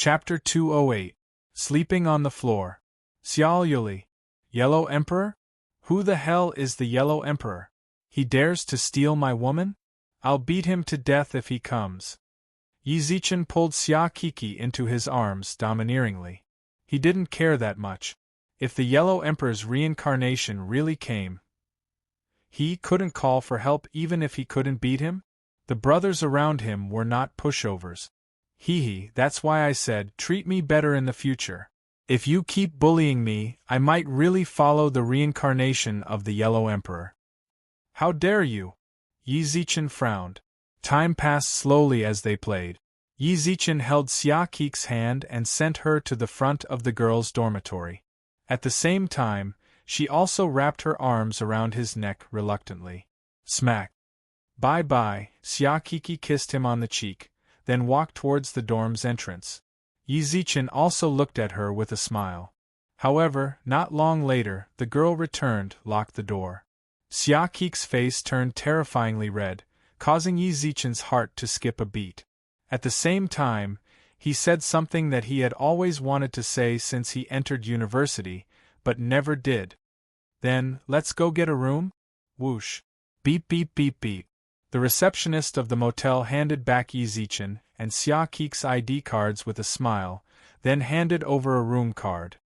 Chapter 208. Sleeping on the Floor. Xiao Yuli. Yellow Emperor? Who the hell is the Yellow Emperor? He dares to steal my woman? I'll beat him to death if he comes. Yi Zichen pulled Xia Kiki into his arms domineeringly. He didn't care that much. If the Yellow Emperor's reincarnation really came, he couldn't call for help even if he couldn't beat him? The brothers around him were not pushovers. Hee, that's why I said, treat me better in the future. If you keep bullying me, I might really follow the reincarnation of the Yellow Emperor. How dare you? Yi Zichen frowned. Time passed slowly as they played. Yi Zichen held Xia Kiki's hand and sent her to the front of the girls' dormitory. At the same time, she also wrapped her arms around his neck reluctantly. Smack. Bye-bye, Xia Kiki kissed him on the cheek, then walked towards the dorm's entrance. Yi Zichen also looked at her with a smile. However, not long later, the girl returned, locked the door. Xia Kiki's face turned terrifyingly red, causing Yi Zichen's heart to skip a beat. At the same time, he said something that he had always wanted to say since he entered university, but never did. Then, let's go get a room? Whoosh. Beep beep beep beep. The receptionist of the motel handed back Yi Zichen and Xia Kiki's ID cards with a smile, then handed over a room card.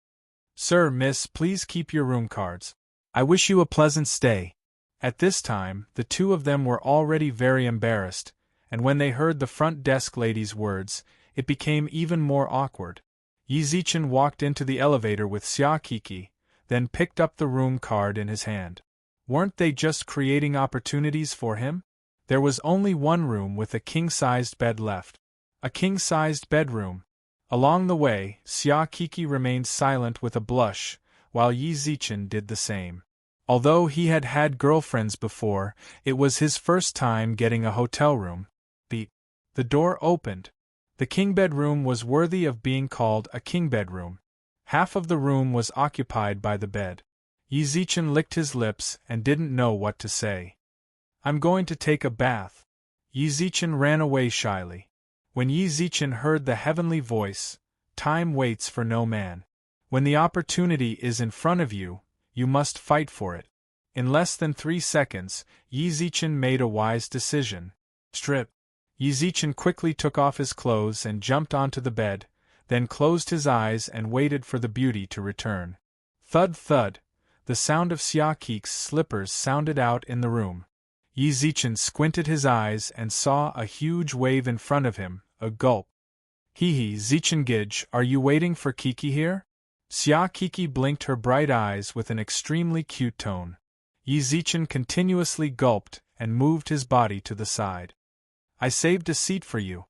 Sir, miss, please keep your room cards. I wish you a pleasant stay. At this time, the two of them were already very embarrassed, and when they heard the front desk lady's words, it became even more awkward. Yi Zichen walked into the elevator with Xia Kiki, then picked up the room card in his hand. Weren't they just creating opportunities for him? There was only one room with a king-sized bed left. A king-sized bedroom. Along the way, Xia Kiki remained silent with a blush, while Yi Zichen did the same. Although he had had girlfriends before, it was his first time getting a hotel room. Beep. The door opened. The king bedroom was worthy of being called a king bedroom. Half of the room was occupied by the bed. Yi Zichen licked his lips and didn't know what to say. I'm going to take a bath. Yi Zichen ran away shyly. When Yi Zichen heard the heavenly voice, time waits for no man. When the opportunity is in front of you, you must fight for it. In less than 3 seconds, Yi Zichen made a wise decision. Strip. Yi Zichen quickly took off his clothes and jumped onto the bed, then closed his eyes and waited for the beauty to return. Thud thud. The sound of Xia Kiki's slippers sounded out in the room. Yi Zichen squinted his eyes and saw a huge wave in front of him, a gulp. Hee Zichengij, are you waiting for Kiki here? Xia Kiki blinked her bright eyes with an extremely cute tone. Yi Zichen continuously gulped and moved his body to the side. I saved a seat for you.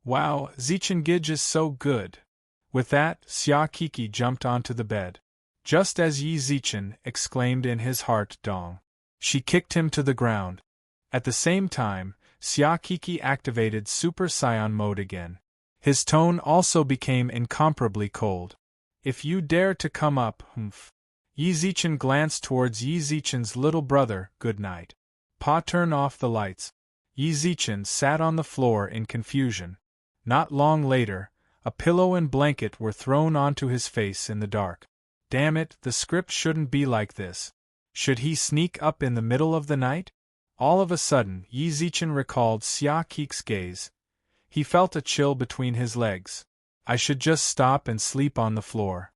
Wow, Zichengij is so good. With that, Xia Kiki jumped onto the bed. Just as Yi Zichen exclaimed in his heart, dong. She kicked him to the ground. At the same time, Xia Kiki activated Super Saiyan mode again. His tone also became incomparably cold. If you dare to come up, humph. Yi Zichen glanced towards Yi Zichen's little brother, good night. Pa, turn off the lights. Yi Zichen sat on the floor in confusion. Not long later, a pillow and blanket were thrown onto his face in the dark. Damn it, the script shouldn't be like this. Should he sneak up in the middle of the night? All of a sudden, Yi Zichen recalled Xia Kiki's gaze. He felt a chill between his legs. I should just stop and sleep on the floor.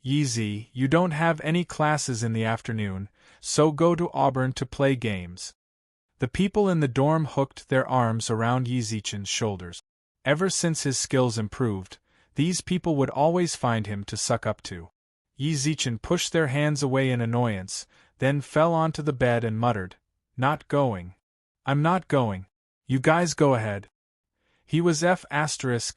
Yi Zi, you don't have any classes in the afternoon, so go to Auburn to play games. The people in the dorm hooked their arms around Yi Zichen's shoulders. Ever since his skills improved, these people would always find him to suck up to. Yi Zichen pushed their hands away in annoyance, then fell onto the bed and muttered, Not going. I'm not going. You guys go ahead. He was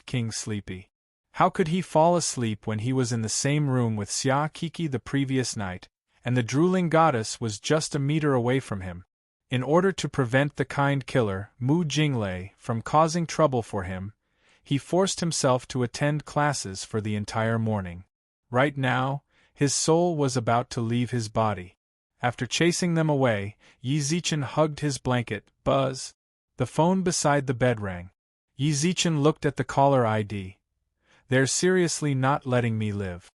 King sleepy. How could he fall asleep when he was in the same room with Xia Kiki the previous night, and the drooling goddess was just a meter away from him? In order to prevent the kind killer, Mu Jinglei, from causing trouble for him, he forced himself to attend classes for the entire morning. Right now, his soul was about to leave his body. After chasing them away, Yi Zichen hugged his blanket. Buzz. The phone beside the bed rang. Yi Zichen looked at the caller ID. They're seriously not letting me live.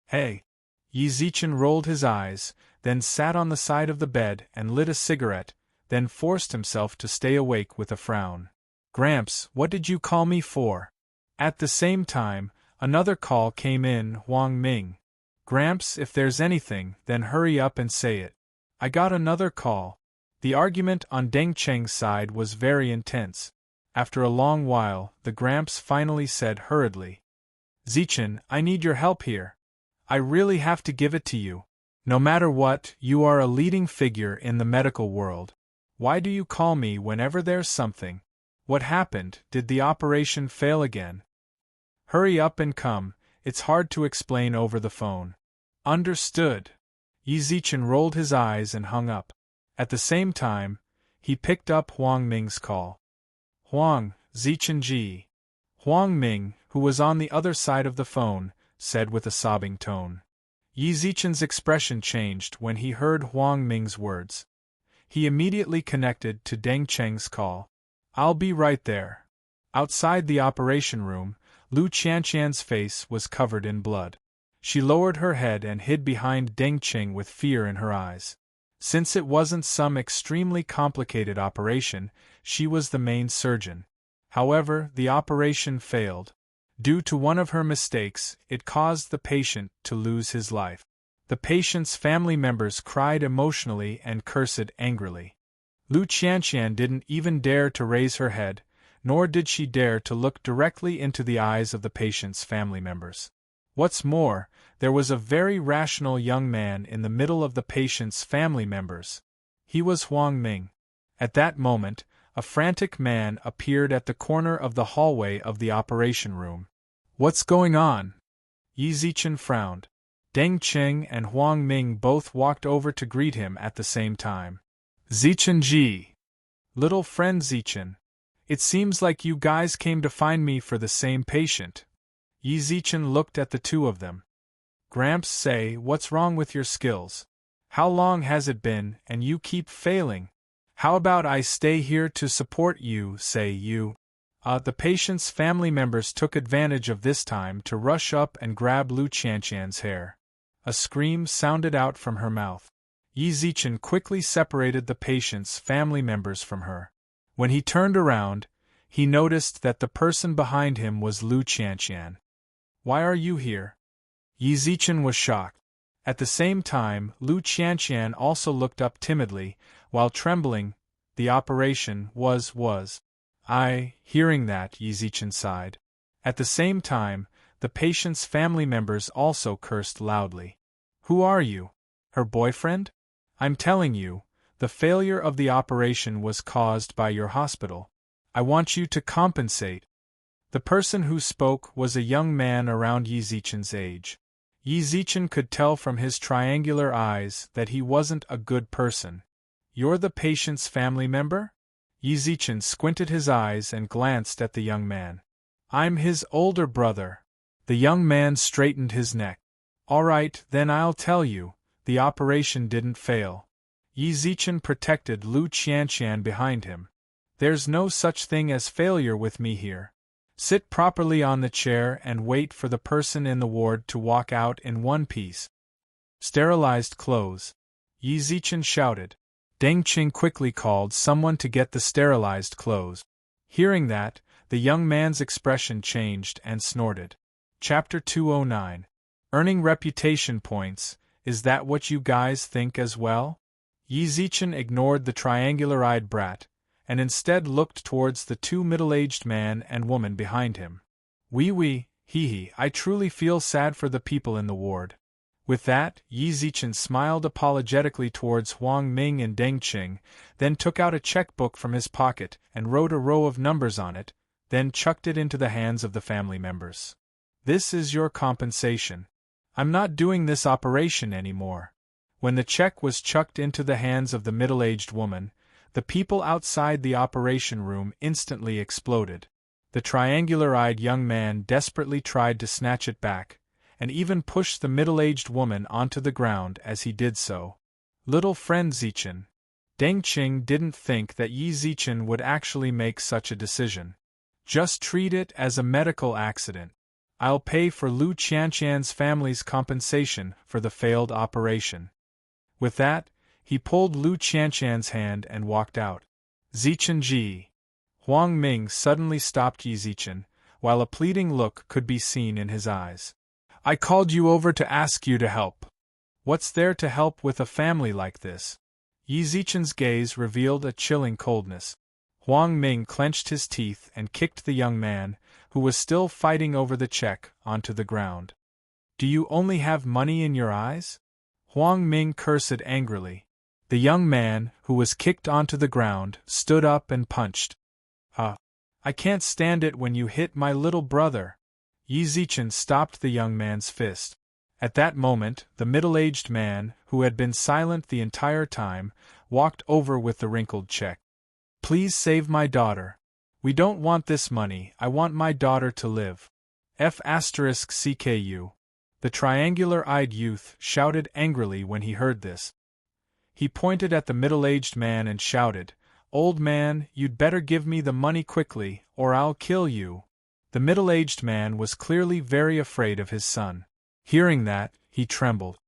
Hey! Yi Zichen rolled his eyes, then sat on the side of the bed and lit a cigarette, then forced himself to stay awake with a frown. Gramps, what did you call me for? At the same time, another call came in. Huang Ming. Gramps, if there's anything, then hurry up and say it. I got another call. The argument on Deng Cheng's side was very intense. After a long while, the Gramps finally said hurriedly, Zichen, I need your help here. I really have to give it to you. No matter what, you are a leading figure in the medical world. Why do you call me whenever there's something? What happened? Did the operation fail again? Hurry up and come, it's hard to explain over the phone. Understood. Yi Zichen rolled his eyes and hung up. At the same time, he picked up Huang Ming's call. Huang, Zichen Ji. Huang Ming, who was on the other side of the phone, said with a sobbing tone. Yi Zichen's expression changed when he heard Huang Ming's words. He immediately connected to Deng Cheng's call. I'll be right there. Outside the operation room, Lu Qianqian's face was covered in blood. She lowered her head and hid behind Deng Cheng with fear in her eyes. Since it wasn't some extremely complicated operation, she was the main surgeon. However, the operation failed. Due to one of her mistakes, it caused the patient to lose his life. The patient's family members cried emotionally and cursed angrily. Lu Qianqian didn't even dare to raise her head, nor did she dare to look directly into the eyes of the patient's family members. What's more, there was a very rational young man in the middle of the patient's family members. He was Huang Ming. At that moment, a frantic man appeared at the corner of the hallway of the operation room. What's going on? Yi Zichen frowned. Deng Cheng and Huang Ming both walked over to greet him at the same time. Zichen Ji. Little friend Zichen. It seems like you guys came to find me for the same patient. Yi Zichen looked at the two of them. Gramps say, what's wrong with your skills? How long has it been, and you keep failing? How about I stay here to support you, say you? The patient's family members took advantage of this time to rush up and grab Lu Qianqian's hair. A scream sounded out from her mouth. Yi Zichen quickly separated the patient's family members from her. When he turned around, he noticed that the person behind him was Lu Qianqian. Why are you here? Yi Zichen was shocked. At the same time, Lu Qianqian also looked up timidly, while trembling. The operation was. Hearing that, Yi Zichen sighed. At the same time, the patient's family members also cursed loudly. Who are you? Her boyfriend? I'm telling you, the failure of the operation was caused by your hospital. I want you to compensate. The person who spoke was a young man around Yi Zichen's age. Yi Zichen could tell from his triangular eyes that he wasn't a good person. You're the patient's family member? Yi Zichen squinted his eyes and glanced at the young man. I'm his older brother. The young man straightened his neck. All right, then I'll tell you, the operation didn't fail. Yi Zichen protected Lu Qianqian behind him. There's no such thing as failure with me here. Sit properly on the chair and wait for the person in the ward to walk out in one piece. Sterilized clothes. Yi Zichen shouted. Deng Qing quickly called someone to get the sterilized clothes. Hearing that, the young man's expression changed and snorted. Chapter 209. Earning reputation points, is that what you guys think as well? Yi Zichen ignored the triangular-eyed brat, and instead looked towards the two middle-aged man and woman behind him. Hee, I truly feel sad for the people in the ward. With that, Yi Zichen smiled apologetically towards Huang Ming and Deng Qing, then took out a checkbook from his pocket and wrote a row of numbers on it, then chucked it into the hands of the family members. This is your compensation. I'm not doing this operation anymore. When the check was chucked into the hands of the middle-aged woman, the people outside the operation room instantly exploded. The triangular-eyed young man desperately tried to snatch it back, and even pushed the middle-aged woman onto the ground as he did so. Little friend Zichen. Deng Qing didn't think that Yi Zichen would actually make such a decision. Just treat it as a medical accident. I'll pay for Lu Qianqian's family's compensation for the failed operation. With that, he pulled Lu Qianqian's hand and walked out. Zichen Ji. Huang Ming suddenly stopped Yi Zichen, while a pleading look could be seen in his eyes. I called you over to ask you to help. What's there to help with a family like this? Yi Zichen's gaze revealed a chilling coldness. Huang Ming clenched his teeth and kicked the young man, who was still fighting over the check, onto the ground. Do you only have money in your eyes? Huang Ming cursed angrily. The young man, who was kicked onto the ground, stood up and punched. I can't stand it when you hit my little brother. Yi Zichen stopped the young man's fist. At that moment, the middle-aged man, who had been silent the entire time, walked over with the wrinkled check. Please save my daughter. We don't want this money, I want my daughter to live. F***CKU. The triangular-eyed youth shouted angrily when he heard this. He pointed at the middle-aged man and shouted, Old man, you'd better give me the money quickly, or I'll kill you. The middle-aged man was clearly very afraid of his son. Hearing that, he trembled.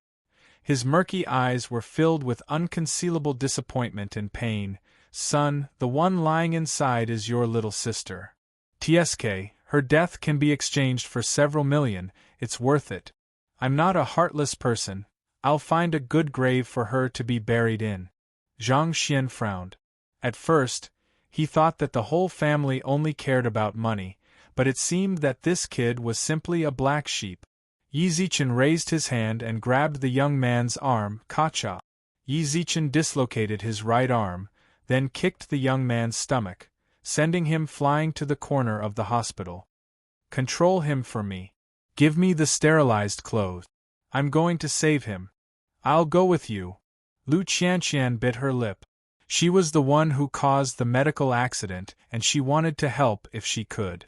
His murky eyes were filled with unconcealable disappointment and pain. Son, the one lying inside is your little sister. TSK, her death can be exchanged for several million, it's worth it. I'm not a heartless person, I'll find a good grave for her to be buried in. Zhang Xian frowned. At first, he thought that the whole family only cared about money, but it seemed that this kid was simply a black sheep. Yi Zichen raised his hand and grabbed the young man's arm, Kacha. Yi Zichen dislocated his right arm, then kicked the young man's stomach, sending him flying to the corner of the hospital. Control him for me. Give me the sterilized clothes. I'm going to save him. I'll go with you. Lu Qianqian bit her lip. She was the one who caused the medical accident, and she wanted to help if she could.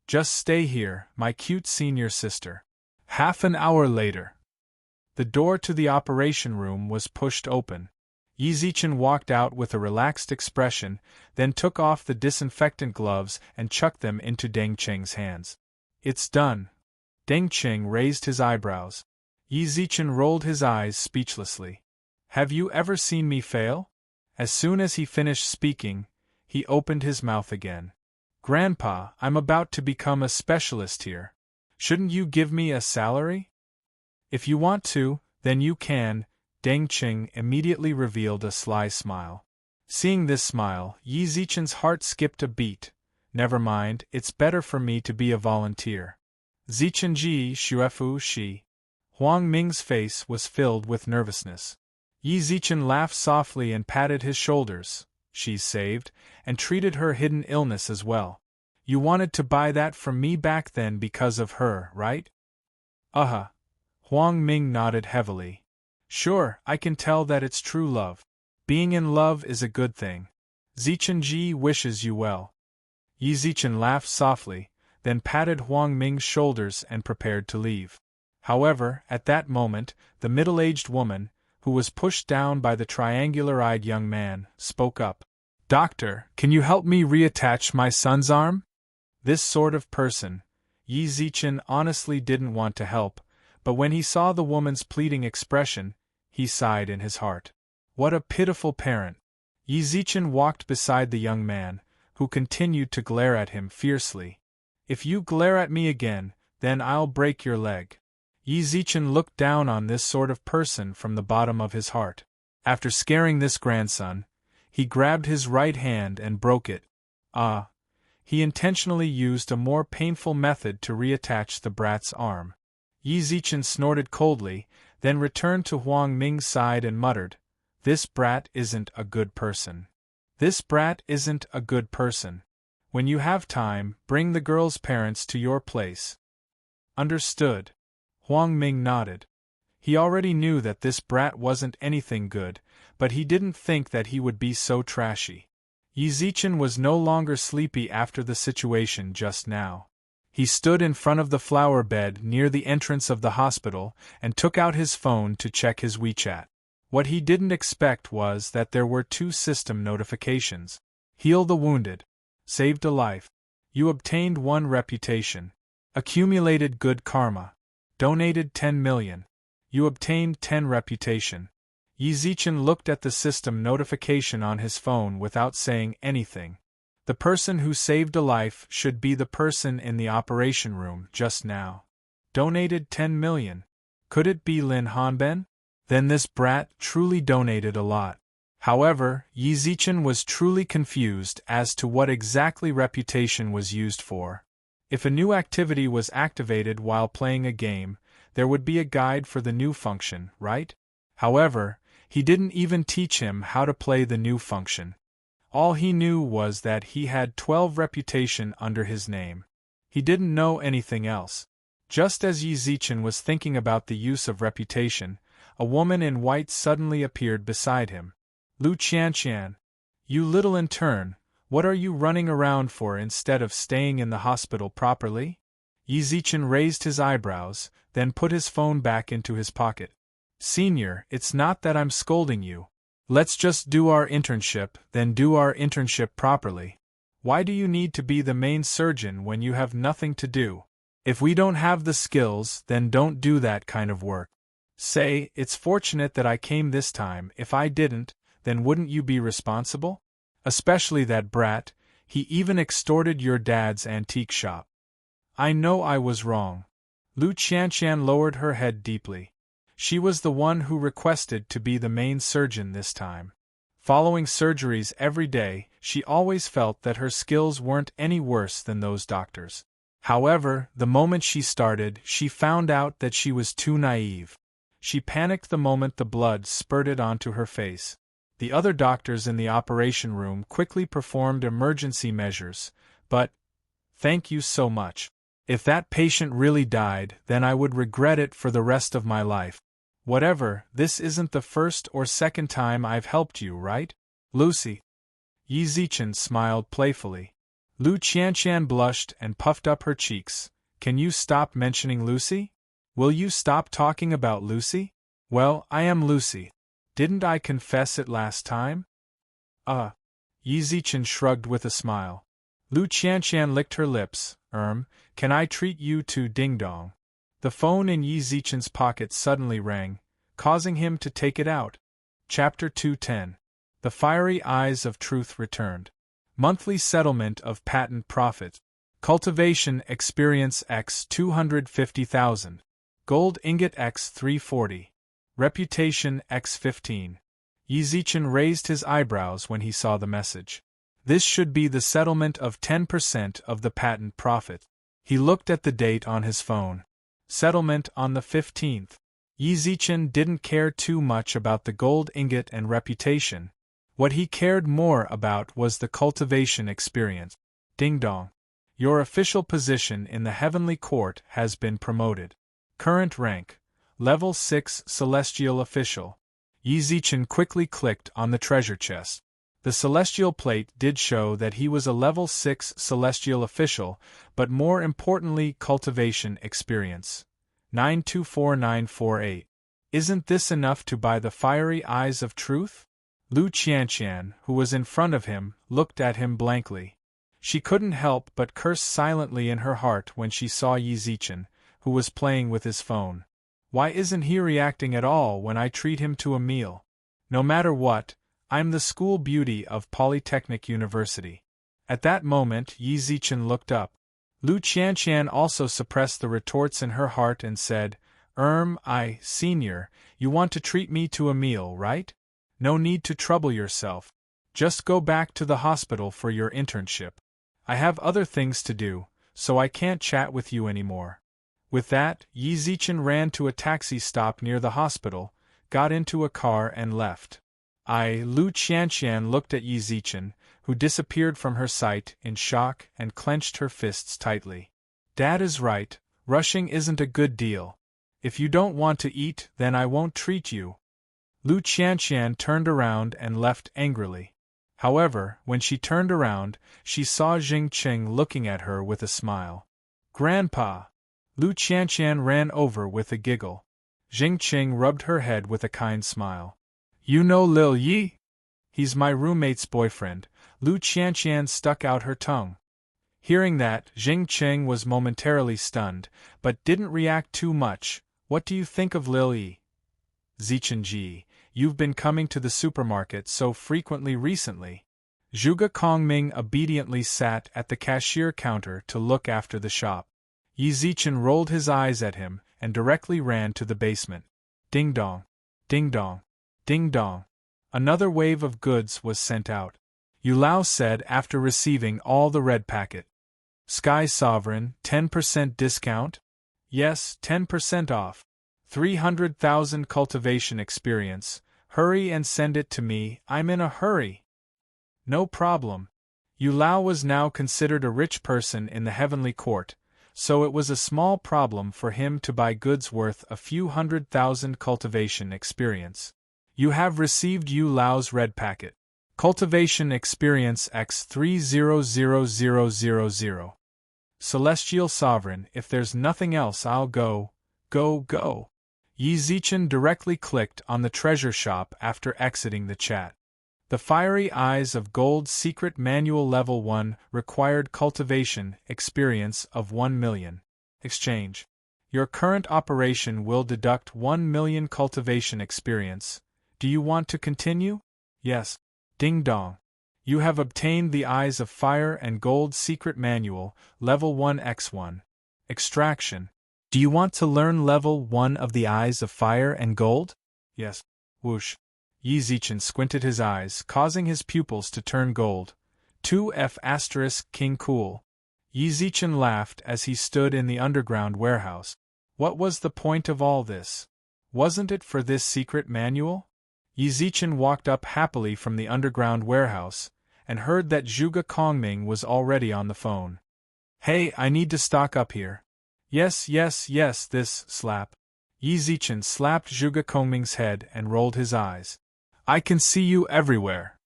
Just stay here, my cute senior sister. Half an hour later. The door to the operation room was pushed open. Yi Zichen walked out with a relaxed expression, then took off the disinfectant gloves and chucked them into Deng Qing's hands. It's done. Deng Qing raised his eyebrows. Yi Zichen rolled his eyes speechlessly. Have you ever seen me fail? As soon as he finished speaking, he opened his mouth again. Grandpa, I'm about to become a specialist here. Shouldn't you give me a salary? If you want to, then you can. Deng Qing immediately revealed a sly smile. Seeing this smile, Yi Zichen's heart skipped a beat. Never mind, it's better for me to be a volunteer. Zichen Ji Xuefu Shi. Huang Ming's face was filled with nervousness. Yi Zichen laughed softly and patted his shoulders. She's saved, and treated her hidden illness as well. You wanted to buy that from me back then because of her, right? Huang Ming nodded heavily. Sure, I can tell that it's true love. Being in love is a good thing. Zichen Ji wishes you well. Yi Zichen laughed softly, then patted Huang Ming's shoulders and prepared to leave. However, at that moment, the middle-aged woman, who was pushed down by the triangular-eyed young man, spoke up. Doctor, can you help me reattach my son's arm? This sort of person, Yi Zichen honestly didn't want to help, but when he saw the woman's pleading expression, he sighed in his heart. What a pitiful parent. Yi Zichen walked beside the young man, who continued to glare at him fiercely. If you glare at me again, then I'll break your leg. Yi Zichen looked down on this sort of person from the bottom of his heart. After scaring this grandson, he grabbed his right hand and broke it. He intentionally used a more painful method to reattach the brat's arm. Yi Zichen snorted coldly, then returned to Huang Ming's side and muttered, This brat isn't a good person. This brat isn't a good person. When you have time, bring the girl's parents to your place. Understood. Huang Ming nodded. He already knew that this brat wasn't anything good, but he didn't think that he would be so trashy. Yi Zichen was no longer sleepy after the situation just now. He stood in front of the flower bed near the entrance of the hospital and took out his phone to check his WeChat. What he didn't expect was that there were 2 system notifications. Heal the wounded. Saved a life. You obtained 1 reputation. Accumulated good karma. Donated 10 million. You obtained 10 reputation. Yi Zichen looked at the system notification on his phone without saying anything. The person who saved a life should be the person in the operation room just now. Donated 10 million. Could it be Lin Hanben? Then this brat truly donated a lot. However, Yi Zichen was truly confused as to what exactly reputation was used for. If a new activity was activated while playing a game, there would be a guide for the new function, right? However, he didn't even teach him how to play the new function. All he knew was that he had 12 reputation under his name. He didn't know anything else. Just as Yi Zichen was thinking about the use of reputation, a woman in white suddenly appeared beside him. Lu Qianqian, you little intern, what are you running around for instead of staying in the hospital properly? Yi Zichen raised his eyebrows, then put his phone back into his pocket. Senior, it's not that I'm scolding you. Let's just do our internship, then do our internship properly. Why do you need to be the main surgeon when you have nothing to do? If we don't have the skills, then don't do that kind of work. Say, it's fortunate that I came this time. If I didn't, then wouldn't you be responsible? Especially that brat, he even extorted your dad's antique shop. I know I was wrong. Lu Qianqian lowered her head deeply. She was the one who requested to be the main surgeon this time. Following surgeries every day, she always felt that her skills weren't any worse than those doctors. However, the moment she started, she found out that she was too naive. She panicked the moment the blood spurted onto her face. The other doctors in the operation room quickly performed emergency measures, but, thank you so much. If that patient really died, then I would regret it for the rest of my life. Whatever, this isn't the first or second time I've helped you, right? Lucy. Yi Zichen smiled playfully. Lu Qianqian blushed and puffed up her cheeks. Can you stop mentioning Lucy? Will you stop talking about Lucy? Well, I am Lucy. Didn't I confess it last time? Yi Zichen shrugged with a smile. Lu Qianqian licked her lips. Can I treat you to Ding Dong? The phone in Yi Zichen's pocket suddenly rang, causing him to take it out. Chapter 210. The Fiery Eyes of Truth Returned. Monthly Settlement of Patent Profit. Cultivation Experience X 250,000. Gold Ingot X 340. Reputation X 15. Yi Zichen raised his eyebrows when he saw the message. This should be the settlement of 10% of the patent profit. He looked at the date on his phone. Settlement on the 15th. Yi Zichen didn't care too much about the gold ingot and reputation. What he cared more about was the cultivation experience. Ding dong. Your official position in the Heavenly Court has been promoted. Current rank. Level 6 Celestial Official. Yi Zichen quickly clicked on the treasure chest. The celestial plate did show that he was a level 6 celestial official, but more importantly cultivation experience. 924948. Isn't this enough to buy the fiery eyes of truth? Lu Qianqian, who was in front of him, looked at him blankly. She couldn't help but curse silently in her heart when she saw Yi Zichen, who was playing with his phone. Why isn't he reacting at all when I treat him to a meal? No matter what, I'm the school beauty of Polytechnic University. At that moment Yi Zichen looked up. Lu Qianqian also suppressed the retorts in her heart and said, Senior, you want to treat me to a meal, right? No need to trouble yourself. Just go back to the hospital for your internship. I have other things to do, so I can't chat with you anymore. With that, Yi Zichen ran to a taxi stop near the hospital, got into a car and left. Lu Qianqian looked at Yi Zichen, who disappeared from her sight in shock and clenched her fists tightly. Dad is right, rushing isn't a good deal. If you don't want to eat, then I won't treat you. Lu Qianqian turned around and left angrily. However, when she turned around, she saw Jing Qing looking at her with a smile. Grandpa! Lu Qianqian ran over with a giggle. Jing Qing rubbed her head with a kind smile. You know Lil Yi? He's my roommate's boyfriend. Lu Qianqian stuck out her tongue. Hearing that, Jing Cheng was momentarily stunned, but didn't react too much. What do you think of Lil Yi? Zichen Ji, you've been coming to the supermarket so frequently recently. Zhuge Kongming obediently sat at the cashier counter to look after the shop. Yi Zichen rolled his eyes at him and directly ran to the basement. Ding dong, ding dong, ding dong. Another wave of goods was sent out. Yu Lao said after receiving all the red packet. Sky Sovereign, 10% discount? Yes, 10% off. 300,000 cultivation experience. Hurry and send it to me, I'm in a hurry. No problem. Yu Lao was now considered a rich person in the heavenly court, so it was a small problem for him to buy goods worth a few 100,000 cultivation experience. You have received Yu Lao's red packet. Cultivation experience X 300000. Celestial Sovereign, if there's nothing else I'll go. Yi Zichen directly clicked on the treasure shop after exiting the chat. The Fiery Eyes of Gold Secret Manual Level 1 required cultivation experience of 1 million. Exchange. Your current operation will deduct 1 million cultivation experience. Do you want to continue? Yes. Ding dong. You have obtained the Eyes of Fire and Gold Secret Manual, Level 1x1. Extraction. Do you want to learn Level 1 of the Eyes of Fire and Gold? Yes. Whoosh. Yi Zichen squinted his eyes, causing his pupils to turn gold. 2F** King Cool. Yi Zichen laughed as he stood in the underground warehouse. What was the point of all this? Wasn't it for this secret manual? Yi Zichen walked up happily from the underground warehouse, and heard that Zhuge Kongming was already on the phone. Hey, I need to stock up here. Yes, this slap. Yi Zichen slapped Zhuge Kongming's head and rolled his eyes. I can see you everywhere.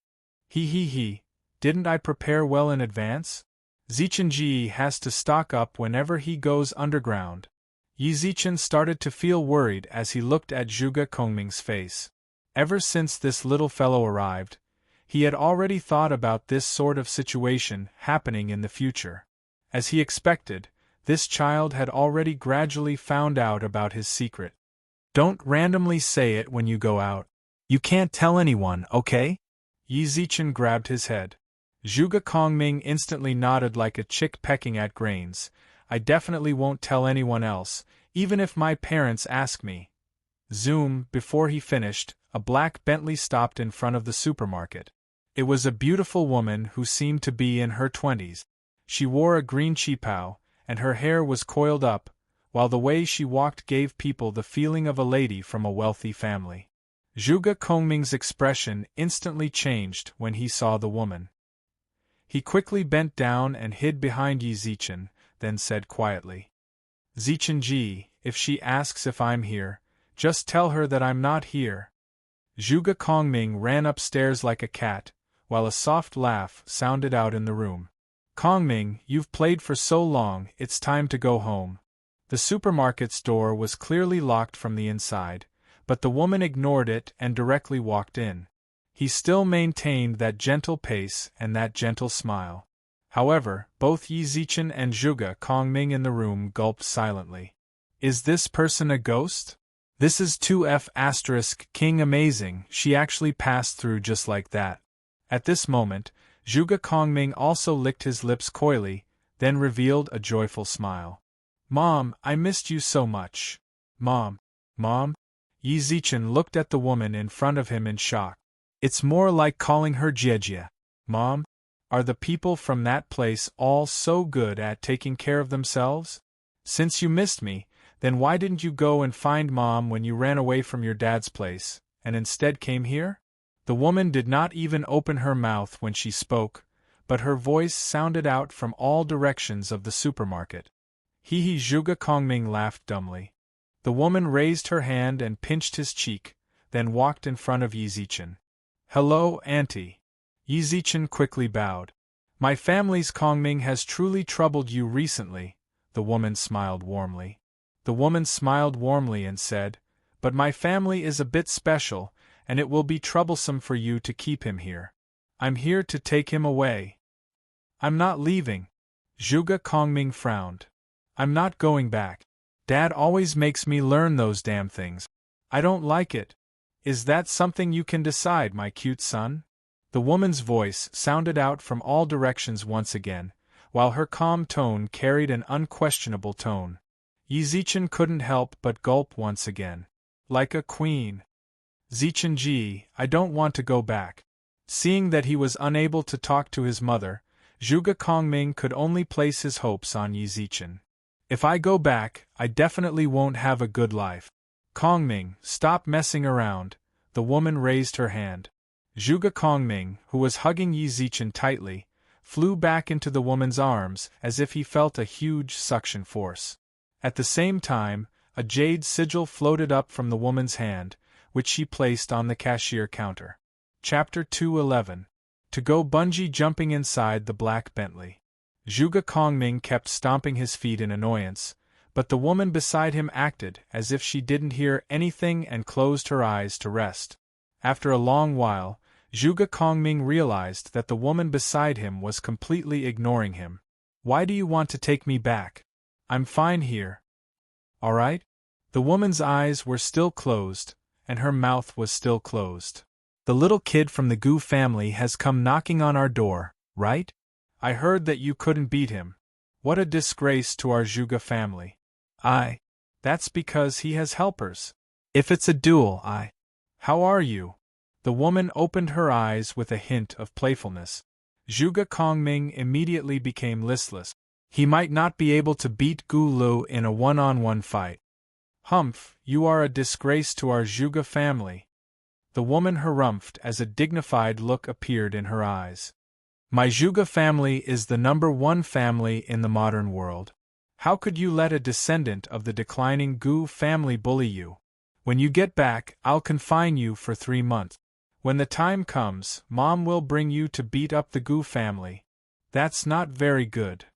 He. Didn't I prepare well in advance? Zichen Ji has to stock up whenever he goes underground. Yi Zichen started to feel worried as he looked at Zhuge Kongming's face. Ever since this little fellow arrived, he had already thought about this sort of situation happening in the future. As he expected, this child had already gradually found out about his secret. Don't randomly say it when you go out. You can't tell anyone, okay? Yi Zichen grabbed his head. Zhuge Kongming instantly nodded like a chick pecking at grains. I definitely won't tell anyone else, even if my parents ask me. Zoom, before he finished, a black Bentley stopped in front of the supermarket. It was a beautiful woman who seemed to be in her 20s. She wore a green qipao, and her hair was coiled up, while the way she walked gave people the feeling of a lady from a wealthy family. Zhuge Kongming's expression instantly changed when he saw the woman. He quickly bent down and hid behind Yi Zichen, then said quietly, Zichen Ji, if she asks if I'm here, just tell her that I'm not here. Zhuge Kongming ran upstairs like a cat, while a soft laugh sounded out in the room. Kongming, you've played for so long, it's time to go home. The supermarket's door was clearly locked from the inside, but the woman ignored it and directly walked in. He still maintained that gentle pace and that gentle smile. However, both Yi Zichen and Zhuge Kongming in the room gulped silently. Is this person a ghost? This is 2F** King amazing, she actually passed through just like that. At this moment, Zhuge Kongming also licked his lips coyly, then revealed a joyful smile. Mom, I missed you so much. Mom? Yi Zichen looked at the woman in front of him in shock. It's more like calling her Jiejie. Mom? Are the people from that place all so good at taking care of themselves? Since you missed me, then why didn't you go and find Mom when you ran away from your dad's place, and instead came here? The woman did not even open her mouth when she spoke, but her voice sounded out from all directions of the supermarket. Zhuge Kongming laughed dumbly. The woman raised her hand and pinched his cheek, then walked in front of Yi Zichen. Hello, Auntie. Yi Zichen quickly bowed. My family's Kongming has truly troubled you recently, the woman smiled warmly. The woman smiled warmly and said, but my family is a bit special, and it will be troublesome for you to keep him here. I'm here to take him away. I'm not leaving. Zhuge Kongming frowned. I'm not going back. Dad always makes me learn those damn things. I don't like it. Is that something you can decide, my cute son? The woman's voice sounded out from all directions once again, while her calm tone carried an unquestionable tone. Yi Zichen couldn't help but gulp once again. Like a queen. Zichen ji, I don't want to go back. Seeing that he was unable to talk to his mother, Zhuge Kongming could only place his hopes on Yi Zichen. If I go back, I definitely won't have a good life. Kongming, stop messing around. The woman raised her hand. Zhuge Kongming, who was hugging Yi Zichen tightly, flew back into the woman's arms as if he felt a huge suction force. At the same time, a jade sigil floated up from the woman's hand, which she placed on the cashier counter. Chapter 211. To go bungee jumping inside the black Bentley. Zhuge Kongming kept stomping his feet in annoyance, but the woman beside him acted as if she didn't hear anything and closed her eyes to rest. After a long while, Zhuge Kongming realized that the woman beside him was completely ignoring him. Why do you want to take me back? I'm fine here. All right? The woman's eyes were still closed, and her mouth was still closed. The little kid from the Gu family has come knocking on our door, right? I heard that you couldn't beat him. What a disgrace to our Zhuge family. That's because he has helpers. If it's a duel, How are you? The woman opened her eyes with a hint of playfulness. Zhuge Kongming immediately became listless. He might not be able to beat Gu Lu in a one-on-one fight. Humph, you are a disgrace to our Zhuge family. The woman harumphed as a dignified look appeared in her eyes. My Zhuge family is the #1 family in the modern world. How could you let a descendant of the declining Gu family bully you? When you get back, I'll confine you for 3 months. When the time comes, Mom will bring you to beat up the Gu family. That's not very good.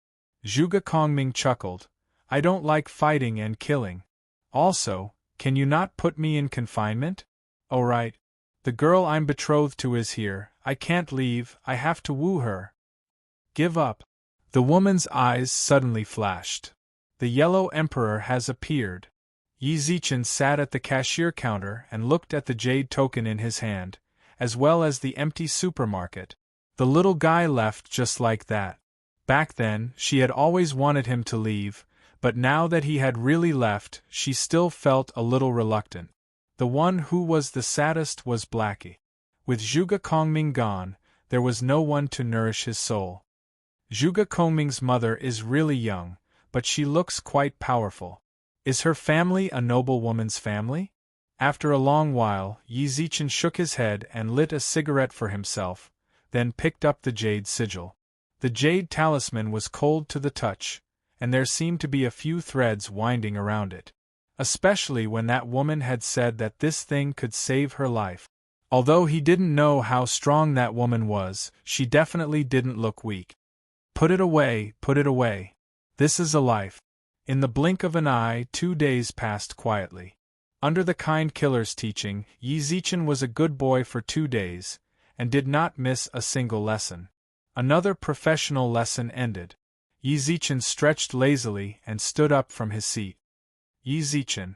Zhuge Kongming chuckled. I don't like fighting and killing. Also, can you not put me in confinement? Oh right. The girl I'm betrothed to is here. I can't leave, I have to woo her. Give up. The woman's eyes suddenly flashed. The Yellow Emperor has appeared. Yi Zichen sat at the cashier counter and looked at the jade token in his hand, as well as the empty supermarket. The little guy left just like that. Back then, she had always wanted him to leave, but now that he had really left, she still felt a little reluctant. The one who was the saddest was Blackie. With Zhuge Kongming gone, there was no one to nourish his soul. Zhuge Kongming's mother is really young, but she looks quite powerful. Is her family a noblewoman's family? After a long while, Yi Zichen shook his head and lit a cigarette for himself, then picked up the jade sigil. The jade talisman was cold to the touch, and there seemed to be a few threads winding around it. Especially when that woman had said that this thing could save her life. Although he didn't know how strong that woman was, she definitely didn't look weak. Put it away, put it away. This is a life. In the blink of an eye, 2 days passed quietly. Under the kind killer's teaching, Yi Zichen was a good boy for 2 days, and did not miss a single lesson. Another professional lesson ended. Yi Zichen stretched lazily and stood up from his seat. Yi Zichen.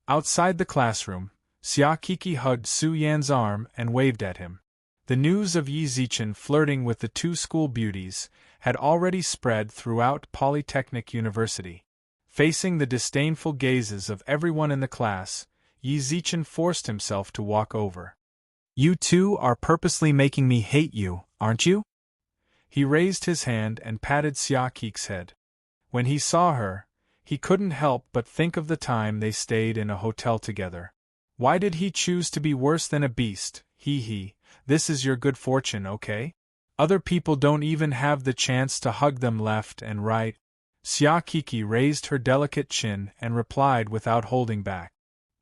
Outside the classroom, Xia Kiki hugged Su Yan's arm and waved at him. The news of Yi Zichen flirting with the 2 school beauties had already spread throughout Polytechnic University. Facing the disdainful gazes of everyone in the class, Yi Zichen forced himself to walk over. You two are purposely making me hate you, aren't you? He raised his hand and patted Xia Kiki's head. When he saw her, he couldn't help but think of the time they stayed in a hotel together. Why did he choose to be worse than a beast? This is your good fortune, okay? Other people don't even have the chance to hug them left and right. Xia Kiki raised her delicate chin and replied without holding back.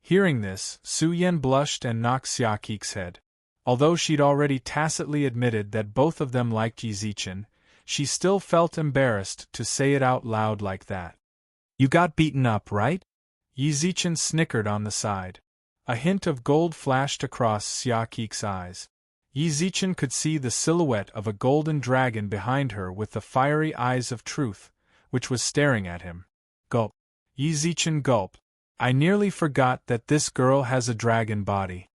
Hearing this, Su Yan blushed and knocked Xia Kiki's head. Although she'd already tacitly admitted that both of them liked Yi Zichen, she still felt embarrassed to say it out loud like that. You got beaten up, right? Yi Zichen snickered on the side. A hint of gold flashed across Xia Kiki's eyes. Yi Zichen could see the silhouette of a golden dragon behind her with the fiery eyes of truth, which was staring at him. Gulp. Yi Zichen gulped. I nearly forgot that this girl has a dragon body.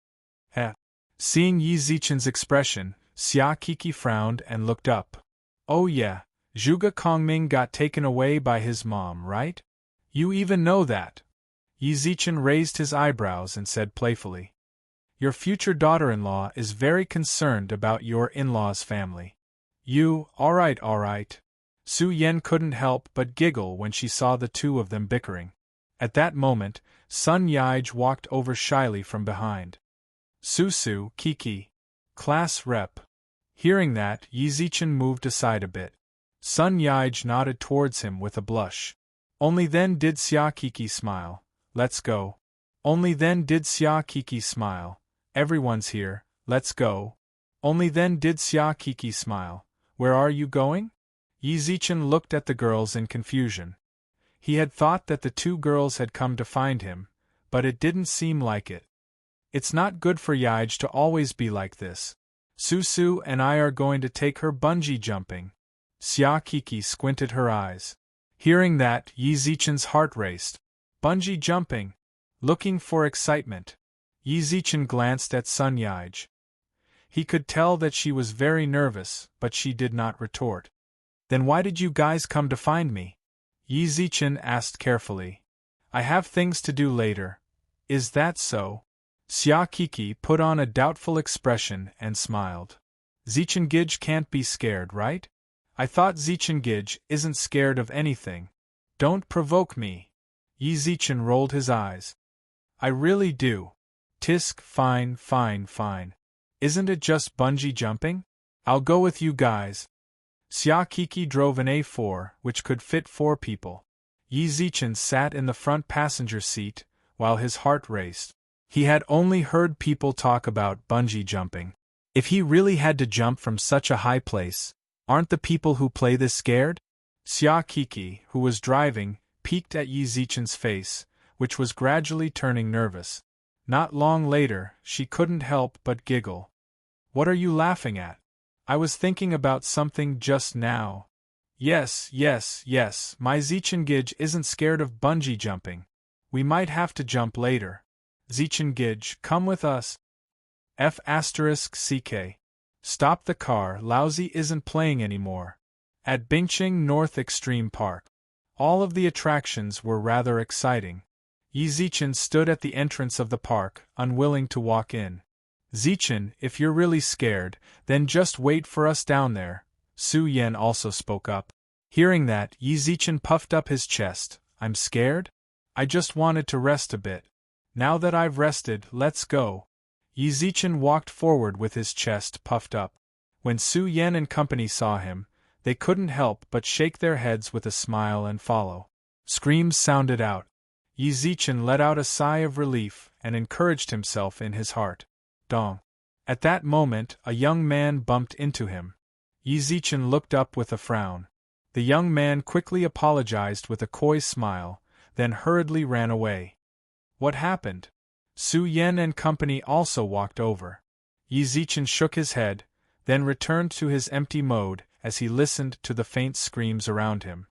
Eh. Seeing Yi Zichen's expression, Xia Kiki frowned and looked up. Oh yeah, Zhuge Kongming got taken away by his mom, right? You even know that? Yi Zichen raised his eyebrows and said playfully. Your future daughter-in-law is very concerned about your in-law's family. You, all right. Su Yan couldn't help but giggle when she saw the two of them bickering. At that moment, Sun Yaij walked over shyly from behind. Su, Kiki. Class rep. Hearing that, Yi Zichen moved aside a bit. Sun Yaij nodded towards him with a blush. Only then did Xia Kiki smile. Let's go. Only then did Xia Kiki smile. Everyone's here, let's go. Only then did Xia Kiki smile. Where are you going? Yi Zichen looked at the girls in confusion. He had thought that the two girls had come to find him, but it didn't seem like it. It's not good for Yaij to always be like this. Su and I are going to take her bungee jumping. Xia Kiki squinted her eyes. Hearing that, Yi Zichen's heart raced. Bungee jumping. Looking for excitement. Yi Zichen glanced at Sun Yaij. He could tell that she was very nervous, but she did not retort. Then why did you guys come to find me? Yi Zichen asked carefully. I have things to do later. Is that so? Xia Kiki put on a doubtful expression and smiled. Zichengij can't be scared, right? I thought Zichengij isn't scared of anything. Don't provoke me. Yi Zichen rolled his eyes. I really do. Tisk, fine. Isn't it just bungee jumping? I'll go with you guys. Xia Kiki drove an A4, which could fit 4 people. Yi Zichen sat in the front passenger seat, while his heart raced. He had only heard people talk about bungee jumping. If he really had to jump from such a high place, aren't the people who play this scared? Xia Kiki, who was driving, peeked at Yi Zichen's face, which was gradually turning nervous. Not long later, she couldn't help but giggle. What are you laughing at? I was thinking about something just now. Yes, my Zichengij isn't scared of bungee jumping. We might have to jump later. Zichengij, come with us. F***CK. Stop the car, Lousy isn't playing anymore. At Bingqing North Extreme Park. All of the attractions were rather exciting. Yi Zichen stood at the entrance of the park, unwilling to walk in. Zichen, if you're really scared, then just wait for us down there. Su Yan also spoke up. Hearing that, Yi Zichen puffed up his chest. I'm scared? I just wanted to rest a bit. Now that I've rested, let's go. Yi Zichen walked forward with his chest puffed up. When Su Yan and company saw him, they couldn't help but shake their heads with a smile and follow. Screams sounded out. Yi Zichen let out a sigh of relief and encouraged himself in his heart. Dong. At that moment, a young man bumped into him. Yi Zichen looked up with a frown. The young man quickly apologized with a coy smile, then hurriedly ran away. What happened? Su Yan and company also walked over. Yi Zichen shook his head, then returned to his empty mode as he listened to the faint screams around him.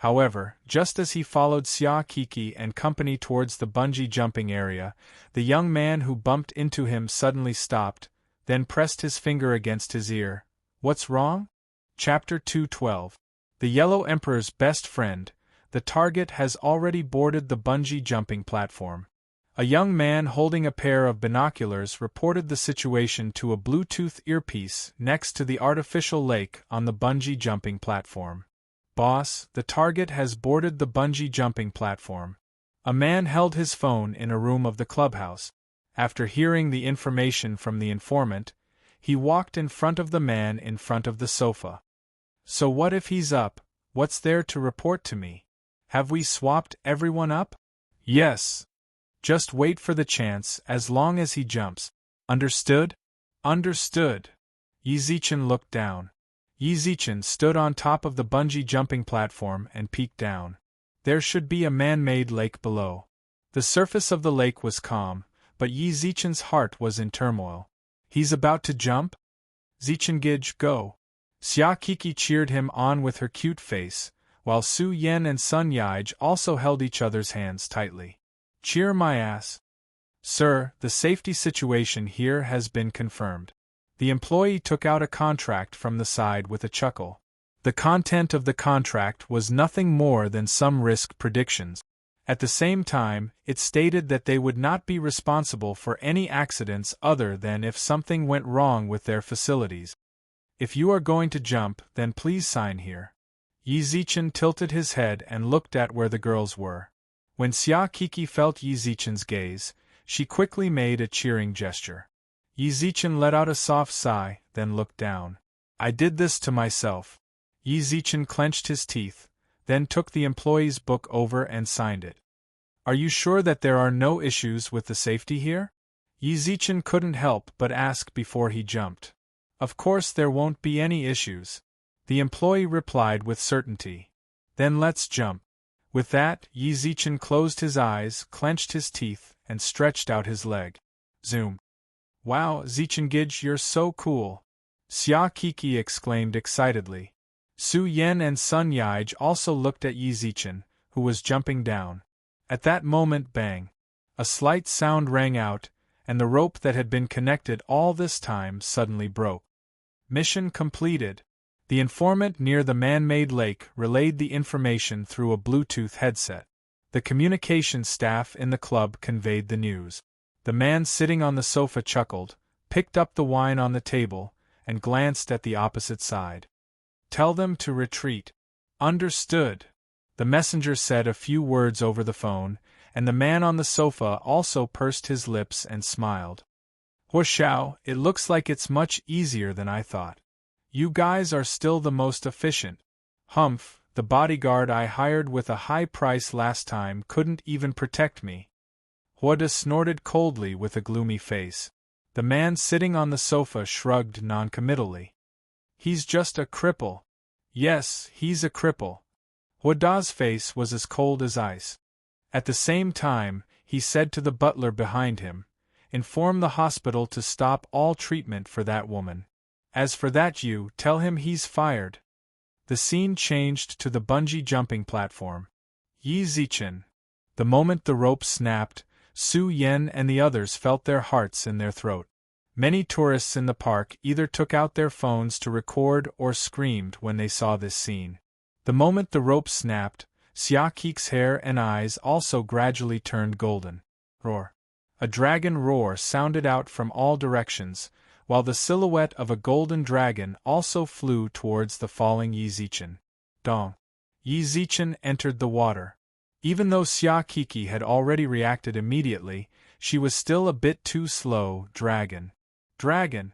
However, just as he followed Xia Kiki and company towards the bungee jumping area, the young man who bumped into him suddenly stopped, then pressed his finger against his ear. What's wrong? Chapter 212. The Yellow Emperor's best friend. The target has already boarded the bungee jumping platform. A young man holding a pair of binoculars reported the situation to a Bluetooth earpiece next to the artificial lake on the bungee jumping platform. Boss, the target has boarded the bungee jumping platform. A man held his phone in a room of the clubhouse. After hearing the information from the informant, he walked in front of the man in front of the sofa. So what if he's up? What's there to report to me? Have we swapped everyone up? Yes. Just wait for the chance as long as he jumps. Understood? Understood. Yi Zichen looked down. Yi Zichen stood on top of the bungee jumping platform and peeked down. There should be a man-made lake below. The surface of the lake was calm, but Yi Zichen's heart was in turmoil. He's about to jump? Zichengij, go! Xia Kiki cheered him on with her cute face, while Su Yen and Sun Yaij also held each other's hands tightly. Cheer my ass. Sir, the safety situation here has been confirmed. The employee took out a contract from the side with a chuckle. The content of the contract was nothing more than some risk predictions. At the same time, it stated that they would not be responsible for any accidents other than if something went wrong with their facilities. If you are going to jump, then please sign here. Yi Zichen tilted his head and looked at where the girls were. When Xia Kiki felt Yi Zichen's gaze, she quickly made a cheering gesture. Yi Zichen let out a soft sigh, then looked down. I did this to myself. Yi Zichen clenched his teeth, then took the employee's book over and signed it. Are you sure that there are no issues with the safety here? Yi Zichen couldn't help but ask before he jumped. Of course there won't be any issues. The employee replied with certainty. Then let's jump. With that, Yi Zichen closed his eyes, clenched his teeth, and stretched out his leg. Zoom. Wow, Zichengij, you're so cool! Xia Kiki exclaimed excitedly. Su Yen and Sun Yaij also looked at Yi Zichen, who was jumping down. At that moment, bang! A slight sound rang out, and the rope that had been connected all this time suddenly broke. Mission completed. The informant near the man-made lake relayed the information through a Bluetooth headset. The communication staff in the club conveyed the news. The man sitting on the sofa chuckled, picked up the wine on the table, and glanced at the opposite side. Tell them to retreat. Understood. The messenger said a few words over the phone, and the man on the sofa also pursed his lips and smiled. Huoshao, it looks like it's much easier than I thought. You guys are still the most efficient. Humph, the bodyguard I hired with a high price last time couldn't even protect me. Huoda snorted coldly with a gloomy face. The man sitting on the sofa shrugged noncommittally. He's just a cripple. Yes, he's a cripple. Huoda's face was as cold as ice. At the same time, he said to the butler behind him, inform the hospital to stop all treatment for that woman. As for that you, tell him he's fired. The scene changed to the bungee jumping platform. Yi Zichen. The moment the rope snapped, Su Yen and the others felt their hearts in their throat. Many tourists in the park either took out their phones to record or screamed when they saw this scene. The moment the rope snapped, Xia Kik's hair and eyes also gradually turned golden. Roar. A dragon roar sounded out from all directions, while the silhouette of a golden dragon also flew towards the falling Yi Zichen. Dong. Yi Zichen entered the water. Even though Xia Kiki had already reacted immediately, she was still a bit too slow. Dragon. Dragon!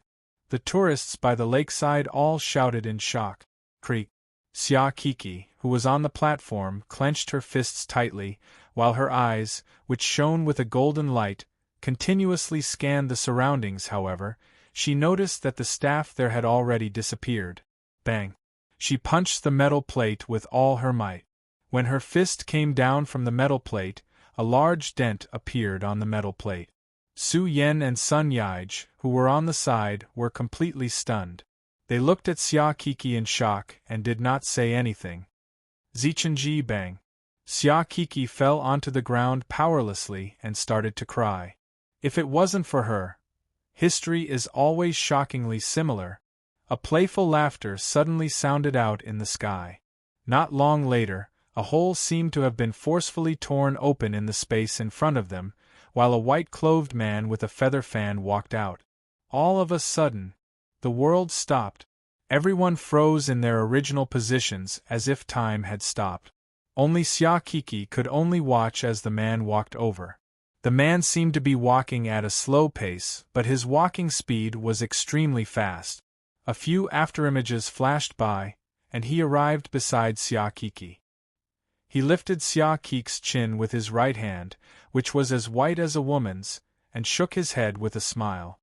The tourists by the lakeside all shouted in shock. Creak. Xia Kiki, who was on the platform, clenched her fists tightly, while her eyes, which shone with a golden light, continuously scanned the surroundings. However, she noticed that the staff there had already disappeared. Bang! She punched the metal plate with all her might. When her fist came down from the metal plate, a large dent appeared on the metal plate. Su Yen and Sun Yaij, who were on the side, were completely stunned. They looked at Xia Kiki in shock and did not say anything. Zichenji bang. Xia Kiki fell onto the ground powerlessly and started to cry. If it wasn't for her, history is always shockingly similar. A playful laughter suddenly sounded out in the sky. Not long later, a hole seemed to have been forcefully torn open in the space in front of them, while a white-clothed man with a feather fan walked out. All of a sudden, the world stopped. Everyone froze in their original positions as if time had stopped. Only Xia Kiki could only watch as the man walked over. The man seemed to be walking at a slow pace, but his walking speed was extremely fast. A few afterimages flashed by, and he arrived beside Xia Kiki. He lifted Xia Kiki's chin with his right hand, which was as white as a woman's, and shook his head with a smile.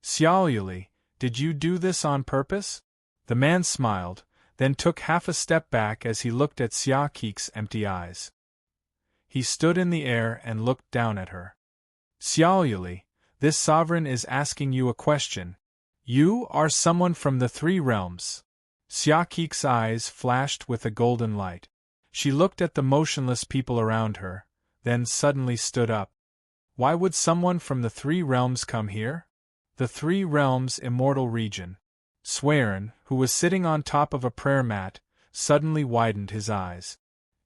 Xiaoyuli, did you do this on purpose? The man smiled, then took half a step back as he looked at Xia Kiki's empty eyes. He stood in the air and looked down at her. Xiaoyuli, this sovereign is asking you a question. You are someone from the three realms. Xia Kiki's eyes flashed with a golden light. She looked at the motionless people around her, then suddenly stood up. Why would someone from the Three Realms come here? The Three Realms immortal region. Serene, who was sitting on top of a prayer mat, suddenly widened his eyes.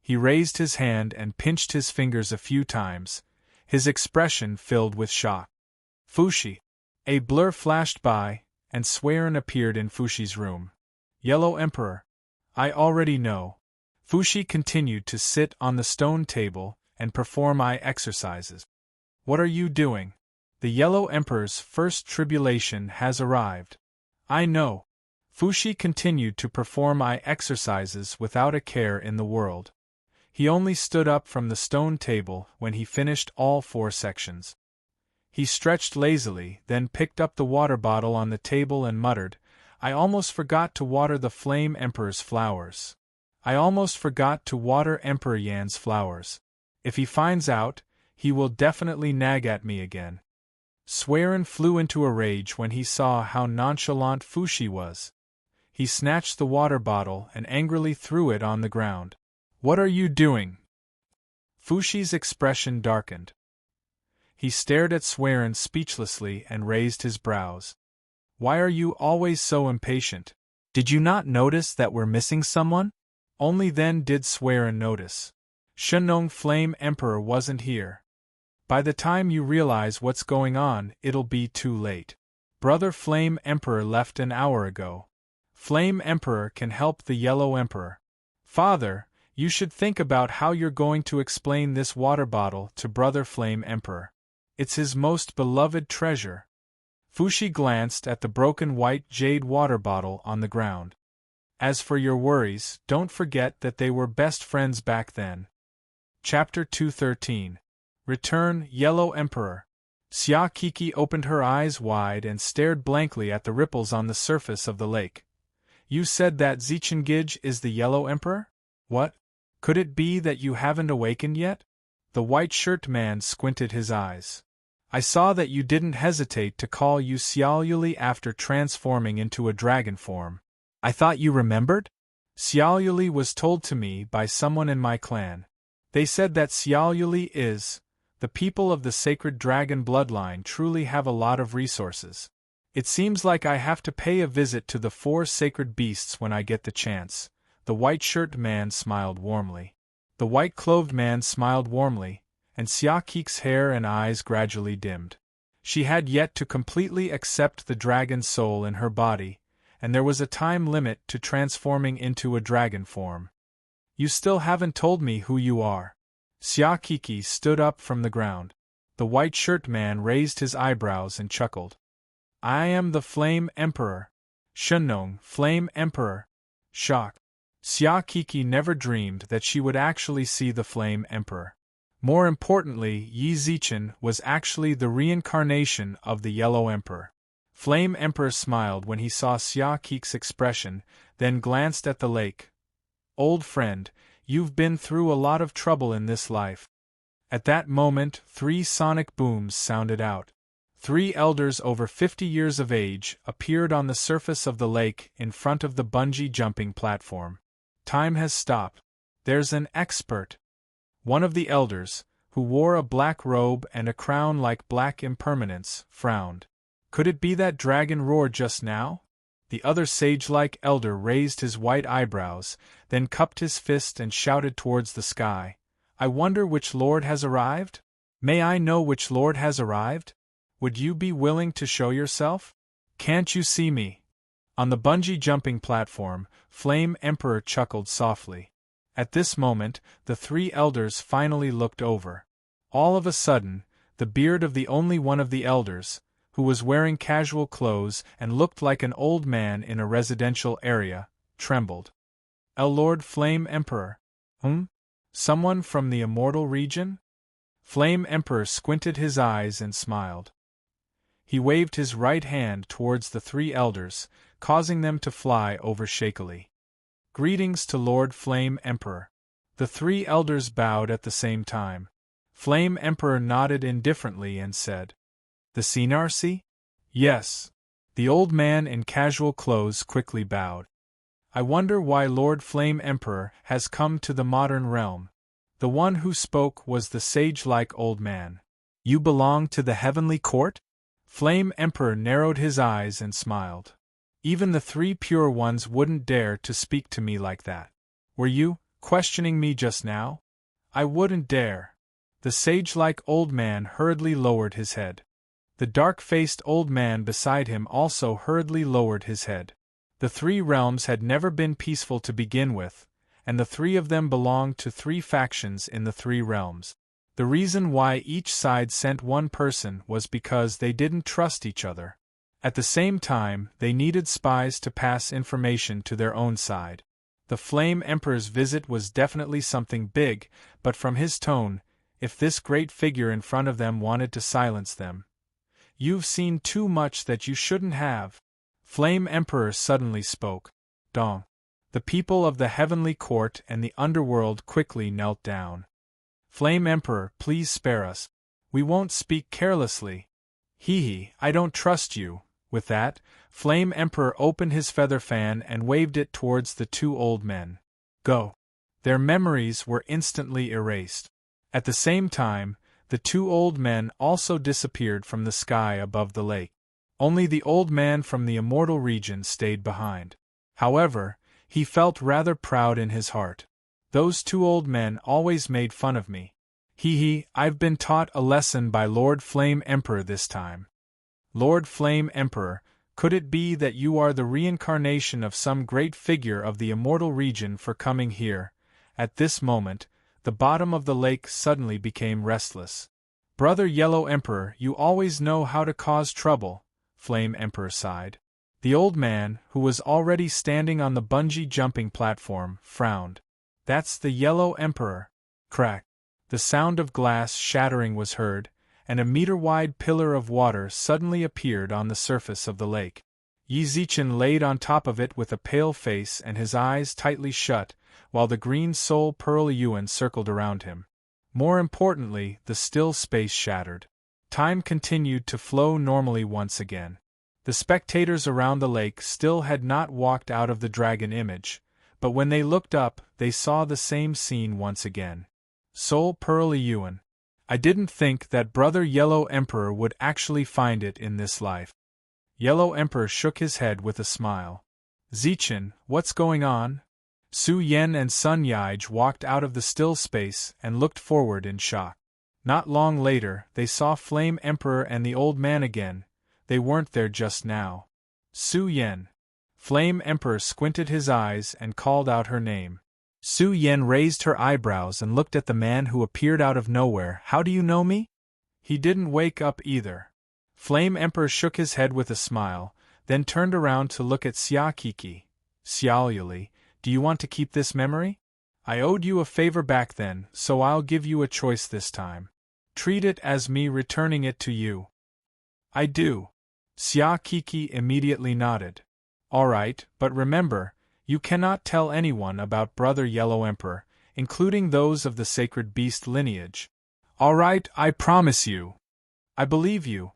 He raised his hand and pinched his fingers a few times, his expression filled with shock. Fushi. A blur flashed by, and Serene appeared in Fushi's room. Yellow Emperor. I already know. Fushi continued to sit on the stone table and perform eye exercises. What are you doing? The Yellow Emperor's first tribulation has arrived. I know. Fushi continued to perform eye exercises without a care in the world. He only stood up from the stone table when he finished all 4 sections. He stretched lazily, then picked up the water bottle on the table and muttered, I almost forgot to water the Flame Emperor's flowers. I almost forgot to water Emperor Yan's flowers. If he finds out, he will definitely nag at me again. Serene flew into a rage when he saw how nonchalant Fushi was. He snatched the water bottle and angrily threw it on the ground. What are you doing? Fushi's expression darkened. He stared at Serene speechlessly and raised his brows. Why are you always so impatient? Did you not notice that we're missing someone? Only then did Serene notice. Shenong Flame Emperor wasn't here. By the time you realize what's going on, it'll be too late. Brother Flame Emperor left an hour ago. Flame Emperor can help the Yellow Emperor. Father, you should think about how you're going to explain this water bottle to Brother Flame Emperor. It's his most beloved treasure. Fushi glanced at the broken white jade water bottle on the ground. As for your worries, don't forget that they were best friends back then. Chapter 213. Return, Yellow Emperor. Xia Kiki opened her eyes wide and stared blankly at the ripples on the surface of the lake. You said that Zichengij is the Yellow Emperor? What? Could it be that you haven't awakened yet? The white-shirt man squinted his eyes. I saw that you didn't hesitate to call you Xiaoyuli after transforming into a dragon form. I thought you remembered? Xiaoyuli was told to me by someone in my clan. They said that Xiaoyuli is... The people of the sacred dragon bloodline truly have a lot of resources. It seems like I have to pay a visit to the 4 sacred beasts when I get the chance. The white-shirt man smiled warmly. The white-clothed man smiled warmly, and Xia Kik's hair and eyes gradually dimmed. She had yet to completely accept the dragon soul in her body, and there was a time limit to transforming into a dragon form. You still haven't told me who you are. Xia Kiki stood up from the ground. The white-shirt man raised his eyebrows and chuckled. I am the Flame Emperor. Shenong, Flame Emperor. Shock. Xia Kiki never dreamed that she would actually see the Flame Emperor. More importantly, Yi Zichen was actually the reincarnation of the Yellow Emperor. Flame Emperor smiled when he saw Xia Kik's expression, then glanced at the lake. Old friend, you've been through a lot of trouble in this life. At that moment, 3 sonic booms sounded out. 3 elders over 50 years of age appeared on the surface of the lake in front of the bungee jumping platform. Time has stopped. There's an expert. One of the elders, who wore a black robe and a crown like black impermanence, frowned. Could it be that dragon roared just now? The other sage-like elder raised his white eyebrows, then cupped his fist and shouted towards the sky. I wonder which lord has arrived? May I know which lord has arrived? Would you be willing to show yourself? Can't you see me? On the bungee jumping platform, Flame Emperor chuckled softly. At this moment, the 3 elders finally looked over. All of a sudden, the beard of the only one of the elders, who was wearing casual clothes and looked like an old man in a residential area, trembled. Lord Flame Emperor. Someone from the immortal region? Flame Emperor squinted his eyes and smiled. He waved his right hand towards the 3 elders, causing them to fly over shakily. Greetings to Lord Flame Emperor. The 3 elders bowed at the same time. Flame Emperor nodded indifferently and said, The Senarsi? Yes. The old man in casual clothes quickly bowed. I wonder why Lord Flame Emperor has come to the modern realm. The one who spoke was the sage-like old man. You belong to the heavenly court? Flame Emperor narrowed his eyes and smiled. Even the three pure ones wouldn't dare to speak to me like that. Were you questioning me just now? I wouldn't dare. The sage-like old man hurriedly lowered his head. The dark-faced old man beside him also hurriedly lowered his head. The three realms had never been peaceful to begin with, and the three of them belonged to three factions in the three realms. The reason why each side sent one person was because they didn't trust each other. At the same time, they needed spies to pass information to their own side. The Flame Emperor's visit was definitely something big, but from his tone, if this great figure in front of them wanted to silence them. You've seen too much that you shouldn't have. Flame Emperor suddenly spoke. Dong. The people of the heavenly court and the underworld quickly knelt down. Flame Emperor, please spare us. We won't speak carelessly. Hee, I don't trust you. With that, Flame Emperor opened his feather fan and waved it towards the two old men. Go. Their memories were instantly erased. At the same time, the two old men also disappeared from the sky above the lake. Only the old man from the immortal region stayed behind. However, he felt rather proud in his heart. Those two old men always made fun of me. I've been taught a lesson by Lord Flame Emperor this time. Lord Flame Emperor, could it be that you are the reincarnation of some great figure of the immortal region for coming here? At this moment, the bottom of the lake suddenly became restless. Brother Yellow Emperor, you always know how to cause trouble, Flame Emperor sighed. The old man, who was already standing on the bungee jumping platform, frowned. That's the Yellow Emperor. Crack. The sound of glass shattering was heard, and a meter-wide pillar of water suddenly appeared on the surface of the lake. Yi Zichen laid on top of it with a pale face and his eyes tightly shut, while the green soul Pearl Yuan circled around him. More importantly, the still space shattered. Time continued to flow normally once again. The spectators around the lake still had not walked out of the dragon image, but when they looked up, they saw the same scene once again. Soul Pearl Yuan. I didn't think that Brother Yellow Emperor would actually find it in this life. Yellow Emperor shook his head with a smile. Zichen, what's going on? Su Yen and Sun Yaij walked out of the still space and looked forward in shock. Not long later, they saw Flame Emperor and the old man again. They weren't there just now. Su Yen. Flame Emperor squinted his eyes and called out her name. Su Yen raised her eyebrows and looked at the man who appeared out of nowhere. How do you know me? He didn't wake up either. Flame Emperor shook his head with a smile, then turned around to look at Xia Kiki. Xiao Yuli, do you want to keep this memory? I owed you a favor back then, so I'll give you a choice this time. Treat it as me returning it to you. I do. Xia Kiki immediately nodded. All right, but remember, you cannot tell anyone about Brother Yellow Emperor, including those of the sacred beast lineage. All right, I promise you. I believe you.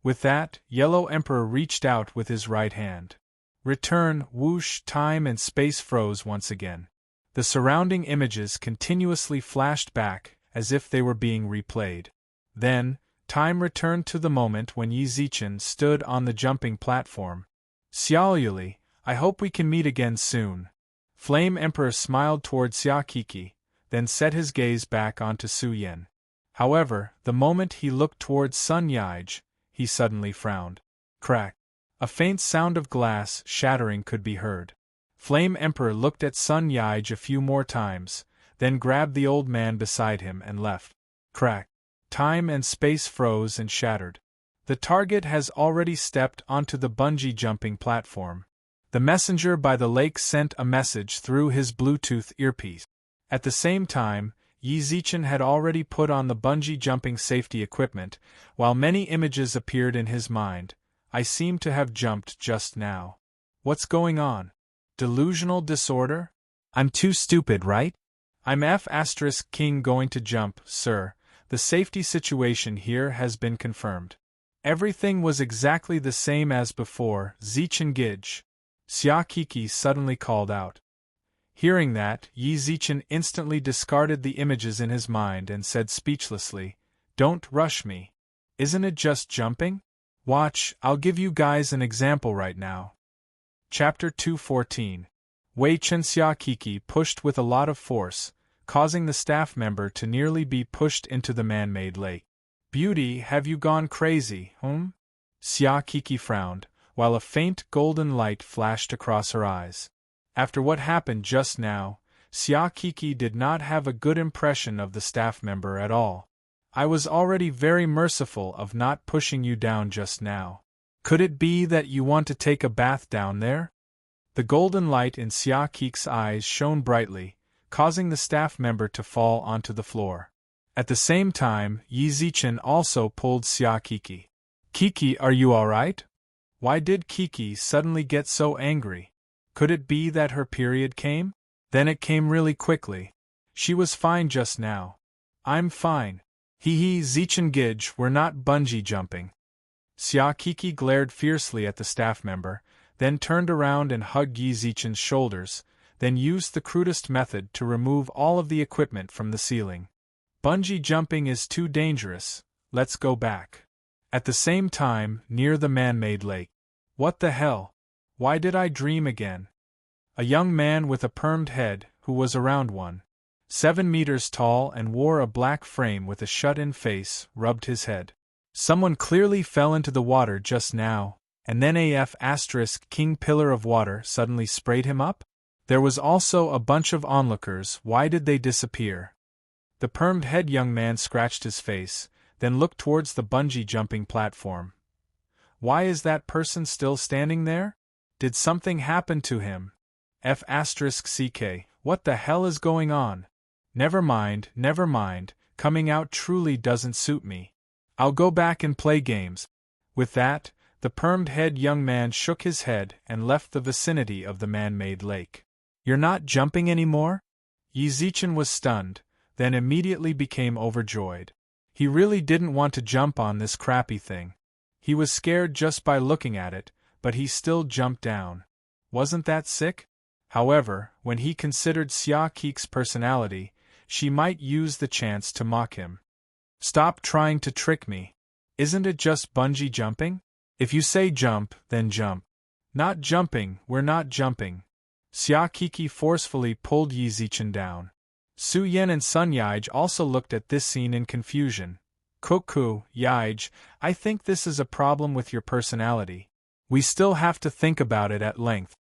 With that, Yellow Emperor reached out with his right hand. Return, whoosh, time and space froze once again. The surrounding images continuously flashed back, as if they were being replayed. Then, time returned to the moment when Yi Zichen stood on the jumping platform. Xiao Yuli, I hope we can meet again soon. Flame Emperor smiled toward Xia Kiki, then set his gaze back onto Su Yen. However, the moment he looked towards Sun Yaij, he suddenly frowned. Crack. A faint sound of glass shattering could be heard. Flame Emperor looked at Sun Yaij a few more times, then grabbed the old man beside him and left. Crack. Time and space froze and shattered. The target has already stepped onto the bungee jumping platform. The messenger by the lake sent a message through his Bluetooth earpiece. At the same time, Yi Zichen had already put on the bungee jumping safety equipment, while many images appeared in his mind. I seem to have jumped just now. What's going on? Delusional disorder? I'm too stupid, right? I'm F*King going to jump, sir. The safety situation here has been confirmed. Everything was exactly the same as before, Zichen Gij. Xia Kiki suddenly called out. Hearing that, Yi Zichen instantly discarded the images in his mind and said speechlessly, "Don't rush me. Isn't it just jumping? Watch, I'll give you guys an example right now." Chapter 214. Wei Chen. Xia Kiki pushed with a lot of force, causing the staff member to nearly be pushed into the man-made lake. "Beauty, have you gone crazy, Xia Kiki frowned, while a faint golden light flashed across her eyes. After what happened just now, Xia Kiki did not have a good impression of the staff member at all. "I was already very merciful of not pushing you down just now. Could it be that you want to take a bath down there?" The golden light in Xia Kiki's eyes shone brightly, causing the staff member to fall onto the floor. At the same time, Yi Zichen also pulled Xia Kiki. "Kiki, are you alright?" Why did Kiki suddenly get so angry? Could it be that her period came? Then it came really quickly. She was fine just now. "I'm fine. Hee Zichen Gidge, we're not bungee jumping." Xia Kiki glared fiercely at the staff member, then turned around and hugged Yi Zichen's shoulders, then used the crudest method to remove all of the equipment from the ceiling. "Bungee jumping is too dangerous, let's go back." At the same time, near the man-made lake. What the hell? Why did I dream again? A young man with a permed head, who was around 1.7 meters tall and wore a black frame with a shut-in face, rubbed his head. "Someone clearly fell into the water just now, and then King Pillar of Water suddenly sprayed him up? There was also a bunch of onlookers, why did they disappear?" The permed head young man scratched his face, then looked towards the bungee jumping platform. "Why is that person still standing there? Did something happen to him? What the hell is going on? Never mind, coming out truly doesn't suit me. I'll go back and play games." With that, the permed head young man shook his head and left the vicinity of the man-made lake. "You're not jumping anymore?" Yi Zichen was stunned, then immediately became overjoyed. He really didn't want to jump on this crappy thing. He was scared just by looking at it, but he still jumped down. Wasn't that sick? However, when he considered Xia Kiki's personality, she might use the chance to mock him. "Stop trying to trick me. Isn't it just bungee jumping? If you say jump, then jump." "Not jumping, we're not jumping." Xia Kiki forcefully pulled Yi Zichen down. Su Yan and Sun Yaij also looked at this scene in confusion. "Cuckoo, Yaij, I think this is a problem with your personality. We still have to think about it at length."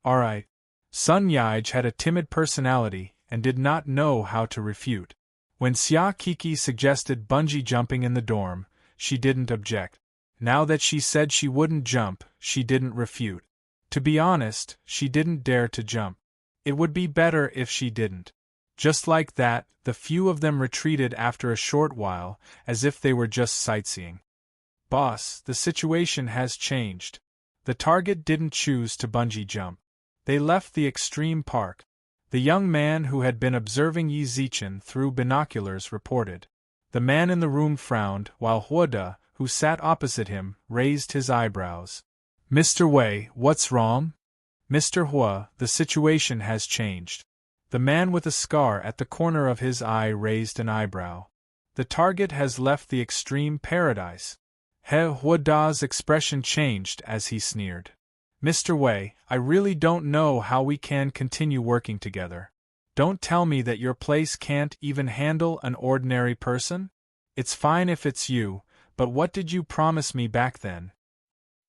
"Alright." Sun Yaij had a timid personality and did not know how to refute. When Xia Kiki suggested bungee jumping in the dorm, she didn't object. Now that she said she wouldn't jump, she didn't refute. To be honest, she didn't dare to jump. It would be better if she didn't. Just like that, the few of them retreated after a short while, as if they were just sightseeing. "Boss, the situation has changed. The target didn't choose to bungee jump. They left the extreme park." The young man who had been observing Yi Zichen through binoculars reported. The man in the room frowned, while Huoda, who sat opposite him, raised his eyebrows. "Mr. Wei, what's wrong?" "Mr. Hua, the situation has changed." The man with a scar at the corner of his eye raised an eyebrow. "The target has left the extreme paradise." Huoda's expression changed as he sneered. "Mr. Wei, I really don't know how we can continue working together. Don't tell me that your place can't even handle an ordinary person? It's fine if it's you, but what did you promise me back then?"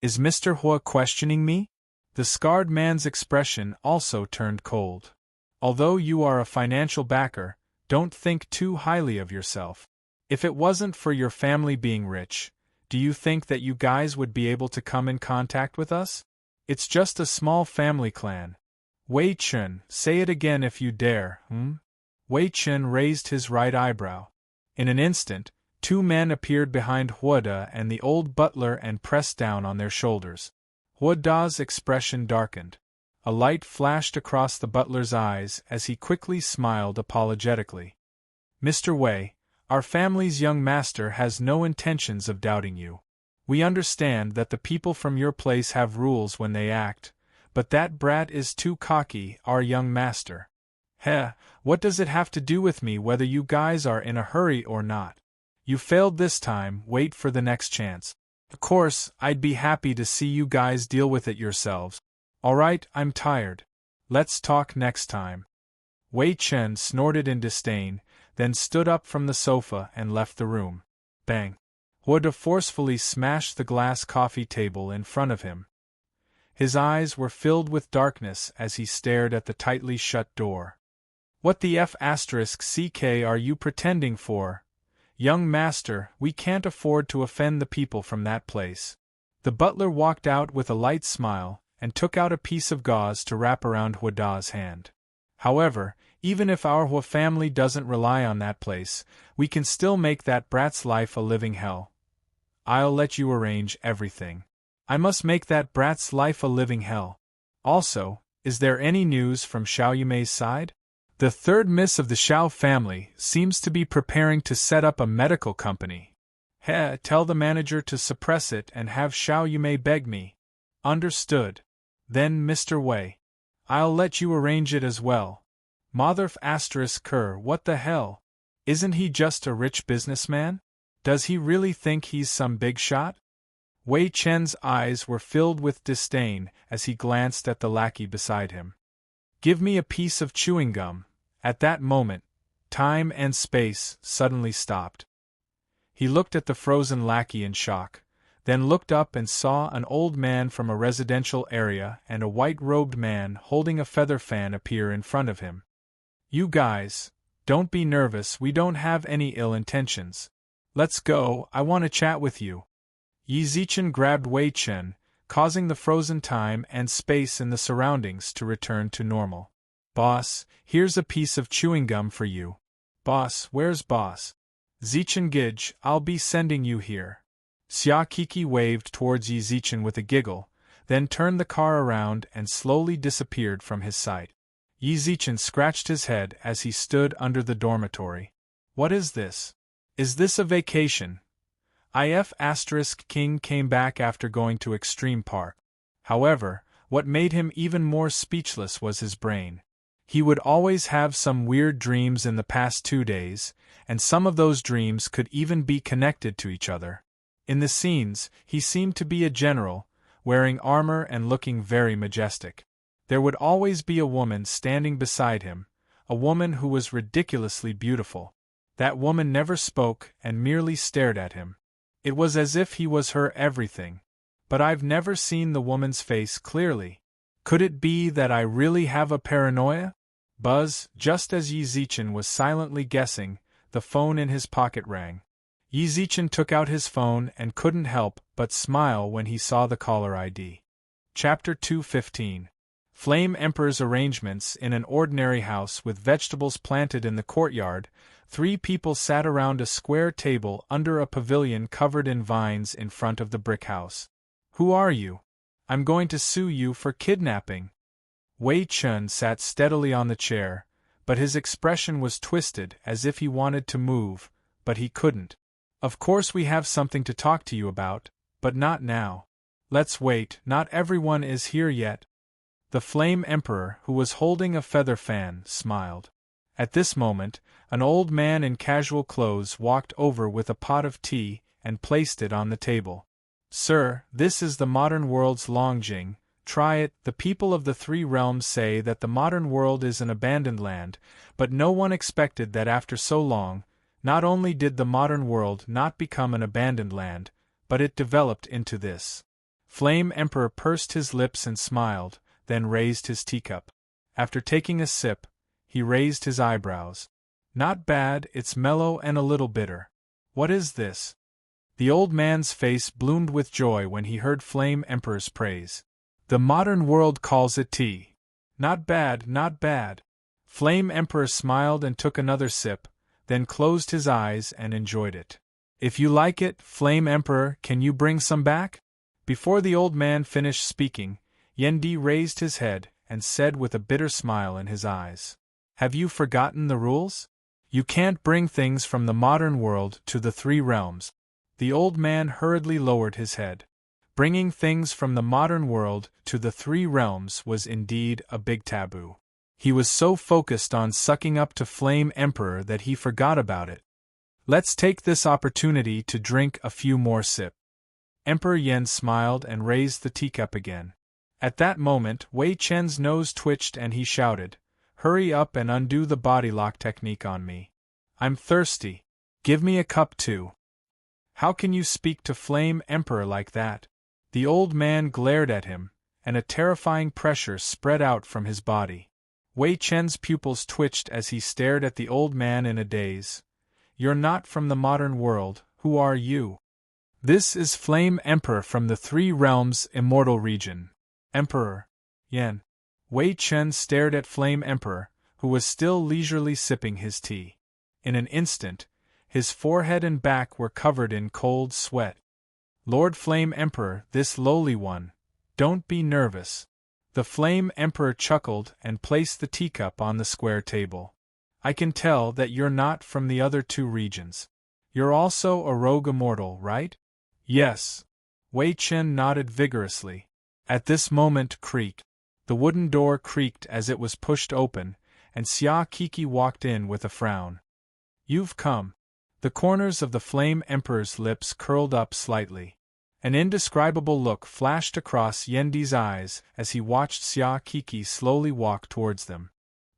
"Is Mr. Hua questioning me?" The scarred man's expression also turned cold. "Although you are a financial backer, don't think too highly of yourself. If it wasn't for your family being rich, do you think that you guys would be able to come in contact with us? It's just a small family clan." "Wei Chen, say it again if you dare, Wei Chen raised his right eyebrow. In an instant, two men appeared behind Huoda and the old butler and pressed down on their shoulders. Huoda's expression darkened. A light flashed across the butler's eyes as he quickly smiled apologetically. "Mr. Wei, our family's young master has no intentions of doubting you. We understand that the people from your place have rules when they act, But that brat is too cocky, our young master. Heh, what does it have to do with me whether you guys are in a hurry or not? You failed this time, wait for the next chance. Of course, I'd be happy to see you guys deal with it yourselves. Alright, I'm tired. Let's talk next time. Wei Chen snorted in disdain, then stood up from the sofa and left the room. Bang! Huda forcefully smashed the glass coffee table in front of him. His eyes were filled with darkness as he stared at the tightly shut door. What the F***ck are you pretending for? Young master, we can't afford to offend the people from that place. The butler walked out with a light smile, and took out a piece of gauze to wrap around Huda's hand. However, even if our Hua family doesn't rely on that place, we can still make that brat's life a living hell. I'll let you arrange everything. I must make that brat's life a living hell. Also, is there any news from Xiao Yumei's side? The third miss of the Xiao family seems to be preparing to set up a medical company. Tell the manager to suppress it and have Xiao Yumei beg me. Understood. Then Mr. Wei. I'll let you arrange it as well. Motherf***, what the hell? Isn't he just a rich businessman? Does he really think he's some big shot? Wei Chen's eyes were filled with disdain as he glanced at the lackey beside him. Give me a piece of chewing gum. At that moment, time and space suddenly stopped. He looked at the frozen lackey in shock, then looked up and saw an old man from a residential area and a white-robed man holding a feather fan appear in front of him. You guys, don't be nervous, we don't have any ill intentions. Let's go, I want to chat with you. Yi Zichen grabbed Wei Chen, causing the frozen time and space in the surroundings to return to normal. Boss, here's a piece of chewing gum for you. Boss, where's boss? Zichen Gij, I'll be sending you here. Xia Kiki waved towards Yi Zichen with a giggle, then turned the car around and slowly disappeared from his sight. Yi Zichen scratched his head as he stood under the dormitory. What is this? Is this a vacation? King came back after going to Extreme Park. However, what made him even more speechless was his brain. He would always have some weird dreams in the past 2 days, and some of those dreams could even be connected to each other. In the scenes, he seemed to be a general, wearing armor and looking very majestic. There would always be a woman standing beside him, a woman who was ridiculously beautiful. That woman never spoke and merely stared at him. It was as if he was her everything. But I've never seen the woman's face clearly. Could it be that I really have a paranoia? Buzz, just as Yi Zichen was silently guessing, the phone in his pocket rang. Yi Zichen took out his phone and couldn't help but smile when he saw the caller ID. Chapter 215. Flame Emperor's arrangements. In an ordinary house with vegetables planted in the courtyard, 3 people sat around a square table under a pavilion covered in vines in front of the brick house. Who are you? I'm going to sue you for kidnapping. Wei Chen sat steadily on the chair, but his expression was twisted as if he wanted to move, but he couldn't. Of course we have something to talk to you about, but not now. Let's wait, not everyone is here yet. The Flame Emperor, who was holding a feather fan, smiled. At this moment, an old man in casual clothes walked over with a pot of tea and placed it on the table. Sir, this is the modern world's Longjing. Try it. The people of the 3 realms say that the modern world is an abandoned land, but no one expected that after so long, not only did the modern world not become an abandoned land, but it developed into this. Flame Emperor pursed his lips and smiled, then raised his teacup. After taking a sip, he raised his eyebrows. Not bad, it's mellow and a little bitter. What is this? The old man's face bloomed with joy when he heard Flame Emperor's praise. The modern world calls it tea. Not bad, not bad. Flame Emperor smiled and took another sip, then closed his eyes and enjoyed it. If you like it, Flame Emperor, can you bring some back? Before the old man finished speaking, Yendi raised his head and said with a bitter smile in his eyes, Have you forgotten the rules? You can't bring things from the modern world to the 3 realms. The old man hurriedly lowered his head. Bringing things from the modern world to the three realms was indeed a big taboo. He was so focused on sucking up to Flame Emperor that he forgot about it. Let's take this opportunity to drink a few more sips. Emperor Yen smiled and raised the teacup again. At that moment, Wei Chen's nose twitched and he shouted, "Hurry up and undo the body lock technique on me. I'm thirsty. Give me a cup too." "How can you speak to Flame Emperor like that?" The old man glared at him, and a terrifying pressure spread out from his body. Wei Chen's pupils twitched as he stared at the old man in a daze. "You're not from the modern world, who are you?" "This is Flame Emperor from the Three Realms Immortal Region." "Emperor Yen." Wei Chen stared at Flame Emperor, who was still leisurely sipping his tea. In an instant, his forehead and back were covered in cold sweat. "Lord Flame Emperor, this lowly one, don't be nervous." The Flame Emperor chuckled and placed the teacup on the square table. "I can tell that you're not from the other two regions. You're also a rogue immortal, right?" "Yes." Wei Chen nodded vigorously. At this moment creaked. The wooden door creaked as it was pushed open, and Xia Kiki walked in with a frown. "You've come." The corners of the Flame Emperor's lips curled up slightly. An indescribable look flashed across Yendi's eyes as he watched Xia Kiki slowly walk towards them.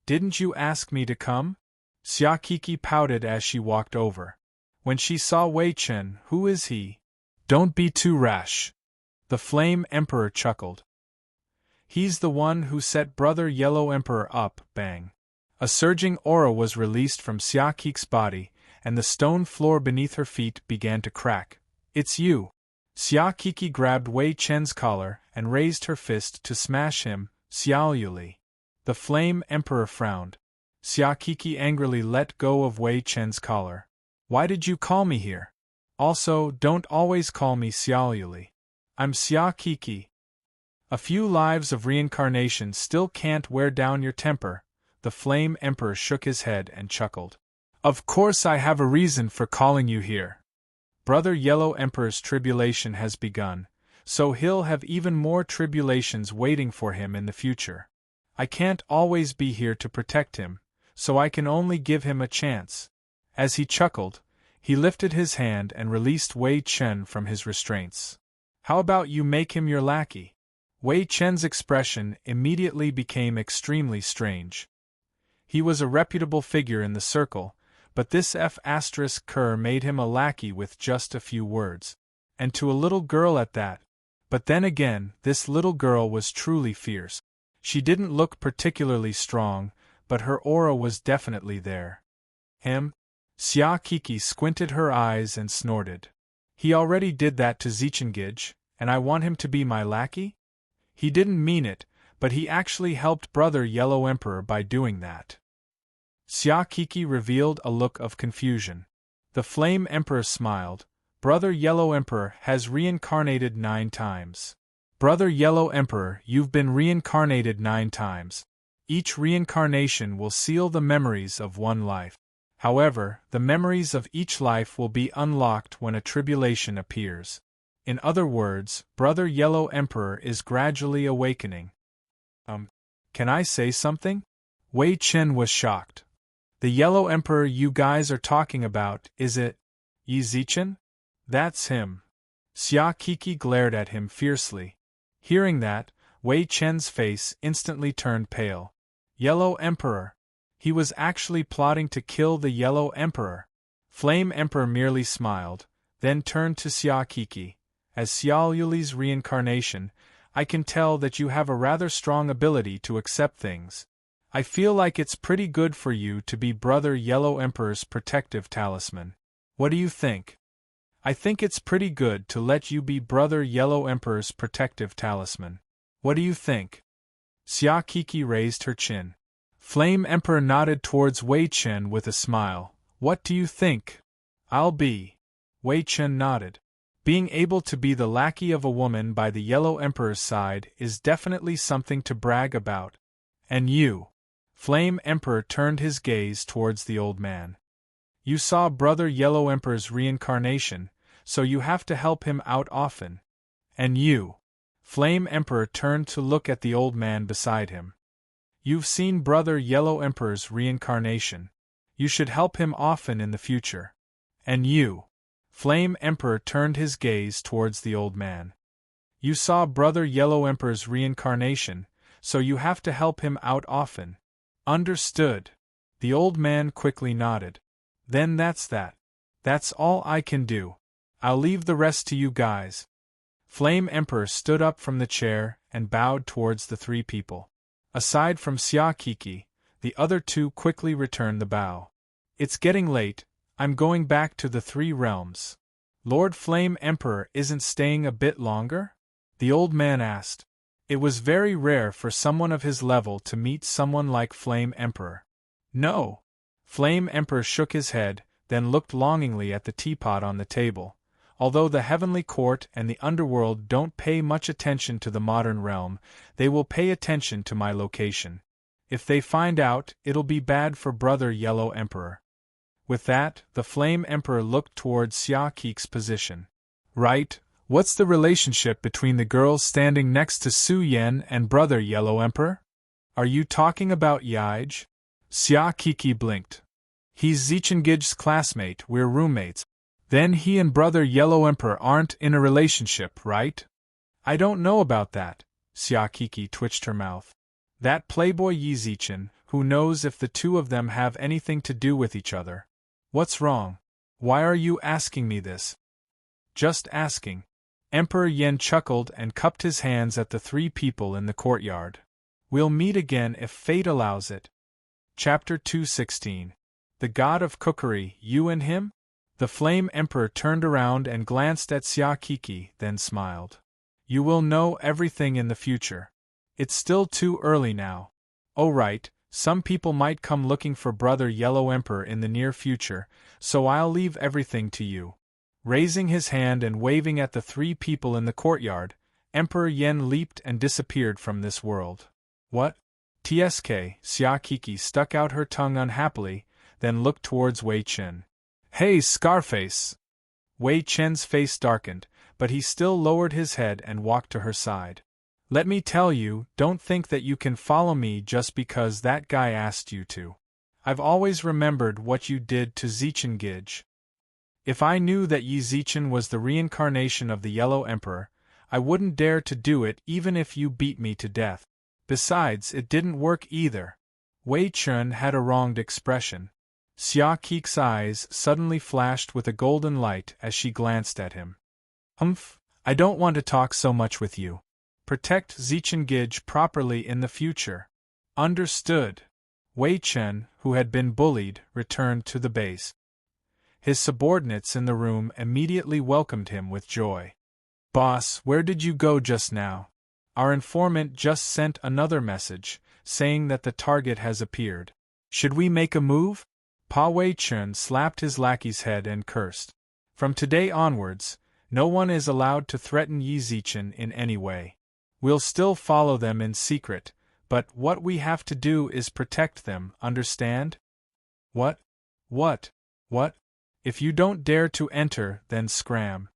"Didn't you ask me to come?" Xia Kiki pouted as she walked over. When she saw Wei Chen, "Who is he?" "Don't be too rash." The Flame Emperor chuckled. "He's the one who set Brother Yellow Emperor up." Bang. A surging aura was released from Xia Kiki's body, and the stone floor beneath her feet began to crack. "It's you!" Xia Kiki grabbed Wei Chen's collar and raised her fist to smash him. "Xiao Yuli." The Flame Emperor frowned. Xia Kiki angrily let go of Wei Chen's collar. "Why did you call me here? Also, don't always call me Xiao Yuli. I'm Xia Kiki." "A few lives of reincarnation still can't wear down your temper." The Flame Emperor shook his head and chuckled. "Of course I have a reason for calling you here. Brother Yellow Emperor's tribulation has begun, so he'll have even more tribulations waiting for him in the future. I can't always be here to protect him, so I can only give him a chance." As he chuckled, he lifted his hand and released Wei Chen from his restraints. "How about you make him your lackey?" Wei Chen's expression immediately became extremely strange. He was a reputable figure in the circle, but this F***Kerr made him a lackey with just a few words. And to a little girl at that. But then again, this little girl was truly fierce. She didn't look particularly strong, but her aura was definitely there. "Him?" Xia Kiki squinted her eyes and snorted. "He already did that to Zichengij, and I want him to be my lackey?" He didn't mean it, but he actually helped Brother Yellow Emperor by doing that. Xia Kiki revealed a look of confusion. The Flame Emperor smiled. "Brother Yellow Emperor has reincarnated 9 times. Brother Yellow Emperor, you've been reincarnated 9 times. Each reincarnation will seal the memories of one life. However, the memories of each life will be unlocked when a tribulation appears. In other words, Brother Yellow Emperor is gradually awakening." Can I say something?" Wei Chen was shocked. "The Yellow Emperor you guys are talking about, is it Yi Zichen?" "That's him." Xia Kiki glared at him fiercely. Hearing that, Wei Chen's face instantly turned pale. Yellow Emperor. He was actually plotting to kill the Yellow Emperor. Flame Emperor merely smiled, then turned to Xia Kiki. "As Xiao Yuli's reincarnation, I can tell that you have a rather strong ability to accept things. I feel like it's pretty good for you to be Brother Yellow Emperor's protective talisman. What do you think?" "I think it's pretty good to let you be Brother Yellow Emperor's protective talisman. What do you think?" Xia Kiki raised her chin. Flame Emperor nodded towards Wei Chen with a smile. "What do you think?" "I'll be." Wei Chen nodded. Being able to be the lackey of a woman by the Yellow Emperor's side is definitely something to brag about. "And you?" Flame Emperor turned his gaze towards the old man. "You saw Brother Yellow Emperor's reincarnation, so you have to help him out often. And you? Flame Emperor turned to look at the old man beside him. You've seen Brother Yellow Emperor's reincarnation. You should help him often in the future. And you? Flame Emperor turned his gaze towards the old man. You saw Brother Yellow Emperor's reincarnation, so you have to help him out often. Understood. The old man quickly nodded. Then that's that. That's all I can do. I'll leave the rest to you guys. Flame Emperor stood up from the chair and bowed towards the three people. Aside from Xia Kiki, the other two quickly returned the bow. It's getting late, I'm going back to the Three Realms. Lord Flame Emperor isn't staying a bit longer? The old man asked. It was very rare for someone of his level to meet someone like Flame Emperor. No. Flame Emperor shook his head, then looked longingly at the teapot on the table. Although the Heavenly Court and the Underworld don't pay much attention to the modern realm, they will pay attention to my location. If they find out, it'll be bad for Brother Yellow Emperor. With that, the Flame Emperor looked towards Xia Kik's position. Right, what's the relationship between the girls standing next to Su Yen and Brother Yellow Emperor? Are you talking about Yaij? Xia Kiki blinked. He's Zichengij's classmate, we're roommates. Then he and Brother Yellow Emperor aren't in a relationship, right? I don't know about that. Xia Kiki twitched her mouth. That playboy Yi Zichen, who knows if the two of them have anything to do with each other? What's wrong? Why are you asking me this? Just asking. Emperor Yen chuckled and cupped his hands at the three people in the courtyard. We'll meet again if fate allows it. Chapter 216. The God of Cookery, you and him? The Flame Emperor turned around and glanced at Xia Kiki, then smiled. You will know everything in the future. It's still too early now. Oh right, some people might come looking for Brother Yellow Emperor in the near future, so I'll leave everything to you. Raising his hand and waving at the three people in the courtyard, Emperor Yen leaped and disappeared from this world. What? TSK, Xia Kiki stuck out her tongue unhappily, then looked towards Wei Chen. Hey, Scarface! Wei Chen's face darkened, but he still lowered his head and walked to her side. Let me tell you, don't think that you can follow me just because that guy asked you to. I've always remembered what you did to Zichengij. If I knew that Yi Zichen was the reincarnation of the Yellow Emperor, I wouldn't dare to do it even if you beat me to death. Besides, it didn't work either. Wei Chen had a wronged expression. Xia Kik's eyes suddenly flashed with a golden light as she glanced at him. Humph, I don't want to talk so much with you. Protect Zichengij properly in the future. Understood. Wei Chen, who had been bullied, returned to the base. His subordinates in the room immediately welcomed him with joy. Boss, where did you go just now? Our informant just sent another message, saying that the target has appeared. Should we make a move? Pa Wei Chen slapped his lackey's head and cursed. From today onwards, no one is allowed to threaten Yi Zichen in any way. We'll still follow them in secret, but what we have to do is protect them, understand? What? If you don't dare to enter, then scram.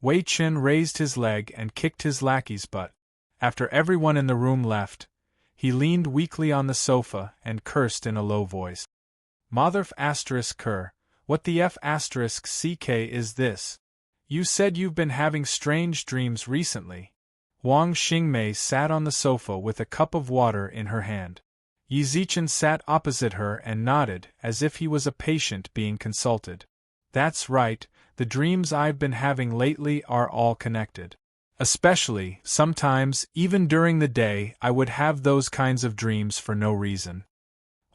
Wei Chen raised his leg and kicked his lackey's butt. After everyone in the room left, he leaned weakly on the sofa and cursed in a low voice. Motherf asterisk cur, what the F asterisk CK is this? You said you've been having strange dreams recently. Wang Xingmei sat on the sofa with a cup of water in her hand. Yi Zichen sat opposite her and nodded as if he was a patient being consulted. That's right, the dreams I've been having lately are all connected. Especially, sometimes, even during the day, I would have those kinds of dreams for no reason.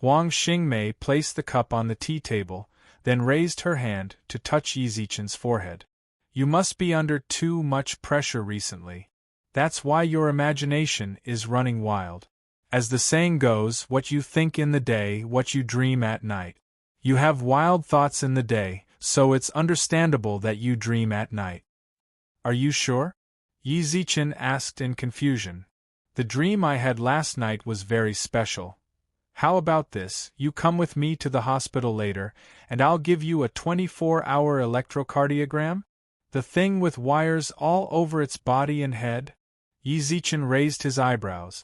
Wang Xingmei placed the cup on the tea table, then raised her hand to touch Yi Zichen's forehead. You must be under too much pressure recently. That's why your imagination is running wild. As the saying goes, what you think in the day, what you dream at night. You have wild thoughts in the day, so it's understandable that you dream at night. Are you sure? Yi Zichen asked in confusion. The dream I had last night was very special. How about this, you come with me to the hospital later, and I'll give you a 24-hour electrocardiogram? The thing with wires all over its body and head? Yi Zichen raised his eyebrows.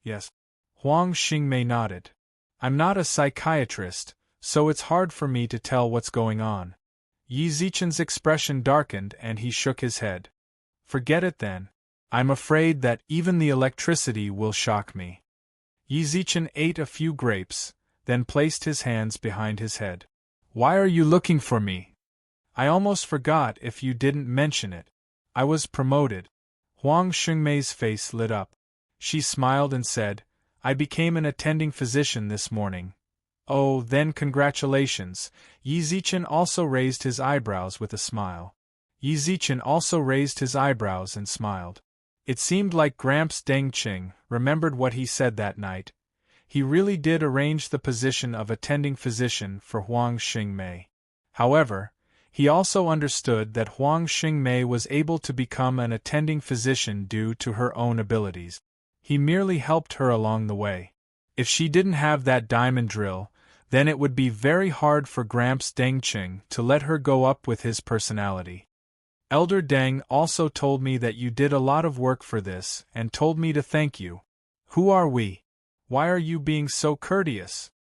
Yes. Huang Xingmei nodded. I'm not a psychiatrist, so it's hard for me to tell what's going on. Yi Zichen's expression darkened and he shook his head. Forget it then. I'm afraid that even the electricity will shock me. Yi Zichen ate a few grapes, then placed his hands behind his head. Why are you looking for me? I almost forgot if you didn't mention it. I was promoted. Huang Xingmei's face lit up. She smiled and said, I became an attending physician this morning. Oh, then congratulations. Yi Zichen also raised his eyebrows with a smile. Yi Zichen also raised his eyebrows and smiled. It seemed like Gramps Dengqing remembered what he said that night. He really did arrange the position of attending physician for Huang Xingmei. However, he also understood that Huang Xingmei was able to become an attending physician due to her own abilities. He merely helped her along the way. If she didn't have that diamond drill, then it would be very hard for Gramps Dengqing to let her go up with his personality. Elder Deng also told me that you did a lot of work for this and told me to thank you. Who are we? Why are you being so courteous?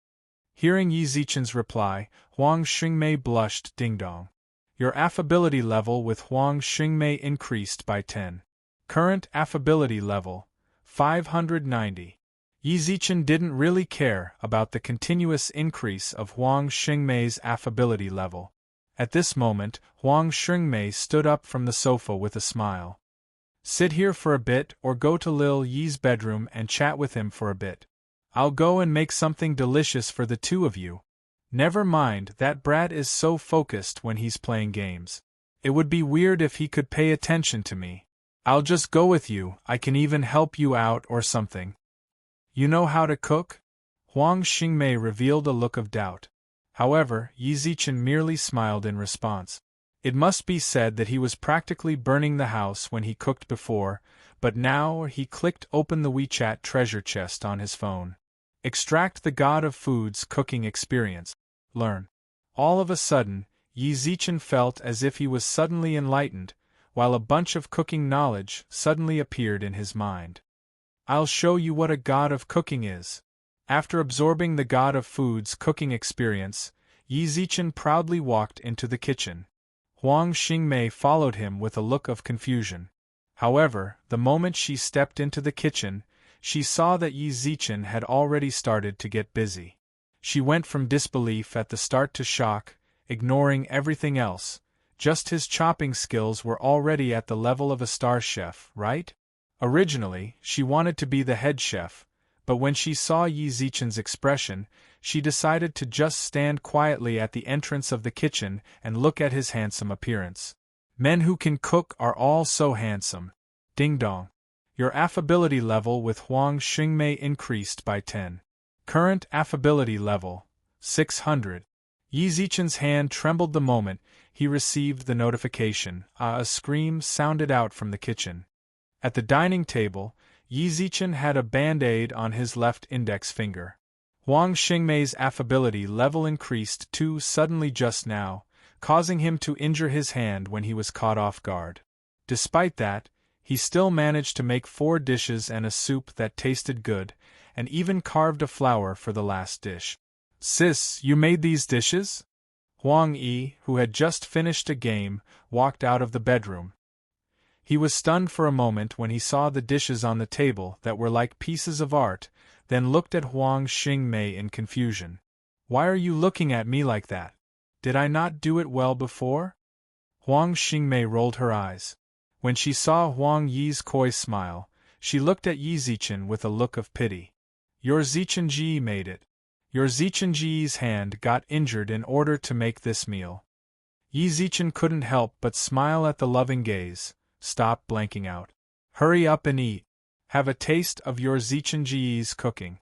Hearing Yi Zichen's reply, Huang Xingmei blushed ding-dong. Your affability level with Huang Xingmei increased by 10. Current affability level, 590. Yi Zichen didn't really care about the continuous increase of Huang Xingmei's affability level. At this moment, Huang Xingmei stood up from the sofa with a smile. Sit here for a bit or go to Lil Yi's bedroom and chat with him for a bit. I'll go and make something delicious for the two of you. Never mind, that brat is so focused when he's playing games. It would be weird if he could pay attention to me. I'll just go with you, I can even help you out or something. You know how to cook? Huang Xingmei revealed a look of doubt. However, Yi Zichen merely smiled in response. It must be said that he was practically burning the house when he cooked before, but now he clicked open the WeChat treasure chest on his phone. Extract the God of Food's cooking experience. Learn. All of a sudden, Yi Zichen felt as if he was suddenly enlightened, while a bunch of cooking knowledge suddenly appeared in his mind. I'll show you what a God of cooking is. After absorbing the God of Food's cooking experience, Yi Zichen proudly walked into the kitchen. Huang Xingmei followed him with a look of confusion. However, the moment she stepped into the kitchen, she saw that Yi Zichen had already started to get busy. She went from disbelief at the start to shock, ignoring everything else. Just his chopping skills were already at the level of a star chef, right? Originally, she wanted to be the head chef, but when she saw Yi Zichen's expression, she decided to just stand quietly at the entrance of the kitchen and look at his handsome appearance. Men who can cook are all so handsome. Ding-dong. Your affability level with Huang Xingmei increased by 10. Current affability level, 600. Yi Zichen's hand trembled the moment he received the notification. A scream sounded out from the kitchen. At the dining table, Yi Zichen had a band-aid on his left index finger. Huang Xingmei's affability level increased too suddenly just now, causing him to injure his hand when he was caught off guard. Despite that, he still managed to make 4 dishes and a soup that tasted good, and even carved a flower for the last dish. Sis, you made these dishes? Huang Yi, who had just finished a game, walked out of the bedroom. He was stunned for a moment when he saw the dishes on the table that were like pieces of art, then looked at Huang Xingmei in confusion. Why are you looking at me like that? Did I not do it well before? Huang Xingmei rolled her eyes. When she saw Huang Yi's coy smile, she looked at Yi Zichen with a look of pity. Your Zichenji made it. Your Zichenji's hand got injured in order to make this meal. Yi Zichen couldn't help but smile at the loving gaze. Stop blanking out. Hurry up and eat. Have a taste of your Zichenji's cooking.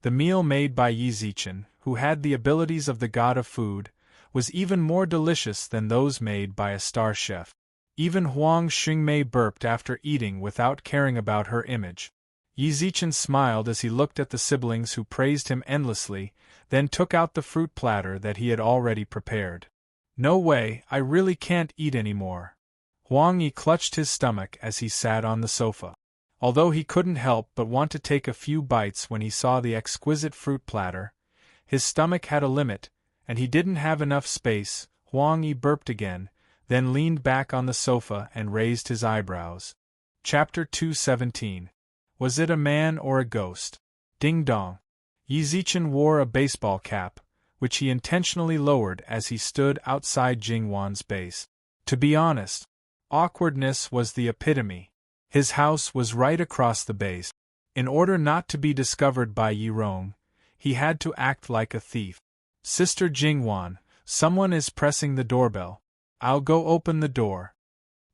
The meal made by Yi Zichen, who had the abilities of the God of Food, was even more delicious than those made by a star chef. Even Huang Xingmei burped after eating without caring about her image. Yi Zichen smiled as he looked at the siblings who praised him endlessly, then took out the fruit platter that he had already prepared. No way, I really can't eat anymore. Huang Yi clutched his stomach as he sat on the sofa. Although he couldn't help but want to take a few bites when he saw the exquisite fruit platter, his stomach had a limit, and he didn't have enough space. Huang Yi burped again, then leaned back on the sofa and raised his eyebrows. Chapter 217. Was it a man or a ghost? Ding dong. Yi Zichen wore a baseball cap, which he intentionally lowered as he stood outside Jingwan's base. To be honest, awkwardness was the epitome. His house was right across the base. In order not to be discovered by Yi Rong, he had to act like a thief. Sister Jingwan, someone is pressing the doorbell. I'll go open the door.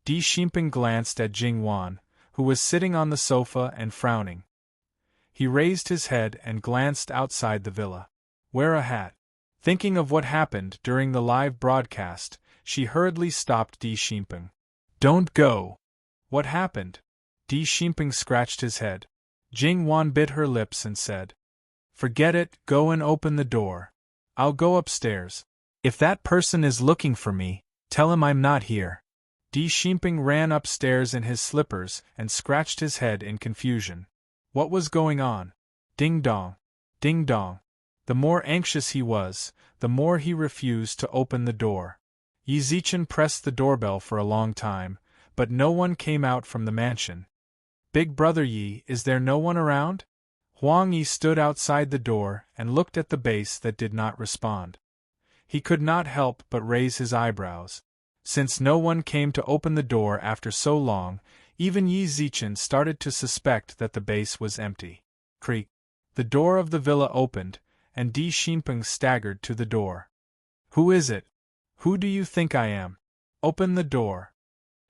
Di Xinping glanced at Jingwan, who was sitting on the sofa and frowning. He raised his head and glanced outside the villa. Wear a hat. Thinking of what happened during the live broadcast, she hurriedly stopped Di Xinping. Don't go. What happened? Di Xinping scratched his head. Jingwan bit her lips and said, Forget it, go and open the door. I'll go upstairs. If that person is looking for me, tell him I'm not here. Di Xinping ran upstairs in his slippers and scratched his head in confusion. What was going on? Ding dong. Ding dong. The more anxious he was, the more he refused to open the door. Yi Zichen pressed the doorbell for a long time, but no one came out from the mansion. Big brother Yi, is there no one around? Huang Yi stood outside the door and looked at the base that did not respond. He could not help but raise his eyebrows. Since no one came to open the door after so long, even Yi Zichen started to suspect that the base was empty. Creak. The door of the villa opened, and Di Xinping staggered to the door. Who is it? Who do you think I am? Open the door.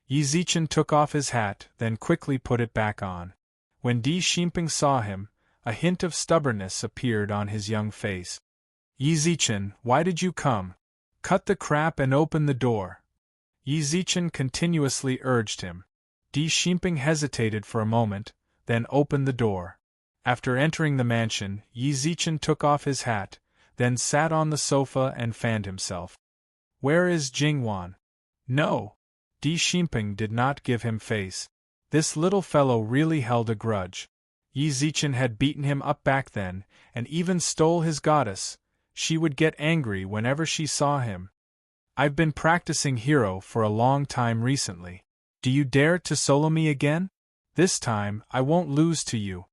Yi Zichen took off his hat, then quickly put it back on. When Di Xinping saw him, a hint of stubbornness appeared on his young face. Yi Zichen, why did you come? Cut the crap and open the door. Yi Zichen continuously urged him. Di Xinping hesitated for a moment, then opened the door. After entering the mansion, Yi Zichen took off his hat, then sat on the sofa and fanned himself. Where is Jingwan? No. Di Xinping did not give him face. This little fellow really held a grudge. Yi Zichen had beaten him up back then, and even stole his goddess. She would get angry whenever she saw him. I've been practicing hero for a long time recently. Do you dare to solo me again? This time, I won't lose to you.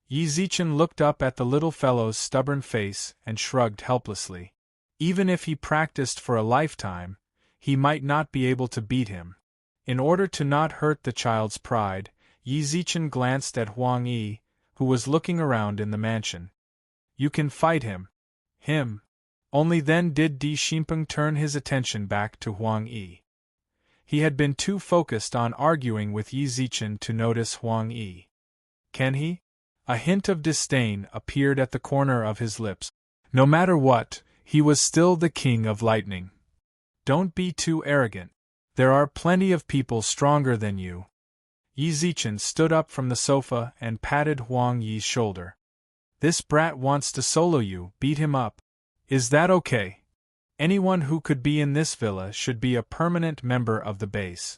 Yi Zichen looked up at the little fellow's stubborn face and shrugged helplessly. Even if he practiced for a lifetime, he might not be able to beat him. In order to not hurt the child's pride, Yi Zichen glanced at Huang Yi, who was looking around in the mansion. You can fight him. Him. Only then did Di Xinping turn his attention back to Huang Yi. He had been too focused on arguing with Yi Zichen to notice Huang Yi. Can he? A hint of disdain appeared at the corner of his lips. No matter what, he was still the king of lightning. Don't be too arrogant. There are plenty of people stronger than you. Yi Zichen stood up from the sofa and patted Huang Yi's shoulder. This brat wants to solo you, beat him up. Is that okay? Anyone who could be in this villa should be a permanent member of the base.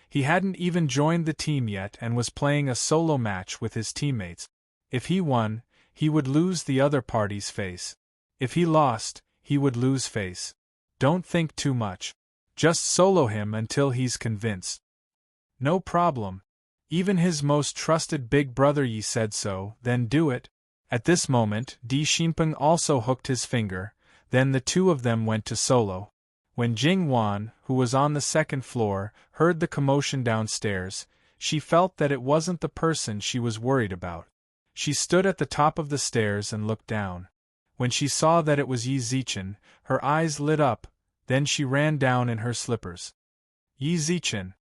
He hadn't even joined the team yet and was playing a solo match with his teammates. If he won, he would lose the other party's face. If he lost, he would lose face. Don't think too much. Just solo him until he's convinced. No problem. Even his most trusted big brother Yi said so, then do it. At this moment, Di Xinping also hooked his finger, then the two of them went to solo. When Jingwan, who was on the second floor, heard the commotion downstairs, she felt that it wasn't the person she was worried about. She stood at the top of the stairs and looked down. When she saw that it was Yi Zichen, her eyes lit up, then she ran down in her slippers. Yi Zichen.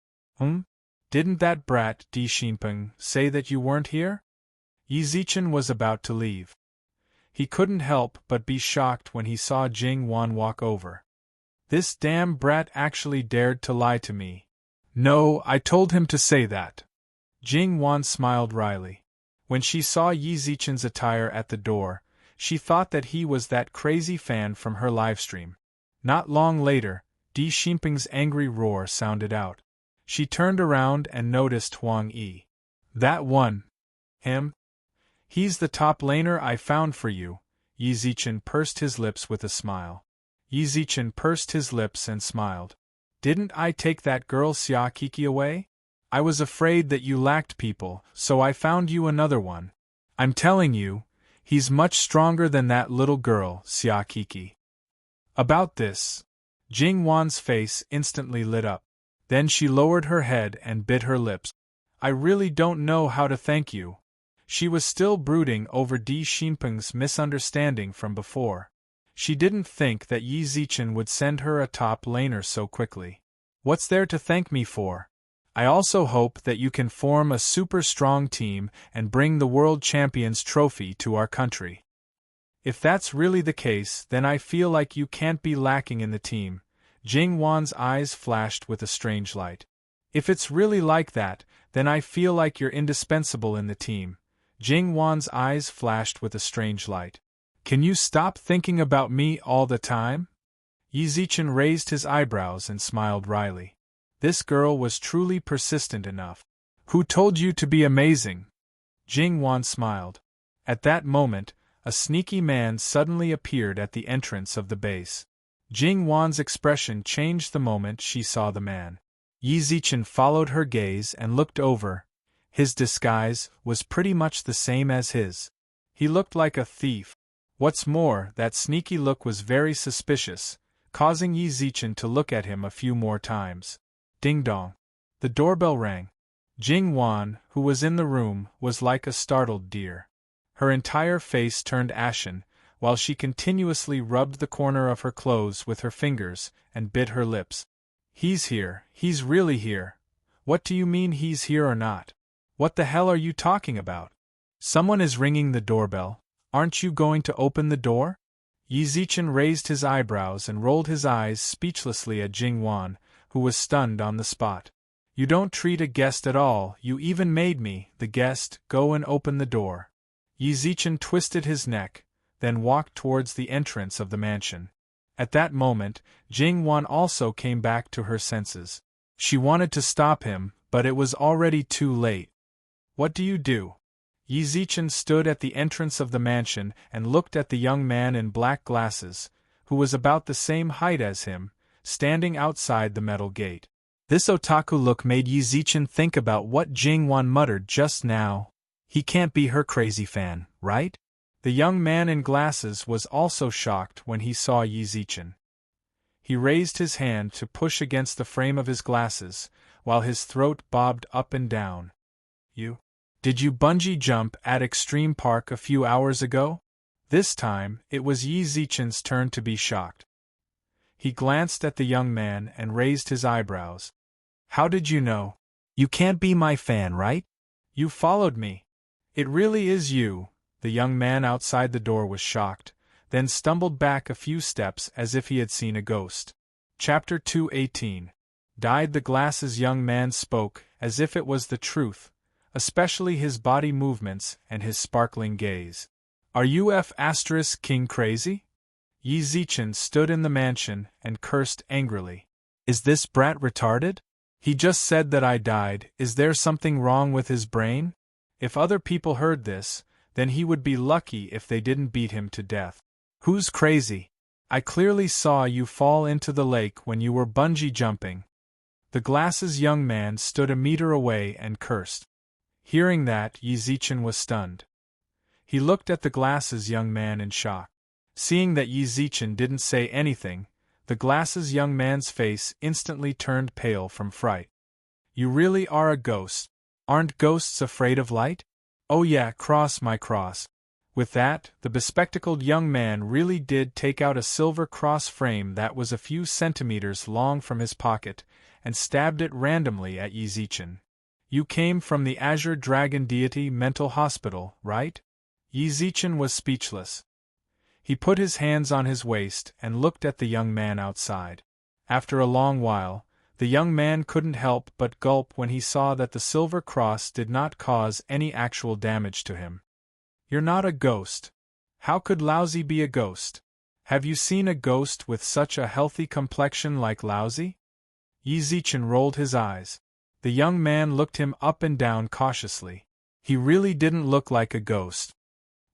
Didn't that brat, Di Xinping, say that you weren't here? Yi Zichen was about to leave. He couldn't help but be shocked when he saw Jingwan walk over. This damn brat actually dared to lie to me. No, I told him to say that. Jingwan smiled wryly. When she saw Yi Zichen's attire at the door, she thought that he was that crazy fan from her livestream. Not long later, Di Xinping's angry roar sounded out. She turned around and noticed Huang Yi. That one. Him? He's the top laner I found for you. Yi Zichen pursed his lips with a smile. Yi Zichen pursed his lips and smiled. Didn't I take that girl Xia Kiki away? I was afraid that you lacked people, so I found you another one. I'm telling you, he's much stronger than that little girl, Xia Kiki. About this, Jing Wan's face instantly lit up. Then she lowered her head and bit her lips. I really don't know how to thank you. She was still brooding over Di Xinpeng's misunderstanding from before. She didn't think that Yi Zichen would send her a top laner so quickly. What's there to thank me for? I also hope that you can form a super strong team and bring the World Champions trophy to our country. If that's really the case, then I feel like you can't be lacking in the team. Jing Wan's eyes flashed with a strange light. If it's really like that, then I feel like you're indispensable in the team. Jing Wan's eyes flashed with a strange light. Can you stop thinking about me all the time? Yi Zichen raised his eyebrows and smiled wryly. This girl was truly persistent enough. Who told you to be amazing? Jing Wan smiled. At that moment, a sneaky man suddenly appeared at the entrance of the base. Jing Wan's expression changed the moment she saw the man. Yi Zichen followed her gaze and looked over. His disguise was pretty much the same as his. He looked like a thief. What's more, that sneaky look was very suspicious, causing Yi Zichen to look at him a few more times. Ding dong. The doorbell rang. Jing Wan, who was in the room, was like a startled deer. Her entire face turned ashen, while she continuously rubbed the corner of her clothes with her fingers and bit her lips. He's here, he's really here. What do you mean he's here or not? What the hell are you talking about? Someone is ringing the doorbell. Aren't you going to open the door? Yi Zichen raised his eyebrows and rolled his eyes speechlessly at Jing Wan, who was stunned on the spot. You don't treat a guest at all, you even made me, the guest, go and open the door. Yi Zichen twisted his neck, then walked towards the entrance of the mansion. At that moment, Jing Wan also came back to her senses. She wanted to stop him, but it was already too late. What do you do? Yi Zichen stood at the entrance of the mansion and looked at the young man in black glasses, who was about the same height as him, standing outside the metal gate. This otaku look made Yi Zichen think about what Jing Wan muttered just now. He can't be her crazy fan, right? The young man in glasses was also shocked when he saw Yi Zichen. He raised his hand to push against the frame of his glasses, while his throat bobbed up and down. Did you bungee jump at Extreme Park a few hours ago? This time, it was Yi Zichen's turn to be shocked. He glanced at the young man and raised his eyebrows. How did you know? You can't be my fan, right? You followed me. It really is you. The young man outside the door was shocked, then stumbled back a few steps as if he had seen a ghost. Chapter 218. Dyed the glasses young man spoke as if it was the truth, especially his body movements and his sparkling gaze. Are you King crazy? Yi Zichen stood in the mansion and cursed angrily. Is this brat retarded? He just said that I died. Is there something wrong with his brain? If other people heard this, then he would be lucky if they didn't beat him to death. Who's crazy? I clearly saw you fall into the lake when you were bungee jumping. The glasses young man stood a meter away and cursed. Hearing that, Yi Zichen was stunned. He looked at the glasses young man in shock. Seeing that Yi Zichen didn't say anything, the glasses young man's face instantly turned pale from fright. You really are a ghost. Aren't ghosts afraid of light? Oh yeah, cross my cross. With that, the bespectacled young man really did take out a silver cross frame that was a few centimeters long from his pocket, and stabbed it randomly at Yi Zichen. You came from the Azure Dragon Deity Mental Hospital, right? Yi Zichen was speechless. He put his hands on his waist and looked at the young man outside. After a long while, the young man couldn't help but gulp when he saw that the silver cross did not cause any actual damage to him. You're not a ghost. How could Laozi be a ghost? Have you seen a ghost with such a healthy complexion like Laozi? Yi Zichen rolled his eyes. The young man looked him up and down cautiously. He really didn't look like a ghost.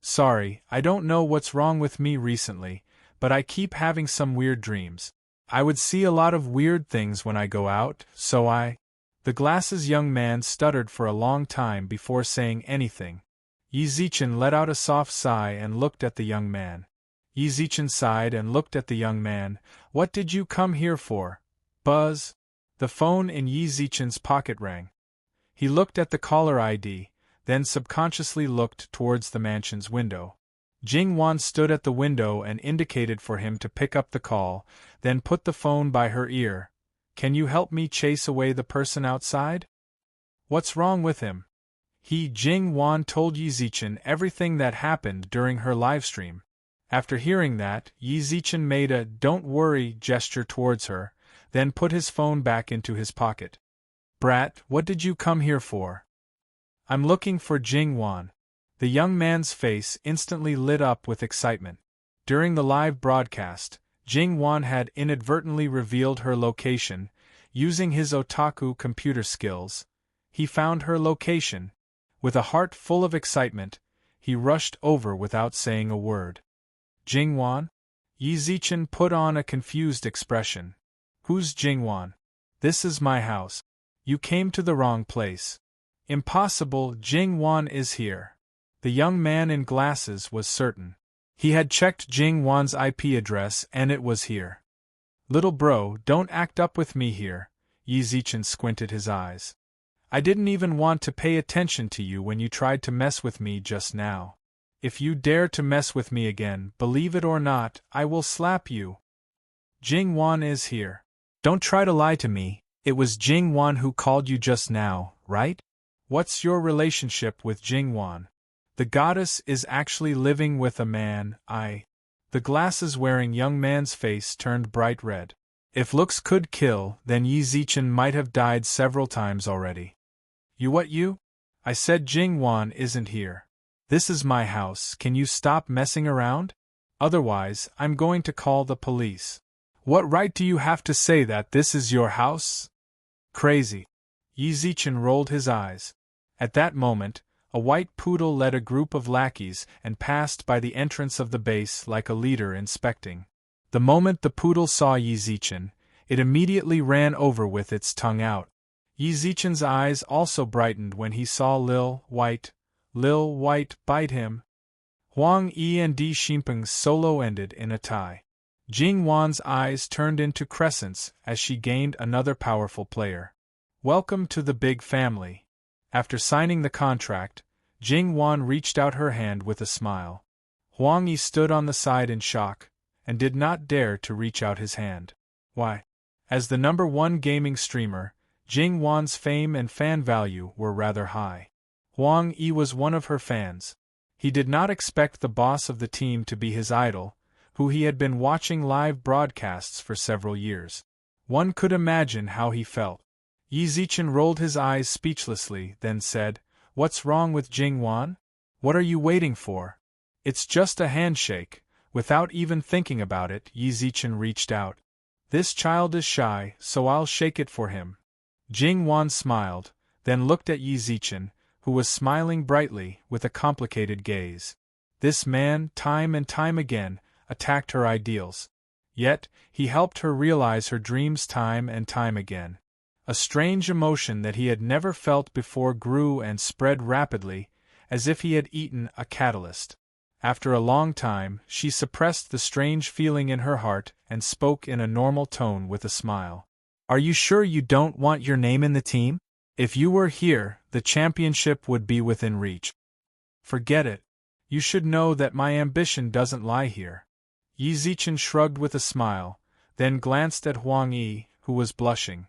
Sorry, I don't know what's wrong with me recently, but I keep having some weird dreams. I would see a lot of weird things when I go out, so I… The glasses young man stuttered for a long time before saying anything. Yizichin let out a soft sigh and looked at the young man. Yizichin sighed and looked at the young man. What did you come here for? Buzz? The phone in Yizichin's pocket rang. He looked at the caller ID, then subconsciously looked towards the mansion's window. Jingwan stood at the window and indicated for him to pick up the call, then put the phone by her ear. Can you help me chase away the person outside? What's wrong with him? Jingwan told Yizichin everything that happened during her livestream. After hearing that, Yizichin made a "don't worry" gesture towards her, then put his phone back into his pocket. Brat, what did you come here for? I'm looking for Jingwan. The young man's face instantly lit up with excitement. During the live broadcast, Jingwan had inadvertently revealed her location. Using his otaku computer skills, he found her location. With a heart full of excitement, he rushed over without saying a word. Jingwan? Yizichin put on a confused expression. Who's Jingwan? This is my house. You came to the wrong place. Impossible, Jingwan is here. The young man in glasses was certain. He had checked Jingwan's IP address and it was here. Little bro, don't act up with me here. Yizichin squinted his eyes. I didn't even want to pay attention to you when you tried to mess with me just now. If you dare to mess with me again, believe it or not, I will slap you. Jingwan is here. Don't try to lie to me, it was Jingwan who called you just now, right? What's your relationship with Jingwan? The goddess is actually living with a man, The glasses-wearing young man's face turned bright red. If looks could kill, then Yizichin might have died several times already. You? I said Jingwan isn't here. This is my house, can you stop messing around? Otherwise, I'm going to call the police. What right do you have to say that this is your house? Crazy. Yizichin rolled his eyes. At that moment, a white poodle led a group of lackeys and passed by the entrance of the base like a leader inspecting. The moment the poodle saw Yizichin, it immediately ran over with its tongue out. Yizichin's eyes also brightened when he saw Lil White bite him. Huang Yi and Di Ximpeng's solo ended in a tie. Jingwan's eyes turned into crescents as she gained another powerful player. Welcome to the big family. After signing the contract, Jingwan reached out her hand with a smile. Huang Yi stood on the side in shock, and did not dare to reach out his hand. Why? As the #1 gaming streamer, Jingwan's fame and fan value were rather high. Huang Yi was one of her fans. He did not expect the boss of the team to be his idol, who he had been watching live broadcasts for several years. One could imagine how he felt. Yizichin rolled his eyes speechlessly, then said, What's wrong with Jingwan? What are you waiting for? It's just a handshake. Without even thinking about it, Yizichin reached out. This child is shy, so I'll shake it for him. Jingwan smiled, then looked at Yizichin, who was smiling brightly, with a complicated gaze. This man, time and time again, attacked her ideals. Yet, he helped her realize her dreams time and time again. A strange emotion that he had never felt before grew and spread rapidly, as if he had eaten a catalyst. After a long time, she suppressed the strange feeling in her heart and spoke in a normal tone with a smile. Are you sure you don't want your name in the team? If you were here, the championship would be within reach. Forget it. You should know that my ambition doesn't lie here. Yizichin shrugged with a smile, then glanced at Huang Yi, who was blushing.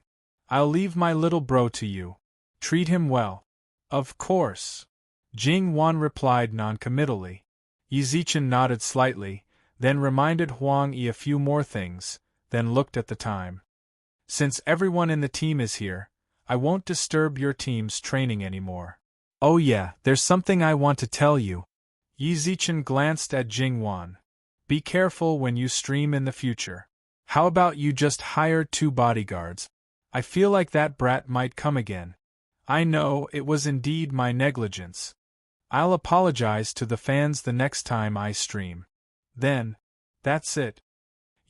I'll leave my little bro to you. Treat him well. Of course. Jingwan replied noncommittally. Yizichin nodded slightly, then reminded Huang Yi a few more things, then looked at the time. Since everyone in the team is here, I won't disturb your team's training anymore. Oh yeah, there's something I want to tell you. Yizichin glanced at Jingwan. Be careful when you stream in the future. How about you just hire 2 bodyguards? I feel like that brat might come again. I know, it was indeed my negligence. I'll apologize to the fans the next time I stream. Then, that's it.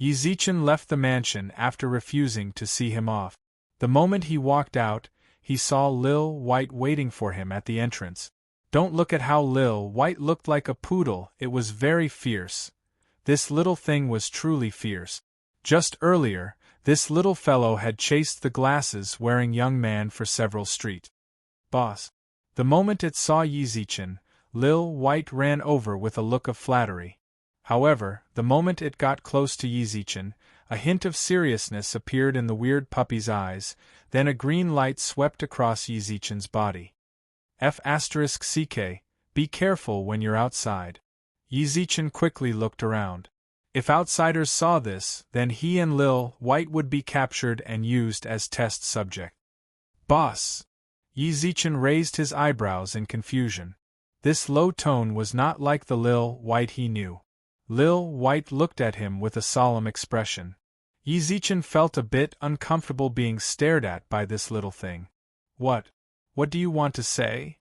Yizichin left the mansion after refusing to see him off. The moment he walked out, he saw Lil White waiting for him at the entrance. Don't look at how Lil White looked like a poodle, it was very fierce. This little thing was truly fierce. Just earlier, this little fellow had chased the glasses-wearing young man for several streets. Boss. The moment it saw Yizichin, Lil White ran over with a look of flattery. However, the moment it got close to Yizichin, a hint of seriousness appeared in the weird puppy's eyes, then a green light swept across Yizichin's body. F***CK, be careful when you're outside. Yizichin quickly looked around. If outsiders saw this, then he and Lil White would be captured and used as test subject. Boss! Yizichin raised his eyebrows in confusion. This low tone was not like the Lil White he knew. Lil White looked at him with a solemn expression. Yizichin felt a bit uncomfortable being stared at by this little thing. What do you want to say?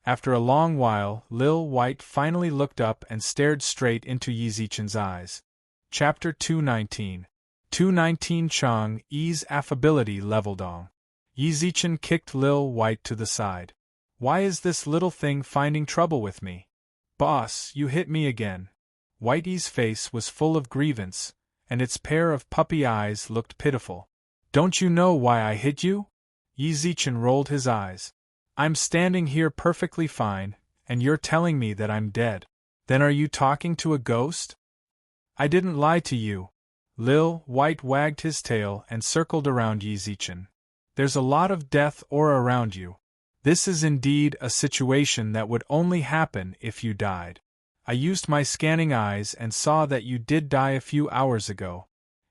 After a long while, Lil White finally looked up and stared straight into Yizichin's eyes. Chapter 219. 219 Chang Yi's affability leveled on. Yizichin kicked Lil White to the side. Why is this little thing finding trouble with me? Boss, you hit me again. Whitey's face was full of grievance, and its pair of puppy eyes looked pitiful. Don't you know why I hit you? Yizichin rolled his eyes. I'm standing here perfectly fine, and you're telling me that I'm dead. Then are you talking to a ghost? I didn't lie to you. Lil White wagged his tail and circled around Yizichin. There's a lot of death aura around you. This is indeed a situation that would only happen if you died. I used my scanning eyes and saw that you did die a few hours ago.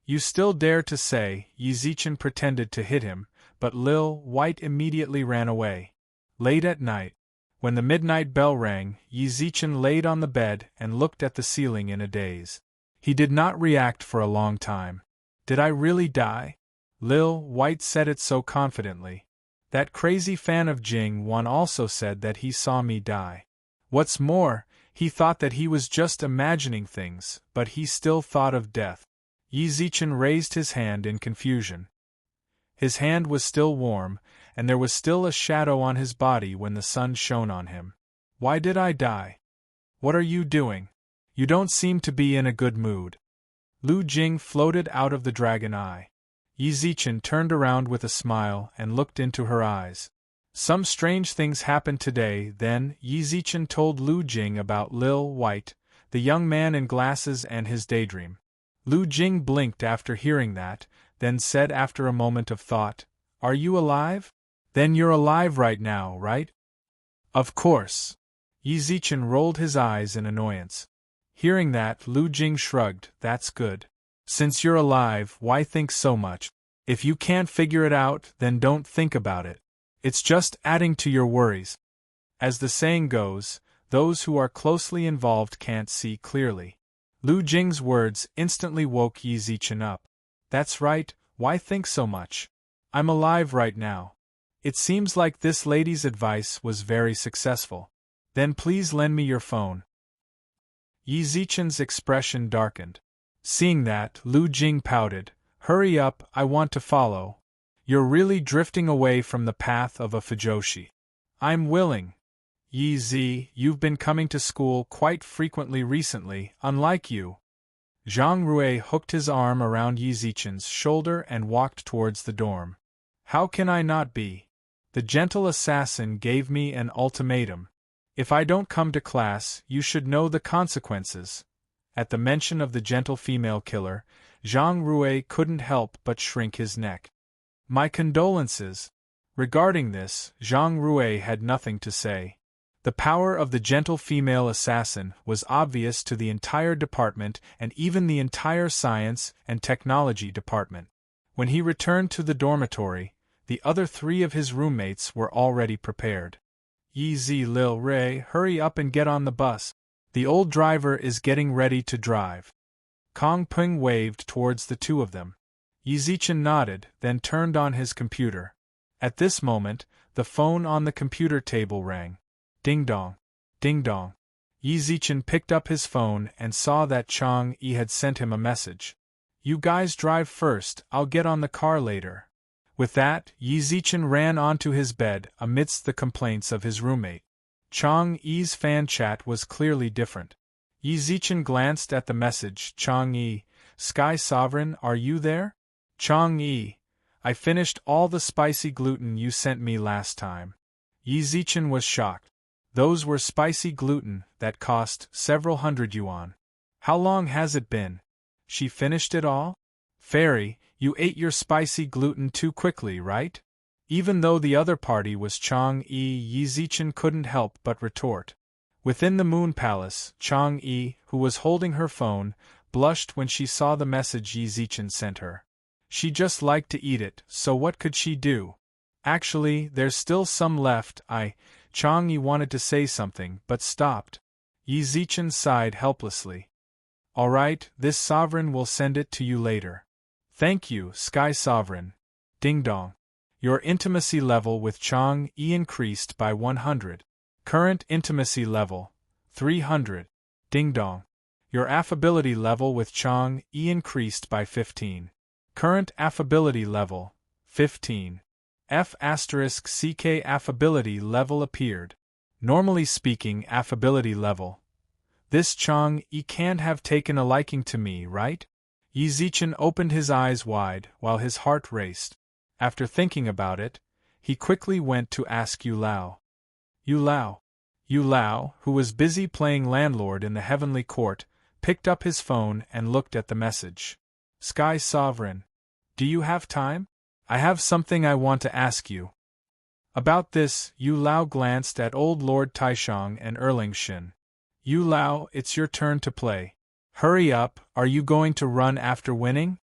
You still dare to say, Yizichin pretended to hit him, but Lil White immediately ran away. Late at night, when the midnight bell rang, Yizichin laid on the bed and looked at the ceiling in a daze. He did not react for a long time. Did I really die? Lil White said it so confidently. That crazy fan of Jing Wan also said that he saw me die. What's more, he thought that he was just imagining things, but he still thought of death. Yizichin raised his hand in confusion. His hand was still warm, and there was still a shadow on his body when the sun shone on him. Why did I die? What are you doing? You don't seem to be in a good mood. Lu Jing floated out of the dragon eye. Yizichin turned around with a smile and looked into her eyes. Some strange things happened today. Then Yizichin told Lu Jing about Lil White, the young man in glasses, and his daydream. Lu Jing blinked after hearing that, then said after a moment of thought, Are you alive? Then you're alive right now, right? Of course. Yizichin rolled his eyes in annoyance. Hearing that, Lu Jing shrugged. That's good. Since you're alive, why think so much? If you can't figure it out, then don't think about it. It's just adding to your worries. As the saying goes, those who are closely involved can't see clearly. Lu Jing's words instantly woke Yizichin up. That's right, why think so much? I'm alive right now. It seems like this lady's advice was very successful. Then please lend me your phone. Yizichin's expression darkened. Seeing that, Lu Jing pouted. Hurry up, I want to follow. You're really drifting away from the path of a Fujoshi. I'm willing. Yi, you've been coming to school quite frequently recently, unlike you. Zhang Rui hooked his arm around Yizichin's shoulder and walked towards the dorm. How can I not be? The gentle assassin gave me an ultimatum. If I don't come to class, you should know the consequences. At the mention of the gentle female killer, Zhang Rui couldn't help but shrink his neck. My condolences. Regarding this, Zhang Rui had nothing to say. The power of the gentle female assassin was obvious to the entire department and even the entire science and technology department. When he returned to the dormitory, the other three of his roommates were already prepared. Yi Lil Ray, hurry up and get on the bus. The old driver is getting ready to drive. Kong Peng waved towards the two of them. Yizichin nodded, then turned on his computer. At this moment, the phone on the computer table rang. Ding dong. Ding dong. Yizichin picked up his phone and saw that Chang-yi had sent him a message. You guys drive first, I'll get on the car later. With that, Yizichin ran onto his bed amidst the complaints of his roommate. Chang-yi's fan chat was clearly different. Yizichin glanced at the message. Chang-yi, Sky Sovereign, are you there? Chang-yi, I finished all the spicy gluten you sent me last time. Yizichin was shocked. Those were spicy gluten that cost several hundred yuan. How long has it been? She finished it all? Fairy, you ate your spicy gluten too quickly, right? Even though the other party was Chang-yi, Yizichin couldn't help but retort. Within the Moon Palace, Chang-yi, who was holding her phone, blushed when she saw the message Yizichin sent her. She just liked to eat it, so what could she do? Actually, there's still some left. Chang-yi wanted to say something, but stopped. Yizichin sighed helplessly. All right, this sovereign will send it to you later. Thank you, Sky Sovereign. Ding dong. Your intimacy level with Chang-yi increased by 100. Current intimacy level, 300. Ding dong. Your affability level with Chang-yi increased by 15. Current affability level, 15. F***CK affability level appeared. Normally speaking, affability level. This Chang-yi can't have taken a liking to me, right? Yizichin opened his eyes wide while his heart raced. After thinking about it, he quickly went to ask Yu Lao. Yu Lao, who was busy playing landlord in the heavenly court, picked up his phone and looked at the message. Sky Sovereign. Do you have time? I have something I want to ask you. About this, Yu Lao glanced at old Lord Taishang and Erling Shin. Yu Lao, it's your turn to play. Hurry up, are you going to run after winning?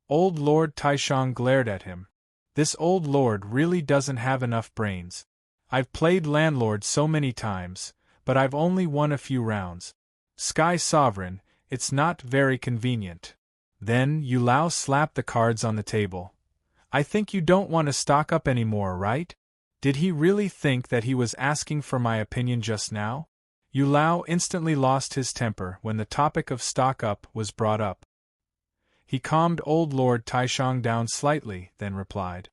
Old Lord Taishang glared at him. This old lord really doesn't have enough brains. I've played landlord so many times, but I've only won a few rounds. Sky Sovereign, it's not very convenient. Then Yu Lao slapped the cards on the table. I think you don't want to stock up anymore, right? Did he really think that he was asking for my opinion just now? Yu Lao instantly lost his temper when the topic of stock up was brought up. He calmed old Lord Taishang down slightly, then replied.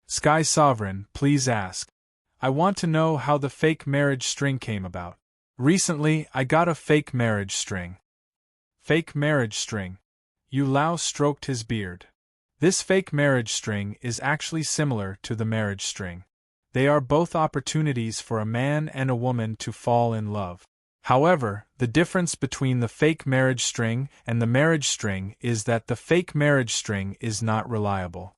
Sky Sovereign, please ask. I want to know how the fake marriage string came about. Recently, I got a fake marriage string. Fake marriage string. Yu Lao stroked his beard. This fake marriage string is actually similar to the marriage string. They are both opportunities for a man and a woman to fall in love. However, the difference between the fake marriage string and the marriage string is that the fake marriage string is not reliable.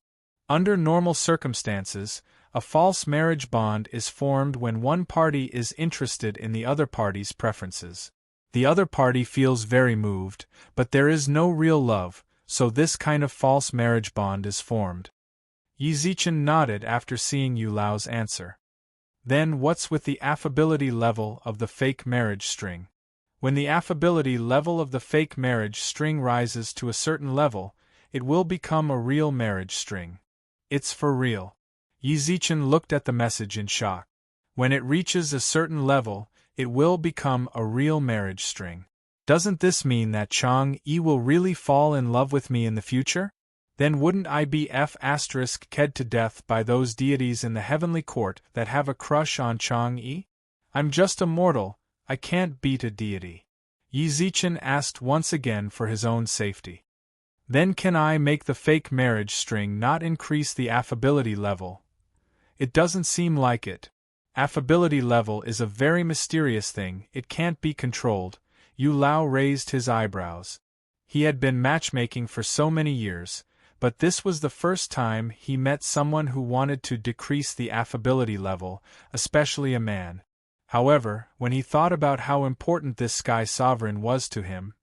Under normal circumstances, a false marriage bond is formed when one party is interested in the other party's preferences. The other party feels very moved, but there is no real love, so this kind of false marriage bond is formed. Yizichin nodded after seeing Yu Lao's answer. Then what's with the affability level of the fake marriage string? When the affability level of the fake marriage string rises to a certain level, it will become a real marriage string. It's for real. Yizichin looked at the message in shock. When it reaches a certain level, it will become a real marriage string. Doesn't this mean that Chang-yi will really fall in love with me in the future? Then wouldn't I be f***ked to death by those deities in the heavenly court that have a crush on Chang-yi? I'm just a mortal, I can't beat a deity. Yizichin asked once again for his own safety. Then can I make the fake marriage string not increase the affability level? It doesn't seem like it. Affability level is a very mysterious thing, it can't be controlled. Yu Lao raised his eyebrows. He had been matchmaking for so many years, but this was the first time he met someone who wanted to decrease the affability level, especially a man. However, when he thought about how important this Sky Sovereign was to him,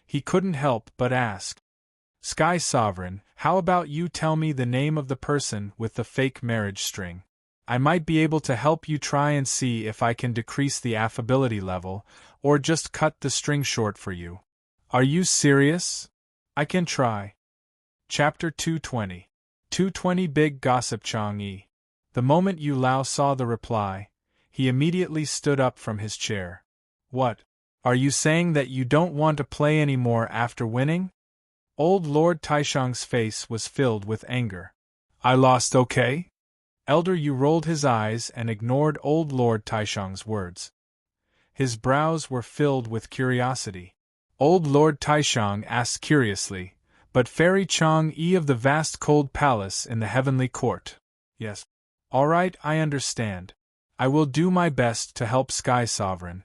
he couldn't help but ask. Sky Sovereign, how about you tell me the name of the person with the fake marriage string? I might be able to help you try and see if I can decrease the affability level, or just cut the string short for you. Are you serious? I can try. Chapter 220. 220 Big Gossip Chang'e. The moment Yu Lao saw the reply, he immediately stood up from his chair. What? Are you saying that you don't want to play anymore after winning? Old Lord Taishang's face was filled with anger. I lost, okay? Elder Yu rolled his eyes and ignored Old Lord Taishang's words. His brows were filled with curiosity. Old Lord Taishang asked curiously, but Fairy Chang'e of the vast cold palace in the heavenly court? Yes. All right, I understand. I will do my best to help Sky Sovereign.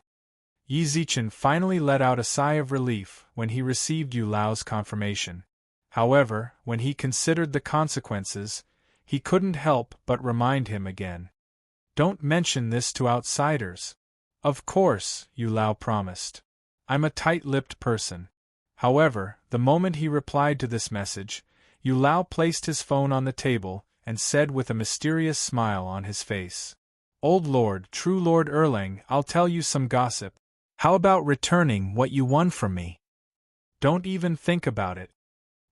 Yi Zichen finally let out a sigh of relief when he received Yu Lao's confirmation. However, when he considered the consequences, he couldn't help but remind him again. Don't mention this to outsiders. Of course, Yu Lao promised. I'm a tight-lipped person. However, the moment he replied to this message, Yu Lao placed his phone on the table and said with a mysterious smile on his face, Old Lord, True Lord Erlang, I'll tell you some gossip. How about returning what you won from me? Don't even think about it.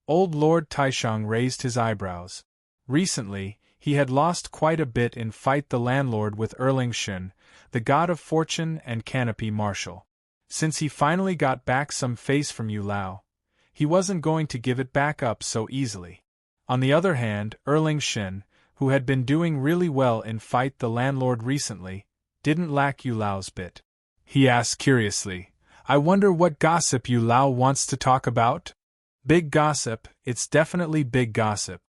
Old Lord Taishang raised his eyebrows. Recently, he had lost quite a bit in Fight the Landlord with Erlang Shen, the god of fortune and canopy marshal. Since he finally got back some face from Yu Lao, he wasn't going to give it back up so easily. On the other hand, Erlang Shen, who had been doing really well in Fight the Landlord recently, didn't lack Yu Lao's bit. He asked curiously, I wonder what gossip Yu Lao wants to talk about? Big gossip, it's definitely big gossip.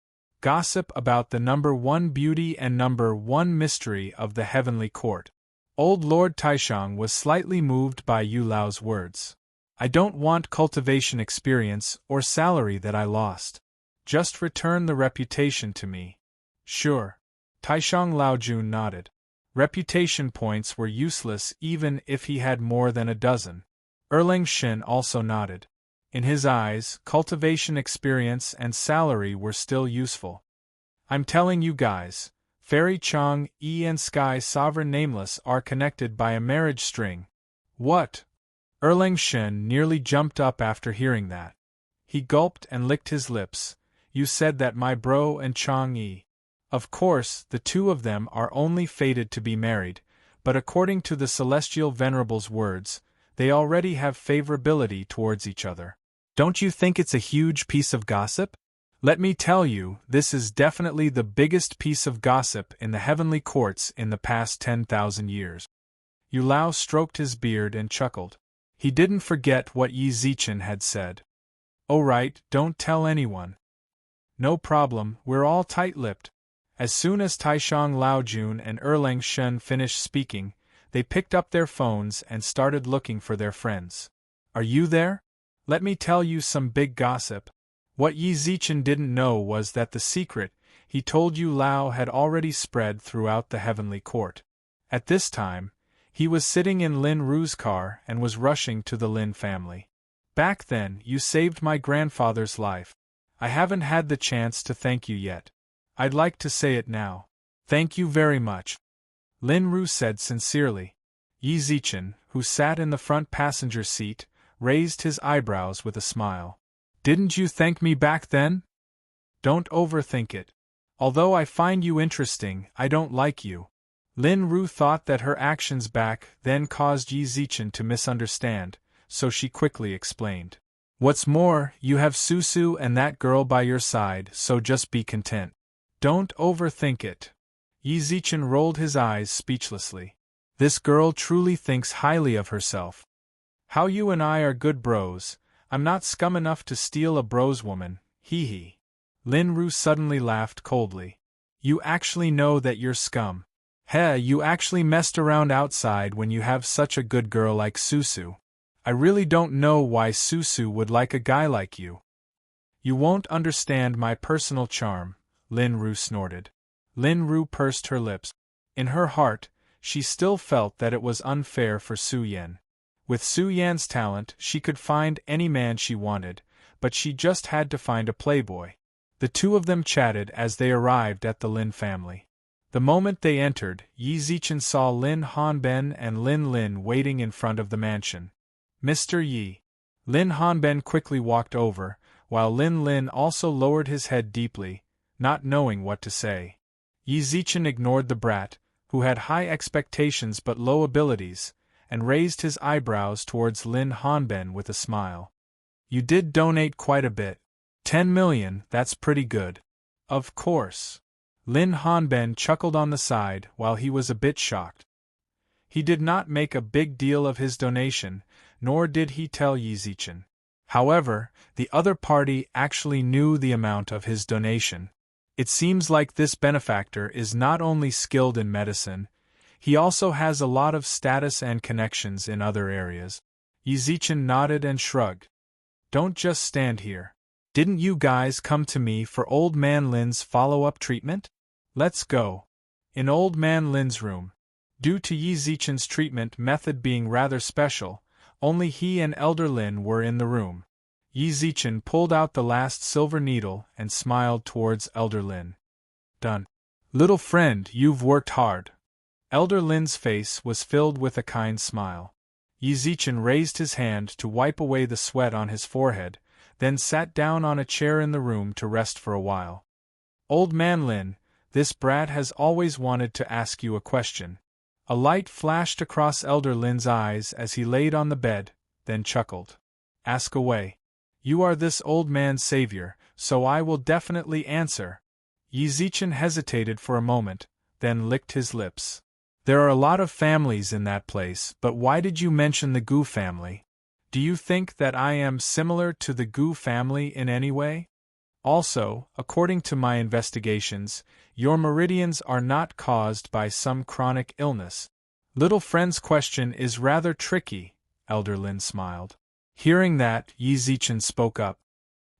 Gossip about the number one beauty and number one mystery of the heavenly court. Old Lord Taishang was slightly moved by Yu Lao's words. I don't want cultivation experience or salary that I lost. Just return the reputation to me. Sure. Taishang Laojun nodded. Reputation points were useless even if he had more than a dozen. Erlang Shen also nodded. In his eyes, cultivation experience and salary were still useful. I'm telling you guys, Fairy Chang'e and Sky Sovereign Nameless are connected by a marriage string. What? Erlang Shen nearly jumped up after hearing that. He gulped and licked his lips. You said that my bro and Chang'e. Of course, the two of them are only fated to be married, but according to the Celestial Venerable's words, they already have favorability towards each other. Don't you think it's a huge piece of gossip? Let me tell you, this is definitely the biggest piece of gossip in the heavenly courts in the past 10,000 years. Yu Lao stroked his beard and chuckled. He didn't forget what Yi Zichen had said. Oh right, don't tell anyone. No problem, we're all tight-lipped. As soon as Taishang Laojun and Erlang Shen finished speaking, they picked up their phones and started looking for their friends. Are you there? Let me tell you some big gossip. What Yi Zichen didn't know was that the secret he told Yu Lao had already spread throughout the heavenly court. At this time, he was sitting in Lin Ru's car and was rushing to the Lin family. Back then, you saved my grandfather's life. I haven't had the chance to thank you yet. I'd like to say it now. Thank you very much. Lin Ru said sincerely. Yi Zichen, who sat in the front passenger seat, raised his eyebrows with a smile. Didn't you thank me back then? Don't overthink it. Although I find you interesting, I don't like you. Lin Ru thought that her actions back then caused Yi Zichen to misunderstand, so she quickly explained. What's more, you have Susu and that girl by your side, so just be content. Don't overthink it. Yi Zichen rolled his eyes speechlessly. This girl truly thinks highly of herself. How you and I are good bros. I'm not scum enough to steal a bro's woman, hee hee. Lin Ru suddenly laughed coldly. You actually know that you're scum. Heh, you actually messed around outside when you have such a good girl like Susu. I really don't know why Susu would like a guy like you. You won't understand my personal charm, Lin Ru snorted. Lin Ru pursed her lips. In her heart, she still felt that it was unfair for Su Yan. With Su Yan's talent, she could find any man she wanted, but she just had to find a playboy. The two of them chatted as they arrived at the Lin family. The moment they entered, Yi Zichen saw Lin Hanben and Lin Lin waiting in front of the mansion. Mr. Yi. Lin Hanben quickly walked over, while Lin Lin also lowered his head deeply, not knowing what to say. Yi Zichen ignored the brat, who had high expectations but low abilities, and raised his eyebrows towards Lin Hanben with a smile. You did donate quite a bit. 10 million, that's pretty good. Of course. Lin Hanben chuckled on the side while he was a bit shocked. He did not make a big deal of his donation, nor did he tell Yi Zichen. However, the other party actually knew the amount of his donation. It seems like this benefactor is not only skilled in medicine, he also has a lot of status and connections in other areas. Yi Zichen nodded and shrugged. Don't just stand here. Didn't you guys come to me for Old Man Lin's follow-up treatment? Let's go. In Old Man Lin's room. Due to Yi Zichen's treatment method being rather special, only he and Elder Lin were in the room. Yi Zichen pulled out the last silver needle and smiled towards Elder Lin. Done. Little friend, you've worked hard. Elder Lin's face was filled with a kind smile. Yi Zichen raised his hand to wipe away the sweat on his forehead, then sat down on a chair in the room to rest for a while. Old Man Lin, this brat has always wanted to ask you a question. A light flashed across Elder Lin's eyes as he laid on the bed, then chuckled. Ask away. You are this old man's savior, so I will definitely answer. Yi Zichen hesitated for a moment, then licked his lips. There are a lot of families in that place, but why did you mention the Gu family? Do you think that I am similar to the Gu family in any way? Also, according to my investigations, your meridians are not caused by some chronic illness. Little friend's question is rather tricky, Elder Lin smiled. Hearing that, Yi Zichen spoke up.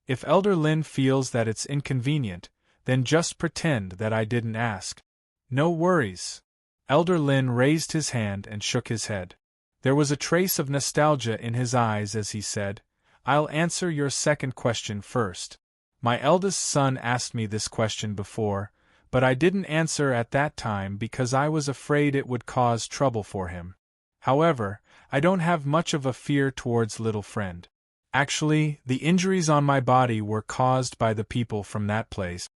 If Elder Lin feels that it's inconvenient, then just pretend that I didn't ask. No worries. Elder Lin raised his hand and shook his head. There was a trace of nostalgia in his eyes as he said, I'll answer your second question first. My eldest son asked me this question before, but I didn't answer at that time because I was afraid it would cause trouble for him. However, I don't have much of a fear towards little friend. Actually, the injuries on my body were caused by the people from that place.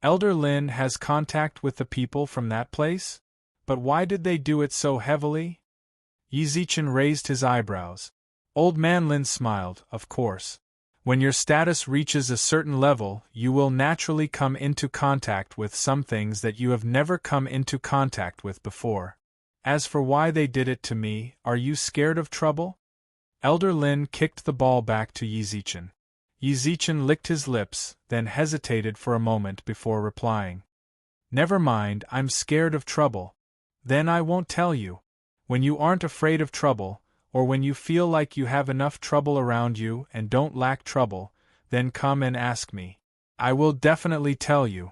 Elder Lin has contact with the people from that place? But why did they do it so heavily? Yi Zichen raised his eyebrows. Old Man Lin smiled, of course. When your status reaches a certain level, you will naturally come into contact with some things that you have never come into contact with before. As for why they did it to me, are you scared of trouble? Elder Lin kicked the ball back to Yi Zichen. Yi Zichen licked his lips, then hesitated for a moment before replying. Never mind, I'm scared of trouble. Then I won't tell you. When you aren't afraid of trouble, or when you feel like you have enough trouble around you and don't lack trouble, then come and ask me. I will definitely tell you.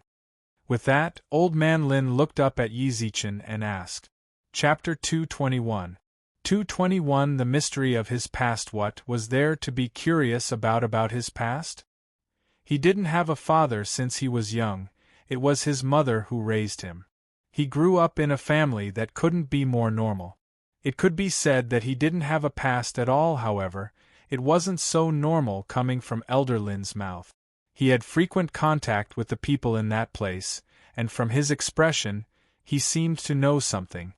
With that, Old Man Lin looked up at Yi Zichen and asked. Chapter 221. 221 The mystery of his past. What was there to be curious about his past? He didn't have a father since he was young, it was his mother who raised him. He grew up in a family that couldn't be more normal. It could be said that he didn't have a past at all, however, it wasn't so normal coming from Elder Lin's mouth. He had frequent contact with the people in that place, and from his expression, he seemed to know something.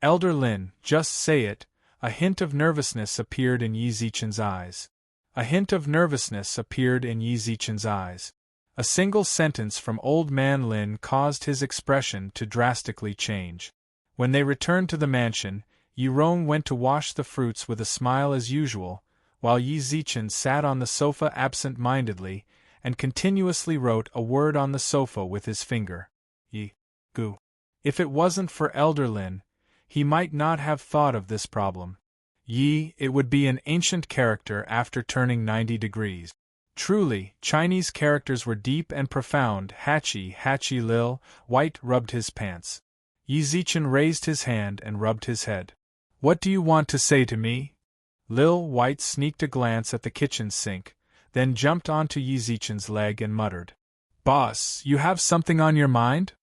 Elder Lin, just say it. A hint of nervousness appeared in Yi Zichen's eyes. A hint of nervousness appeared in Yi Zichen's eyes. A single sentence from Old Man Lin caused his expression to drastically change. When they returned to the mansion, Yi Rong went to wash the fruits with a smile as usual, while Yi Zichen sat on the sofa absent-mindedly, and continuously wrote a word on the sofa with his finger. Yi. Gu. If it wasn't for Elder Lin, he might not have thought of this problem. Yi, it would be an ancient character after turning 90 degrees. Truly, Chinese characters were deep and profound. Hachi Lil, White rubbed his pants. Yi Zichen raised his hand and rubbed his head. What do you want to say to me? Lil White sneaked a glance at the kitchen sink, then jumped onto Yi Zichen's leg and muttered. Boss, you have something on your mind?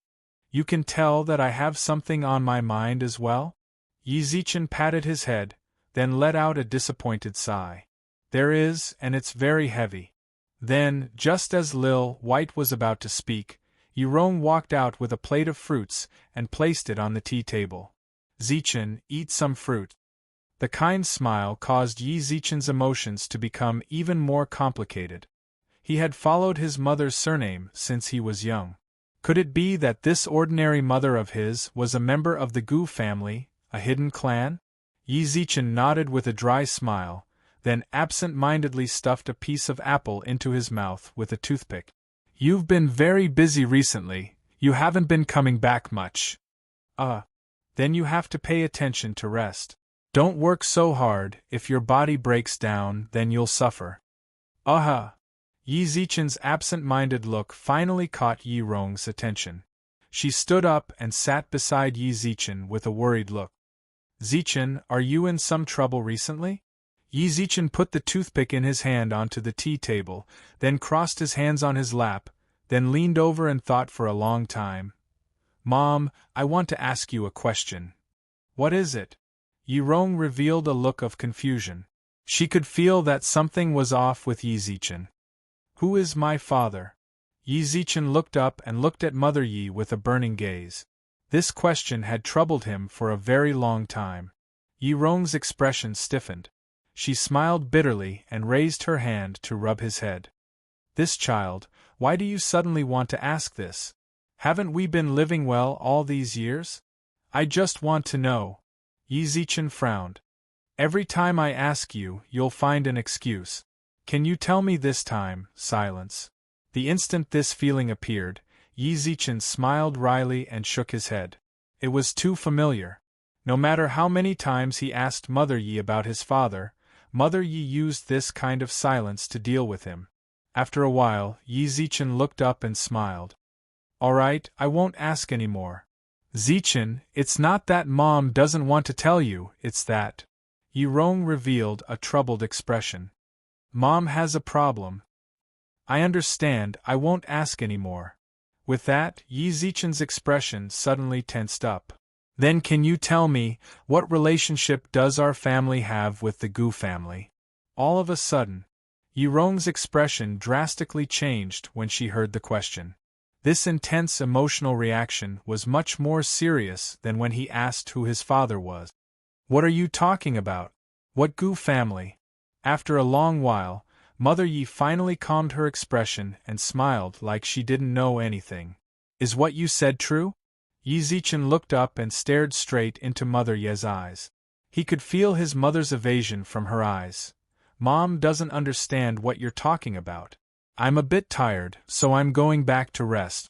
You can tell that I have something on my mind as well? Yi Zichen patted his head, then let out a disappointed sigh. There is, and it's very heavy. Then, just as Lil White was about to speak, Yirong walked out with a plate of fruits and placed it on the tea table. Zichen, eat some fruit. The kind smile caused Yi Zichen's emotions to become even more complicated. He had followed his mother's surname since he was young. Could it be that this ordinary mother of his was a member of the Gu family, a hidden clan? Yi Zichen nodded with a dry smile, then absent-mindedly stuffed a piece of apple into his mouth with a toothpick. You've been very busy recently, you haven't been coming back much. Then you have to pay attention to rest. Don't work so hard, if your body breaks down, then you'll suffer. Yi Zichen's absent-minded look finally caught Yi Rong's attention. She stood up and sat beside Yi Zichen with a worried look. Zichen, are you in some trouble recently? Yi Zichen put the toothpick in his hand onto the tea table, then crossed his hands on his lap, then leaned over and thought for a long time. Mom, I want to ask you a question. What is it? Yi Rong revealed a look of confusion. She could feel that something was off with Yi Zichen. Who is my father? Yi Zichen looked up and looked at Mother Yi with a burning gaze. This question had troubled him for a very long time. Yi Rong's expression stiffened. She smiled bitterly and raised her hand to rub his head. This child, why do you suddenly want to ask this? Haven't we been living well all these years? I just want to know. Yi Zichen frowned. Every time I ask you, you'll find an excuse. Can you tell me this time? Silence. The instant this feeling appeared, Yi Zichen smiled wryly and shook his head. It was too familiar. No matter how many times he asked Mother Yi about his father, Mother Yi used this kind of silence to deal with him. After a while, Yi Zichen looked up and smiled. All right, I won't ask any more. Zichen, it's not that Mom doesn't want to tell you, it's that. Yi Rong revealed a troubled expression. Mom has a problem. I understand, I won't ask any more. With that, Yi Zichen's expression suddenly tensed up. Then can you tell me, what relationship does our family have with the Gu family? All of a sudden, Yi Rong's expression drastically changed when she heard the question. This intense emotional reaction was much more serious than when he asked who his father was. What are you talking about? What Gu family? After a long while, Mother Yi finally calmed her expression and smiled like she didn't know anything. Is what you said true? Yi Zichen looked up and stared straight into Mother Ye's eyes. He could feel his mother's evasion from her eyes. Mom doesn't understand what you're talking about. I'm a bit tired, so I'm going back to rest.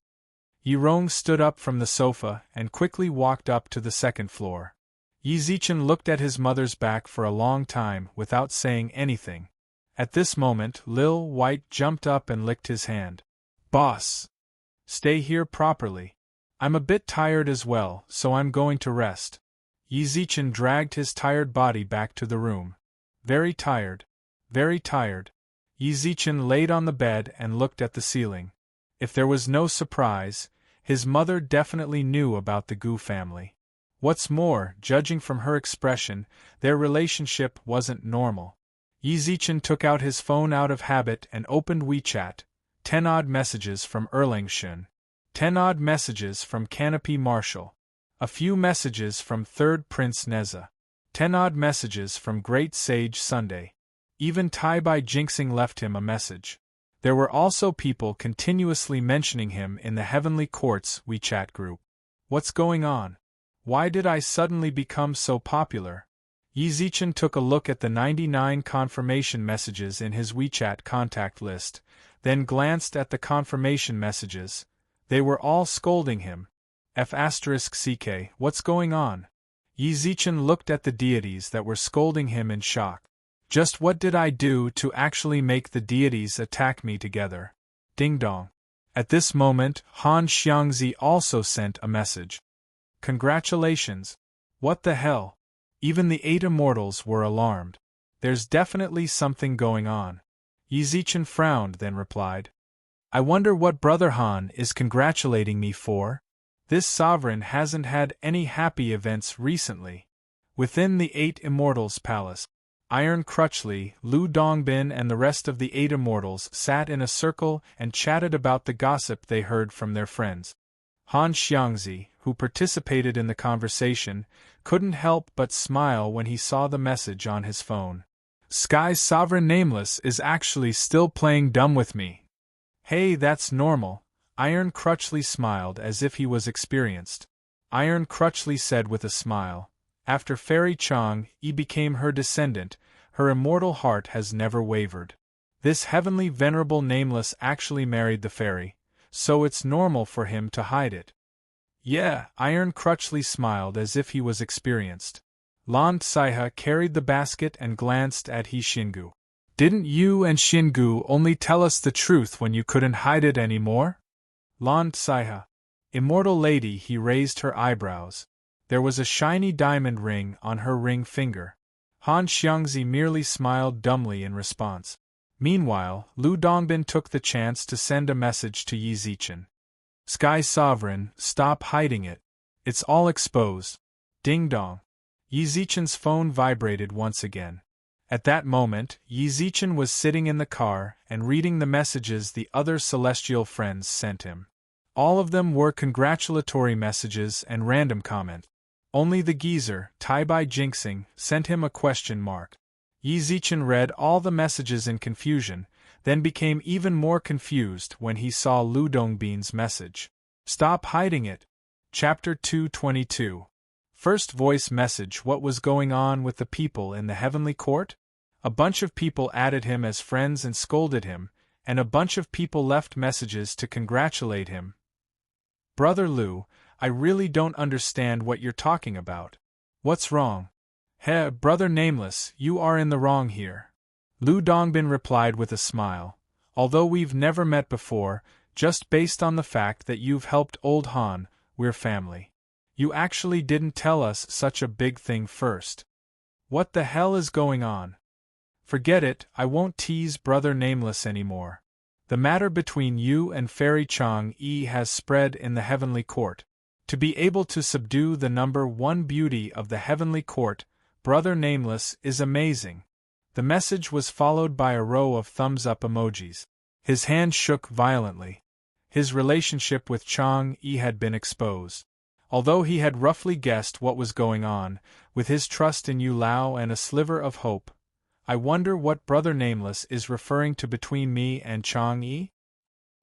Yi Rong stood up from the sofa and quickly walked up to the second floor. Yi Zichen looked at his mother's back for a long time without saying anything. At this moment, Lil White jumped up and licked his hand. Boss! Stay here properly. I'm a bit tired as well, so I'm going to rest. Yi Zichen dragged his tired body back to the room. Very tired. Very tired. Yi Zichen laid on the bed and looked at the ceiling. If there was no surprise, his mother definitely knew about the Gu family. What's more, judging from her expression, their relationship wasn't normal. Yi Zichen took out his phone out of habit and opened WeChat. 10 odd messages from Erlang Shun. 10 odd messages from Canopy Marshall. A few messages from Third Prince Neza. 10 odd messages from Great Sage Sunday. Even Tai Bai Jinxing left him a message. There were also people continuously mentioning him in the Heavenly Court's WeChat group. What's going on? Why did I suddenly become so popular? Yi Zichen took a look at the 99 confirmation messages in his WeChat contact list, then glanced at the confirmation messages. They were all scolding him. F***ck, what's going on? Yi Zichen looked at the deities that were scolding him in shock. Just what did I do to actually make the deities attack me together? Ding dong. At this moment, Han Xiangzi also sent a message. Congratulations. What the hell? Even the 8 immortals were alarmed. There's definitely something going on. Yi Zichen frowned, then replied. I wonder what Brother Han is congratulating me for? This sovereign hasn't had any happy events recently. Within the 8 immortals' palace. Iron Crutchley, Lu Dongbin and the rest of the 8 immortals sat in a circle and chatted about the gossip they heard from their friends. Han Xiangzi, who participated in the conversation, couldn't help but smile when he saw the message on his phone. Sky's sovereign Nameless is actually still playing dumb with me. Hey, that's normal. Iron Crutchley smiled as if he was experienced. Iron Crutchley said with a smile, after Fairy Chang Yi became her descendant, her immortal heart has never wavered. This heavenly venerable Nameless actually married the fairy, so it's normal for him to hide it. Yeah, Iron Crutchley smiled as if he was experienced. Lan Saiha carried the basket and glanced at He Xingu. Didn't you and Xingu only tell us the truth when you couldn't hide it anymore? Lan Saiha. Immortal lady, he raised her eyebrows. There was a shiny diamond ring on her ring finger. Han Xiangzi merely smiled dumbly in response. Meanwhile, Lu Dongbin took the chance to send a message to Yi Zichen. Sky Sovereign, stop hiding it. It's all exposed. Ding dong. Yi Zichen's phone vibrated once again. At that moment, Yi Zichen was sitting in the car and reading the messages the other celestial friends sent him. All of them were congratulatory messages and random comment. Only the geezer, Tai Bai Jinxing, sent him a question mark. Yi Zichen read all the messages in confusion, then became even more confused when he saw Lu Dongbin's message. Stop hiding it. Chapter 222. First voice message. What was going on with the people in the heavenly court? A bunch of people added him as friends and scolded him, and a bunch of people left messages to congratulate him. Brother Lu, I really don't understand what you're talking about. What's wrong? Heh, Brother Nameless, you are in the wrong here. Lu Dongbin replied with a smile. Although we've never met before, just based on the fact that you've helped old Han, we're family. You actually didn't tell us such a big thing first. What the hell is going on? Forget it, I won't tease Brother Nameless anymore. The matter between you and Fairy Chang Yi has spread in the heavenly court. To be able to subdue the number 1 beauty of the heavenly court, Brother Nameless, is amazing. The message was followed by a row of thumbs-up emojis. His hand shook violently. His relationship with Chang Yi had been exposed. Although he had roughly guessed what was going on, with his trust in Yu Lao and a sliver of hope, I wonder what Brother Nameless is referring to between me and Chang Yi?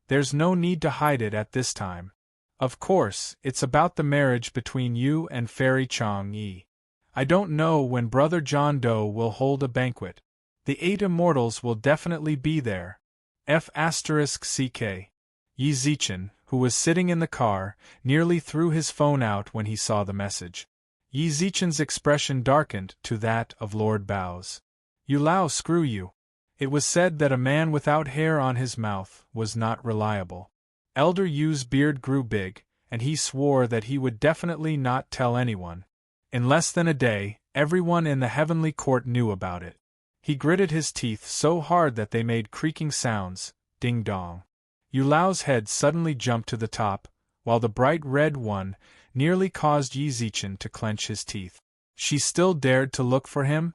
There's no need to hide it at this time. Of course, it's about the marriage between you and Fairy Chang Yi. I don't know when Brother John Doe will hold a banquet. The 8 immortals will definitely be there. F***ck. Yi Zichen, who was sitting in the car, nearly threw his phone out when he saw the message. Yi Zichen's expression darkened to that of Lord Bao's. Yu Lao, screw you. It was said that a man without hair on his mouth was not reliable. Elder Yu's beard grew big, and he swore that he would definitely not tell anyone. In less than a day, everyone in the heavenly court knew about it. He gritted his teeth so hard that they made creaking sounds, ding-dong. Yu Lao's head suddenly jumped to the top, while the bright red one nearly caused Yi Zichen to clench his teeth. She still dared to look for him?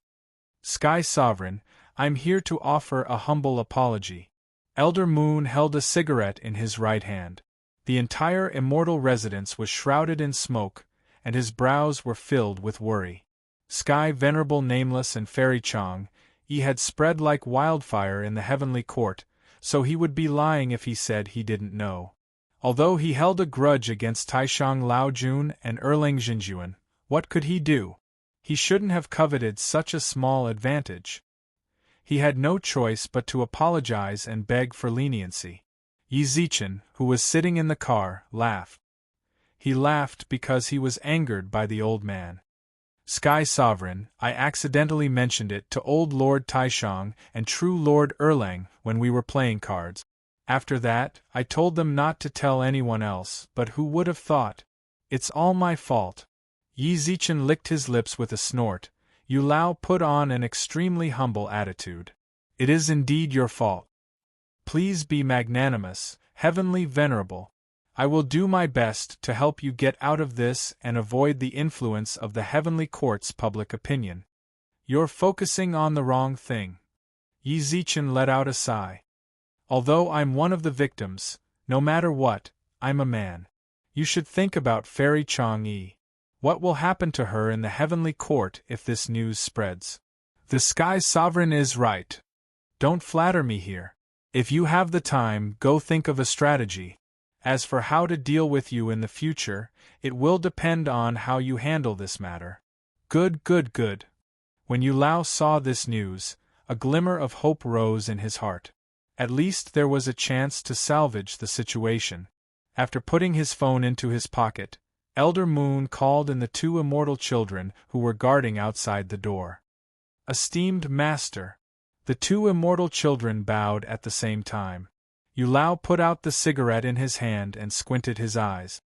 Sky Sovereign, I'm here to offer a humble apology. Elder Moon held a cigarette in his right hand. The entire immortal residence was shrouded in smoke, and his brows were filled with worry. Sky Venerable Nameless and Fairy Chang Yi had spread like wildfire in the heavenly court, so he would be lying if he said he didn't know. Although he held a grudge against Taishang Laojun and Erlang Jinjuan, what could he do? He shouldn't have coveted such a small advantage. He had no choice but to apologize and beg for leniency. Yi Zichen, who was sitting in the car, laughed. He laughed because he was angered by the old man. Sky Sovereign, I accidentally mentioned it to old Lord Taishang and true Lord Erlang when we were playing cards. After that, I told them not to tell anyone else, but who would have thought? It's all my fault. Yi Zichen licked his lips with a snort. Yu Lao put on an extremely humble attitude. It is indeed your fault. Please be magnanimous, heavenly venerable. I will do my best to help you get out of this and avoid the influence of the heavenly court's public opinion. You're focusing on the wrong thing. Yi Zichen let out a sigh. Although I'm one of the victims, no matter what, I'm a man. You should think about Fairy Chang'e. What will happen to her in the heavenly court if this news spreads? The Sky Sovereign is right. Don't flatter me here. If you have the time, go think of a strategy. As for how to deal with you in the future, it will depend on how you handle this matter. Good. When Yu Lao saw this news, a glimmer of hope rose in his heart. At least there was a chance to salvage the situation. After putting his phone into his pocket, Elder Moon called in the two immortal children who were guarding outside the door. Esteemed Master. The two immortal children bowed at the same time. Yu Lao put out the cigarette in his hand and squinted his eyes.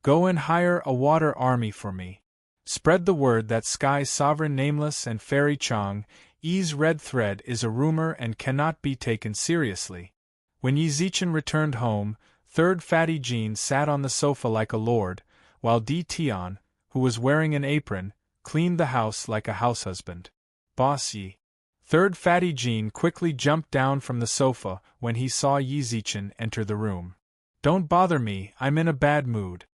Go and hire a water army for me. Spread the word that Sky Sovereign Nameless and Fairy Chang'e's red thread is a rumor and cannot be taken seriously. When Yi Zichen returned home, Third Fatty Jean sat on the sofa like a lord, while Di Tian, who was wearing an apron, cleaned the house like a househusband. Boss Yi. Third Fatty Jean quickly jumped down from the sofa when he saw Yi Zichen enter the room. Don't bother me, I'm in a bad mood.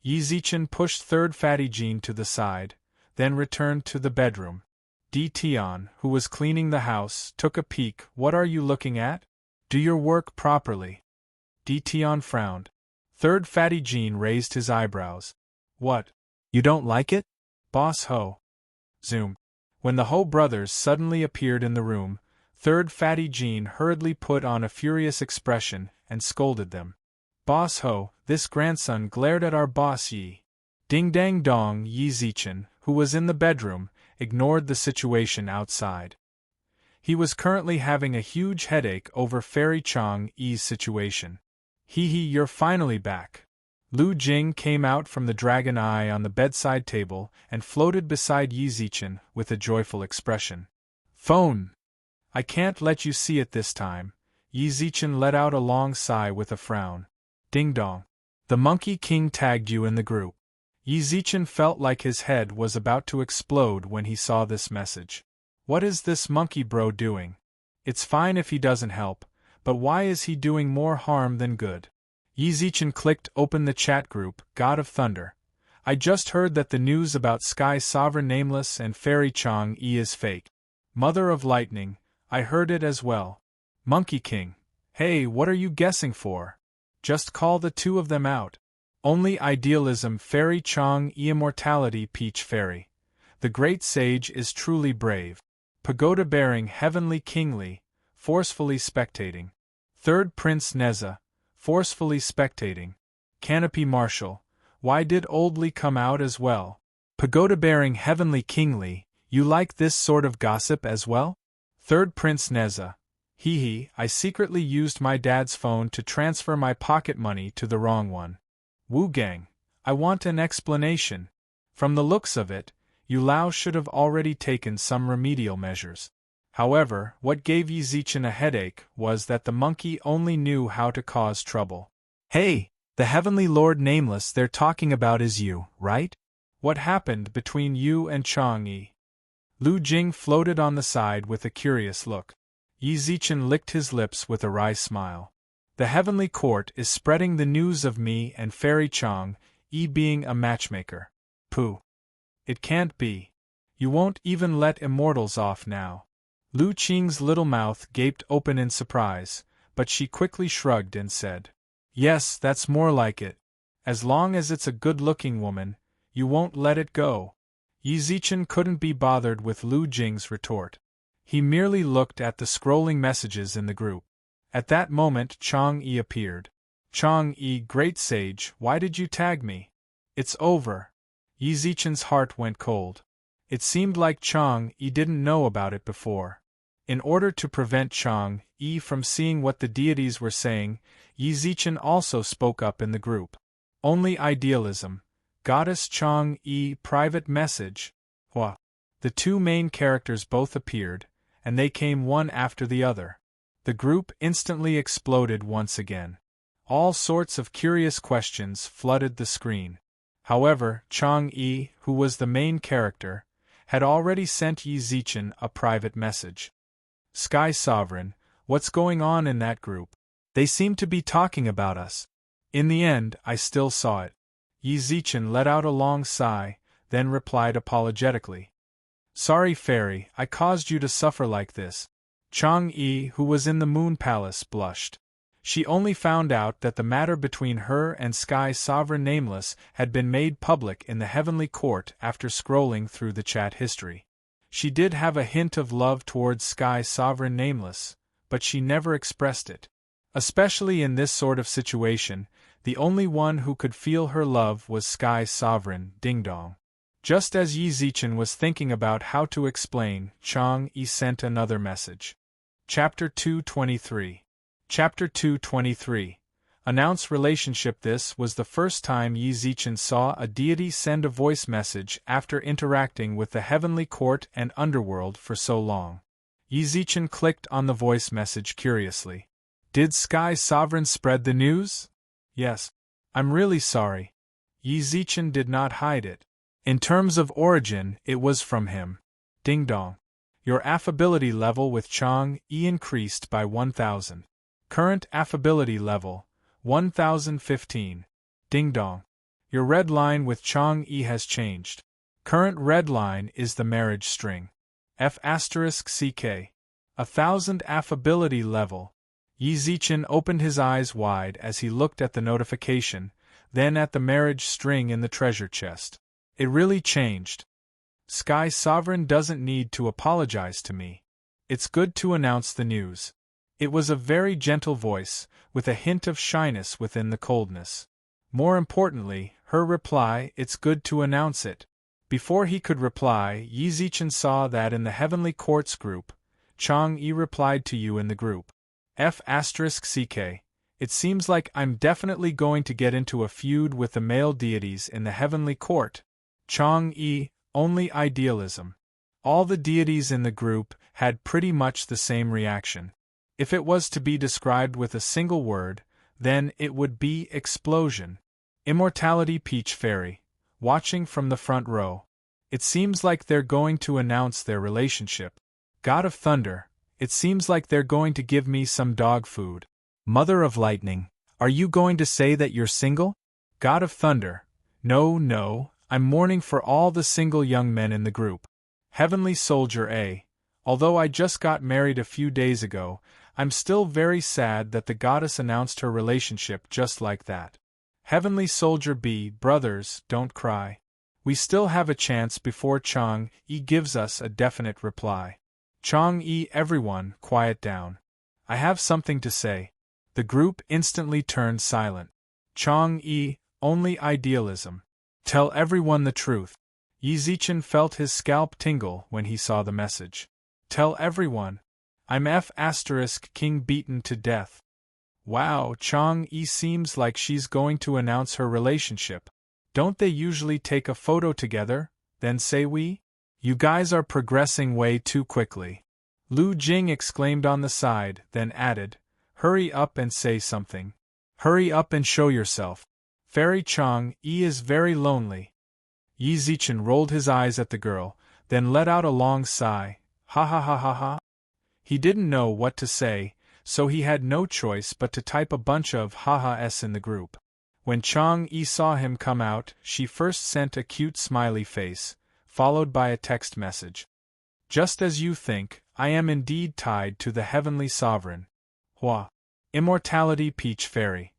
Yi Zichen pushed Third Fatty Jean to the side, then returned to the bedroom. Di Tian, who was cleaning the house, took a peek. What are you looking at? Do your work properly. Di Tian frowned. Third Fatty Jean raised his eyebrows. What? You don't like it? Boss Ho. Zoom. When the Ho brothers suddenly appeared in the room, Third Fatty Jean hurriedly put on a furious expression and scolded them. Boss Ho, this grandson glared at our boss Yi. Ding dang dong. Yi Zichen, who was in the bedroom, ignored the situation outside. He was currently having a huge headache over Fairy Chang'e's situation. You're finally back. Lu Jing came out from the dragon eye on the bedside table and floated beside Yi Zichen with a joyful expression. Phone! I can't let you see it this time. Yi Zichen let out a long sigh with a frown. Ding dong. The Monkey King tagged you in the group. Yi Zichen felt like his head was about to explode when he saw this message. What is this monkey bro doing? It's fine if he doesn't help, but why is he doing more harm than good? Yi Zichen clicked open the chat group. God of Thunder. I just heard that the news about Sky Sovereign Nameless and Fairy Chang'e is fake. Mother of Lightning, I heard it as well. Monkey King. Hey, what are you guessing for? Just call the two of them out. Only idealism. Fairy Chang'e immortality. Peach Fairy. The great sage is truly brave. Pagoda bearing heavenly kingly, forcefully spectating. Third Prince Neza, forcefully spectating. Canopy Marshal, why did Oldly come out as well? Pagoda bearing heavenly kingly, you like this sort of gossip as well? Third Prince Neza, I secretly used my dad's phone to transfer my pocket money to the wrong one. Wu Gang, I want an explanation. From the looks of it, Yu Lao should have already taken some remedial measures. However, what gave Yi Zichen a headache was that the monkey only knew how to cause trouble. Hey, the Heavenly Lord Nameless they're talking about is you, right? What happened between you and Chang'e? Lu Jing floated on the side with a curious look. Yi Zichen licked his lips with a wry smile. The Heavenly Court is spreading the news of me and Fairy Chang'e being a matchmaker. Pooh. It can't be. You won't even let immortals off now. Lu Qing's little mouth gaped open in surprise, but she quickly shrugged and said, Yes, that's more like it. As long as it's a good-looking woman, you won't let it go. Yi Zichen couldn't be bothered with Lu Jing's retort. He merely looked at the scrolling messages in the group. At that moment Chang'e appeared. Chang'e, great sage, why did you tag me? It's over. Yi Zichen's heart went cold. It seemed like Chang'e didn't know about it before. In order to prevent Chang'e from seeing what the deities were saying, Yi Zichen also spoke up in the group. Only idealism. Goddess Chang'e private message. Hua. The two main characters both appeared, and they came one after the other. The group instantly exploded once again. All sorts of curious questions flooded the screen. However, Chang'e, who was the main character, had already sent Yi Zichen a private message. Sky Sovereign, what's going on in that group? They seem to be talking about us. In the end, I still saw it. Yi Zichen let out a long sigh, then replied apologetically. Sorry, Fairy, I caused you to suffer like this. Chang'e, who was in the Moon Palace, blushed. She only found out that the matter between her and Sky Sovereign Nameless had been made public in the Heavenly Court after scrolling through the chat history. She did have a hint of love towards Sky Sovereign Nameless, but she never expressed it. Especially in this sort of situation, the only one who could feel her love was Sky Sovereign Ding Dong. Just as Yi Zichen was thinking about how to explain, Chang'e sent another message. Chapter 223. Chapter 223. Announce relationship. This was the first time Yi Zichen saw a deity send a voice message after interacting with the Heavenly Court and Underworld for so long. Yi Zichen clicked on the voice message curiously. Did Sky Sovereign spread the news? Yes. I'm really sorry. Yi Zichen did not hide it. In terms of origin, it was from him. Ding dong. Your affability level with Chang'e increased by 1000. Current affability level, 1015. Ding dong. Your red line with Chang'e has changed. Current red line is the marriage string. F***CK. 1000 affability level. Yi Zichen opened his eyes wide as he looked at the notification, then at the marriage string in the treasure chest. It really changed. Sky Sovereign doesn't need to apologize to me. It's good to announce the news. It was a very gentle voice, with a hint of shyness within the coldness. More importantly, her reply, it's good to announce it. Before he could reply, Yi Zichen saw that in the Heavenly Courts group, Chang'e replied to you in the group. F***CK. It seems like I'm definitely going to get into a feud with the male deities in the Heavenly Court. Chang'e, only idealism. All the deities in the group had pretty much the same reaction. If it was to be described with a single word, then it would be explosion. Immortality Peach Fairy, watching from the front row. It seems like they're going to announce their relationship. God of Thunder, it seems like they're going to give me some dog food. Mother of Lightning, are you going to say that you're single? God of Thunder, no, I'm mourning for all the single young men in the group. Heavenly Soldier A, although I just got married a few days ago, I'm still very sad that the goddess announced her relationship just like that. Heavenly Soldier B, brothers, don't cry. We still have a chance before Chang'e gives us a definite reply. Chang'e, everyone, quiet down. I have something to say. The group instantly turned silent. Chang'e, only idealism. Tell everyone the truth. Yi Zichen felt his scalp tingle when he saw the message. Tell everyone. I'm F***King beaten to death. Wow, Chang'e seems like she's going to announce her relationship. Don't they usually take a photo together, then say we? You guys are progressing way too quickly. Lu Jing exclaimed on the side, then added, hurry up and say something. Hurry up and show yourself. Fairy Chang'e is very lonely. Yi Zichen rolled his eyes at the girl, then let out a long sigh. Ha ha ha ha ha. He didn't know what to say, so he had no choice but to type a bunch of ha-ha-s in the group. When Chang'e saw him come out, she first sent a cute smiley face, followed by a text message. Just as you think, I am indeed tied to the Heavenly Sovereign. Hua. Immortality Peach Fairy.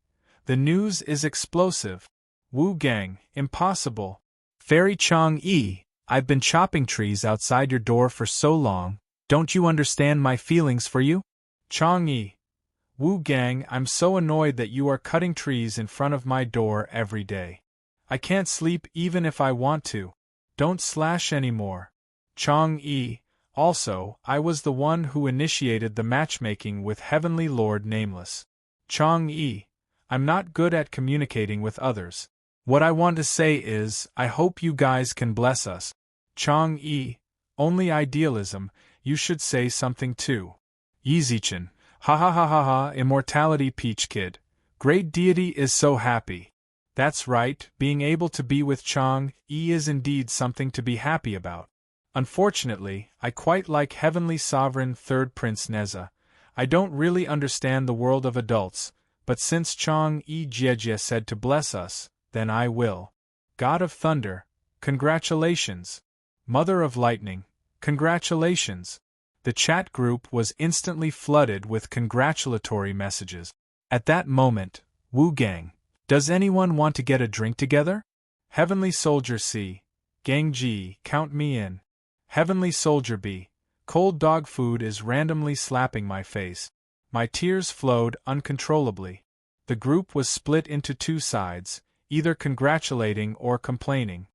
The news is explosive. Wu Gang, impossible. Fairy Chang'e, I've been chopping trees outside your door for so long. Don't you understand my feelings for you? Chang'e. Wu Gang, I'm so annoyed that you are cutting trees in front of my door every day. I can't sleep even if I want to. Don't slash anymore. Chang'e. Also, I was the one who initiated the matchmaking with Heavenly Lord Nameless. Chang'e. I'm not good at communicating with others. What I want to say is, I hope you guys can bless us. Chang'e. Only idealism. You should say something too. Yi Zichen. Ha ha ha ha ha, Immortality Peach Kid. Great deity is so happy. That's right, being able to be with Chang'e is indeed something to be happy about. Unfortunately, I quite like Heavenly Sovereign Third Prince Neza. I don't really understand the world of adults, but since Chang-E Jiejie said to bless us, then I will. God of Thunder, congratulations! Mother of Lightning, congratulations! The chat group was instantly flooded with congratulatory messages. At that moment, Wu Gang, does anyone want to get a drink together? Heavenly Soldier C, Gang G, count me in. Heavenly Soldier B, cold dog food is randomly slapping my face. My tears flowed uncontrollably. The group was split into two sides, either congratulating or complaining.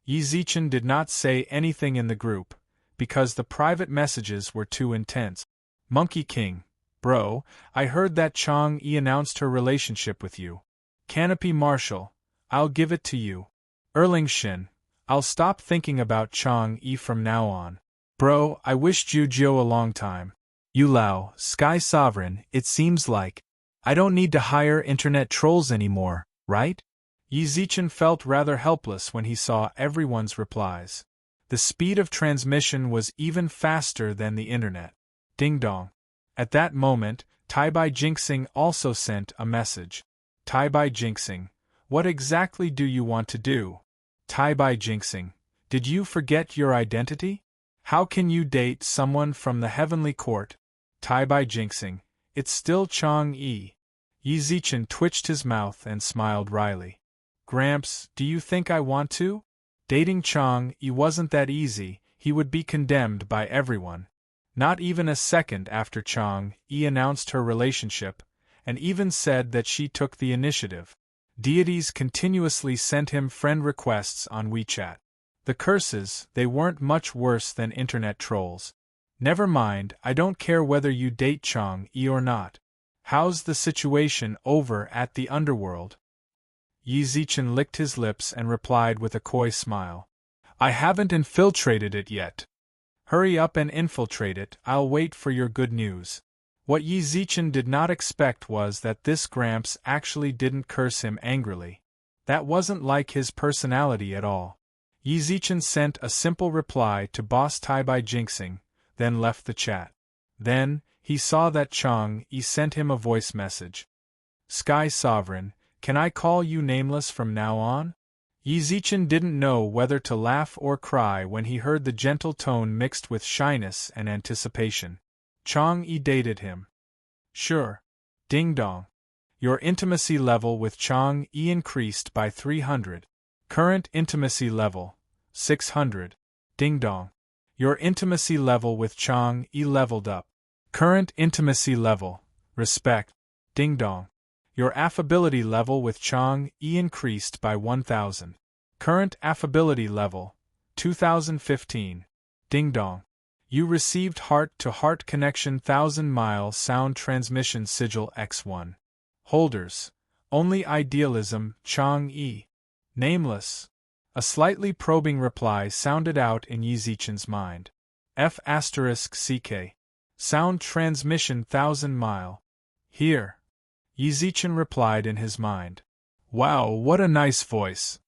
Yi Zichen did not say anything in the group, because the private messages were too intense. Monkey King, bro, I heard that Chang-E announced her relationship with you. Canopy Marshal, I'll give it to you. Erling Shin, I'll stop thinking about Chang-E from now on. Bro, I wished you Jiu a long time. Yulao, Sky Sovereign, it seems like I don't need to hire internet trolls anymore, right? Yi Zichen felt rather helpless when he saw everyone's replies. The speed of transmission was even faster than the internet. Ding dong. At that moment, Taibai Jinxing also sent a message. Taibai Jinxing, what exactly do you want to do? Taibai Jinxing, did you forget your identity? How can you date someone from the heavenly court? Taibai Jinxing, it's still Chang-E. Yi Zichen twitched his mouth and smiled wryly. Gramps, do you think I want to? Dating Chang-E wasn't that easy, he would be condemned by everyone. Not even a second after Chang-E announced her relationship, and even said that she took the initiative. Deities continuously sent him friend requests on WeChat. The curses, they weren't much worse than internet trolls. Never mind, I don't care whether you date Chang-E or not. How's the situation over at the underworld? Yi Zichen licked his lips and replied with a coy smile. I haven't infiltrated it yet. Hurry up and infiltrate it, I'll wait for your good news. What Yi Zichen did not expect was that this Gramps actually didn't curse him angrily. That wasn't like his personality at all. Yi Zichen sent a simple reply to Boss Taibai Jinxing, then left the chat. Then, he saw that Chang-E sent him a voice message. Sky Sovereign, can I call you nameless from now on? Yi Zichen didn't know whether to laugh or cry when he heard the gentle tone mixed with shyness and anticipation. Chang-E dated him. Sure. Ding dong. Your intimacy level with Chang-E increased by 300. Current intimacy level, 600. Ding dong. Your intimacy level with Chang-E leveled up. Current intimacy level, respect. Ding dong. Your affability level with Chang-E increased by 1000. Current affability level, 2015. Ding dong. You received heart-to-heart connection 1000-mile sound transmission sigil X1. Holders, only idealism, Chang-E. Nameless. A slightly probing reply sounded out in Yi Zichen's mind. F***CK. Sound transmission 1000-mile. Here. Yi Zichen replied in his mind. Wow, what a nice voice.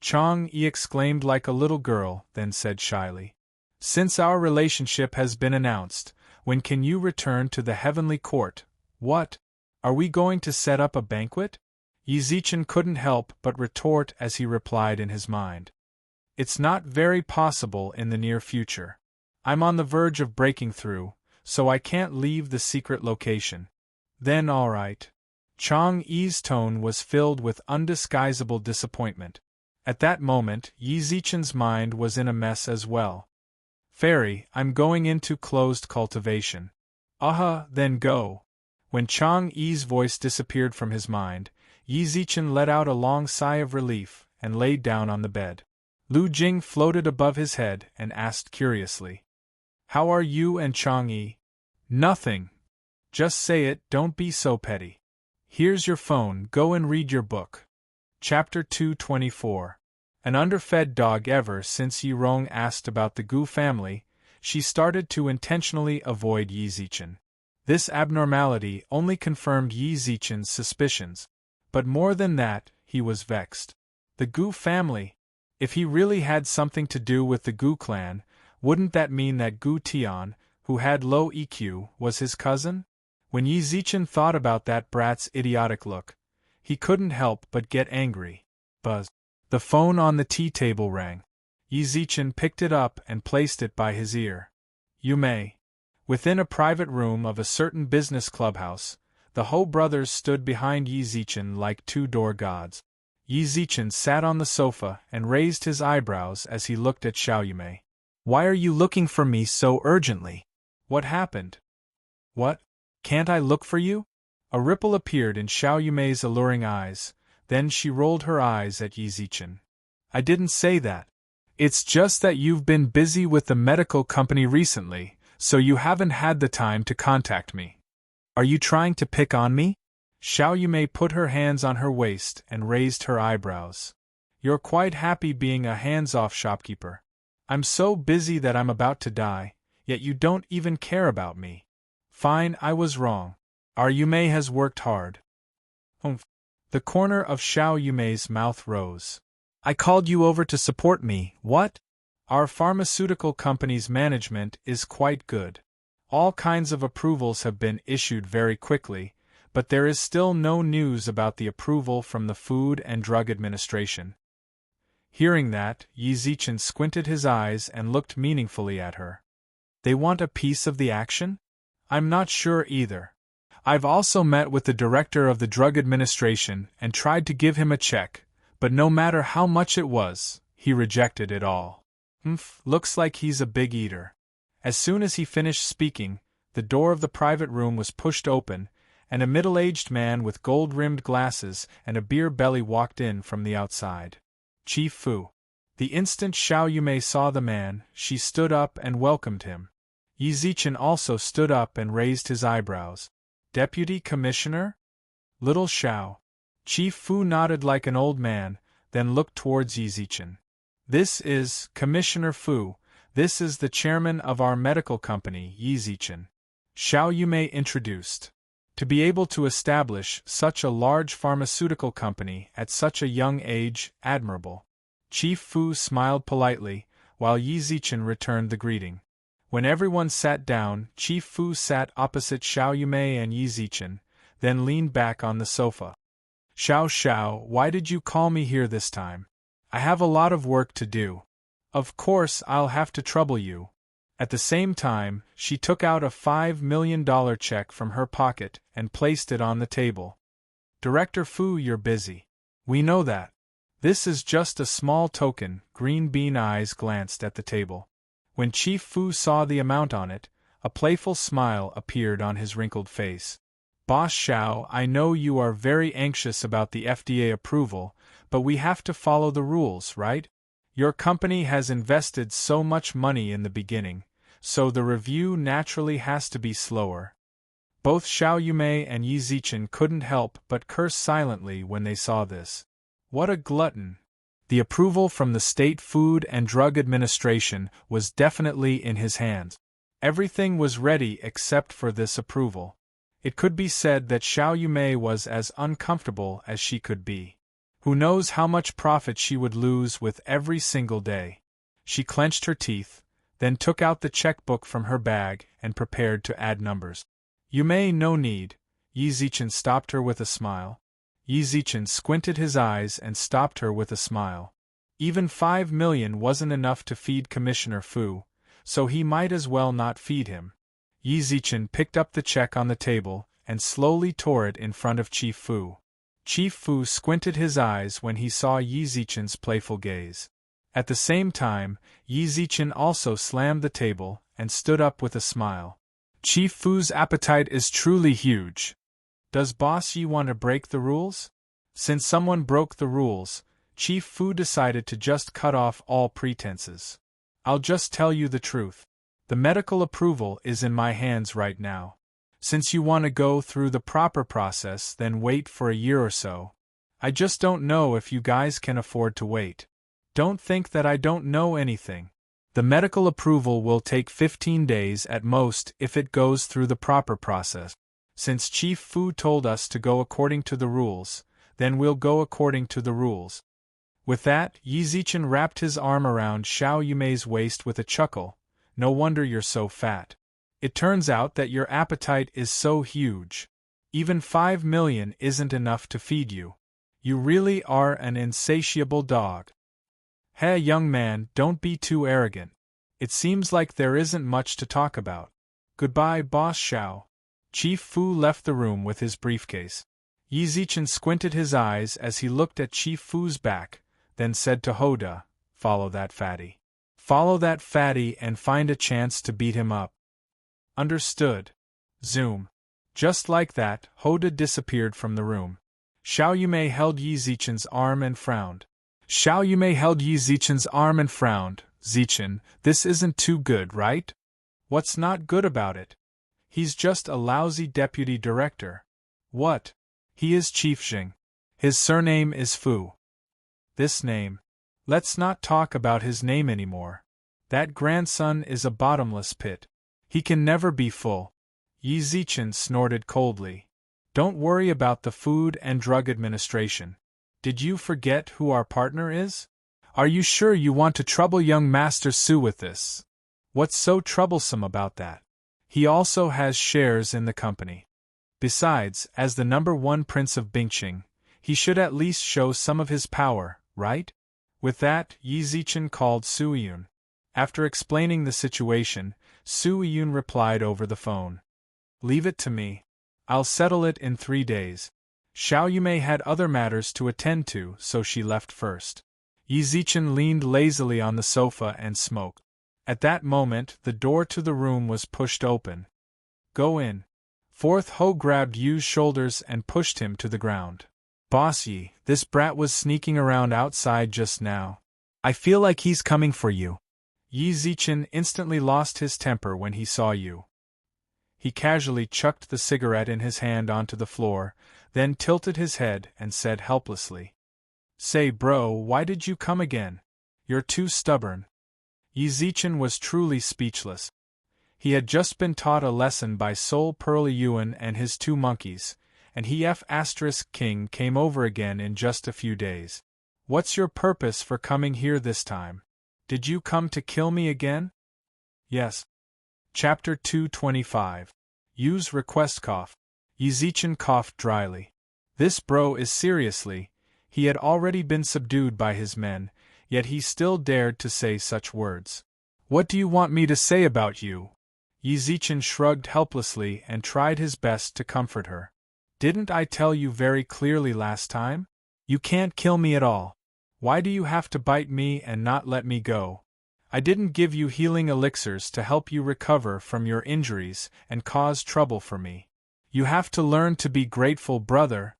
Chang-E exclaimed like a little girl, then said shyly. Since our relationship has been announced, when can you return to the heavenly court? What? Are we going to set up a banquet? Yi Zichen couldn't help but retort as he replied in his mind. It's not very possible in the near future. I'm on the verge of breaking through, so I can't leave the secret location. Then all right. Chang-E's tone was filled with undisguisable disappointment. At that moment, Yi Zichen's mind was in a mess as well. Fairy, I'm going into closed cultivation. Then go. When Chang-E's voice disappeared from his mind, Yi Zichen let out a long sigh of relief and laid down on the bed. Lu Jing floated above his head and asked curiously. How are you and Chang-E? Nothing. Just say it, don't be so petty. Here's your phone, go and read your book. Chapter 224. An underfed dog. Ever since Yi Rong asked about the Gu family, she started to intentionally avoid Yi Zichen. This abnormality only confirmed Yi Zichen's suspicions. But more than that, he was vexed. The Gu family? If he really had something to do with the Gu clan, Wouldn't that mean that Gu Tian, who had low EQ, was his cousin? When Yi Zichen thought about that brat's idiotic look, he couldn't help but get angry. Buzz. The phone on the tea table rang. Yi Zichen picked it up and placed it by his ear. You may. Within a private room of a certain business clubhouse, the Ho brothers stood behind Yi Zichen like two door gods. Yi Zichen sat on the sofa and raised his eyebrows as he looked at Xiao Yumei. Why are you looking for me so urgently? What happened? What? Can't I look for you? A ripple appeared in Xiao Yumei's alluring eyes, then she rolled her eyes at Yi Zichen. I didn't say that. It's just that you've been busy with the medical company recently, so you haven't had the time to contact me. Are you trying to pick on me? Xiao Yumei put her hands on her waist and raised her eyebrows. You're quite happy being a hands-off shopkeeper. I'm so busy that I'm about to die, yet you don't even care about me. Fine, I was wrong. Our Yumei has worked hard. Humph. The corner of Xiao Yumei's mouth rose. I called you over to support me, what? Our pharmaceutical company's management is quite good. All kinds of approvals have been issued very quickly, but there is still no news about the approval from the Food and Drug Administration. Hearing that, Yi Zichen squinted his eyes and looked meaningfully at her. They want a piece of the action? I'm not sure either. I've also met with the director of the Drug Administration and tried to give him a check, but no matter how much it was, he rejected it all. Looks like he's a big eater. As soon as he finished speaking, the door of the private room was pushed open, and a middle-aged man with gold-rimmed glasses and a beer belly walked in from the outside. Chief Fu. The instant Xiao Yumei saw the man, she stood up and welcomed him. Yi Zichen also stood up and raised his eyebrows. Deputy Commissioner? Little Xiao. Chief Fu nodded like an old man, then looked towards Yi Zichen. This is Commissioner Fu. This is the chairman of our medical company, Yi Zichen. Xiao Yumei introduced. To be able to establish such a large pharmaceutical company at such a young age, admirable. Chief Fu smiled politely, while Yi Zichen returned the greeting. When everyone sat down, Chief Fu sat opposite Xiao Yumei and Yi Zichen, then leaned back on the sofa. Xiao, why did you call me here this time? I have a lot of work to do. Of course I'll have to trouble you. At the same time, she took out a $5 million check from her pocket and placed it on the table. Director Fu, you're busy. We know that. This is just a small token. Green bean eyes glanced at the table. When Chief Fu saw the amount on it, a playful smile appeared on his wrinkled face. Boss Xiao, I know you are very anxious about the FDA approval, but we have to follow the rules, right? Your company has invested so much money in the beginning, so the review naturally has to be slower. Both Xiao Yumei and Yi Zichen couldn't help but curse silently when they saw this. What a glutton! The approval from the State Food and Drug Administration was definitely in his hands. Everything was ready except for this approval. It could be said that Xiao Yumei was as uncomfortable as she could be. Who knows how much profit she would lose with every single day. She clenched her teeth, then took out the checkbook from her bag and prepared to add numbers. Yumei, no need. Yi Zichen stopped her with a smile. Yi Zichen squinted his eyes and stopped her with a smile. Even 5 million wasn't enough to feed Commissioner Fu, so he might as well not feed him. Yi Zichen picked up the check on the table and slowly tore it in front of Chief Fu. Chief Fu squinted his eyes when he saw Yi Zichen's playful gaze. At the same time, Yi Zichen also slammed the table and stood up with a smile. Chief Fu's appetite is truly huge. Does Boss Yi want to break the rules? Since someone broke the rules, Chief Fu decided to just cut off all pretenses. I'll just tell you the truth. The medical approval is in my hands right now. Since you want to go through the proper process, then wait for a year or so. I just don't know if you guys can afford to wait. Don't think that I don't know anything. The medical approval will take 15 days at most if it goes through the proper process. Since Chief Fu told us to go according to the rules, then we'll go according to the rules. With that, Yi Zichen wrapped his arm around Xiao Yumei's waist with a chuckle, No wonder you're so fat. It turns out that your appetite is so huge. Even 5 million isn't enough to feed you. You really are an insatiable dog. Hey, young man, don't be too arrogant. It seems like there isn't much to talk about. Goodbye, Boss Xiao. Chief Fu left the room with his briefcase. Yi Zichen squinted his eyes as he looked at Chief Fu's back, then said to Hoda, "Follow that fatty. Follow that fatty and find a chance to beat him up." Understood. Zoom. Just like that, Hoda disappeared from the room. Xiao Yumei held Yi Zichen's arm and frowned. Zichen, this isn't too good, right? What's not good about it? He's just a lousy deputy director. What? He is Chief Xing. His surname is Fu. This name. Let's not talk about his name anymore. That grandson is a bottomless pit. He can never be full. Yi Zichen snorted coldly. Don't worry about the Food and Drug Administration. Did you forget who our partner is? Are you sure you want to trouble young Master Su with this? What's so troublesome about that? He also has shares in the company. Besides, as the #1 prince of Bingqing, he should at least show some of his power, right? With that, Yi Zichen called Su Yun. After explaining the situation, Su Yun replied over the phone. Leave it to me. I'll settle it in 3 days. Xiao Yumei had other matters to attend to, so she left first. Yi Zichen leaned lazily on the sofa and smoked. At that moment, the door to the room was pushed open. Go in. Fourth Ho grabbed Yu's shoulders and pushed him to the ground. Boss Yi, this brat was sneaking around outside just now. I feel like he's coming for you. Yi Zichen instantly lost his temper when he saw Yu. He casually chucked the cigarette in his hand onto the floor, then tilted his head and said helplessly, Say bro, why did you come again? You're too stubborn. Yi Zichen was truly speechless. He had just been taught a lesson by Sol Pearly Yuan and his 2 monkeys, and he King came over again in just a few days. What's your purpose for coming here this time? Did you come to kill me again? Yes. Chapter 225. Yu's request cough. Yi Zichen coughed dryly. This bro is seriously. He had already been subdued by his men, yet he still dared to say such words. What do you want me to say about you? Yi Zichen shrugged helplessly and tried his best to comfort her. Didn't I tell you very clearly last time? You can't kill me at all. Why do you have to bite me and not let me go? I didn't give you healing elixirs to help you recover from your injuries and cause trouble for me. You have to learn to be grateful, brother.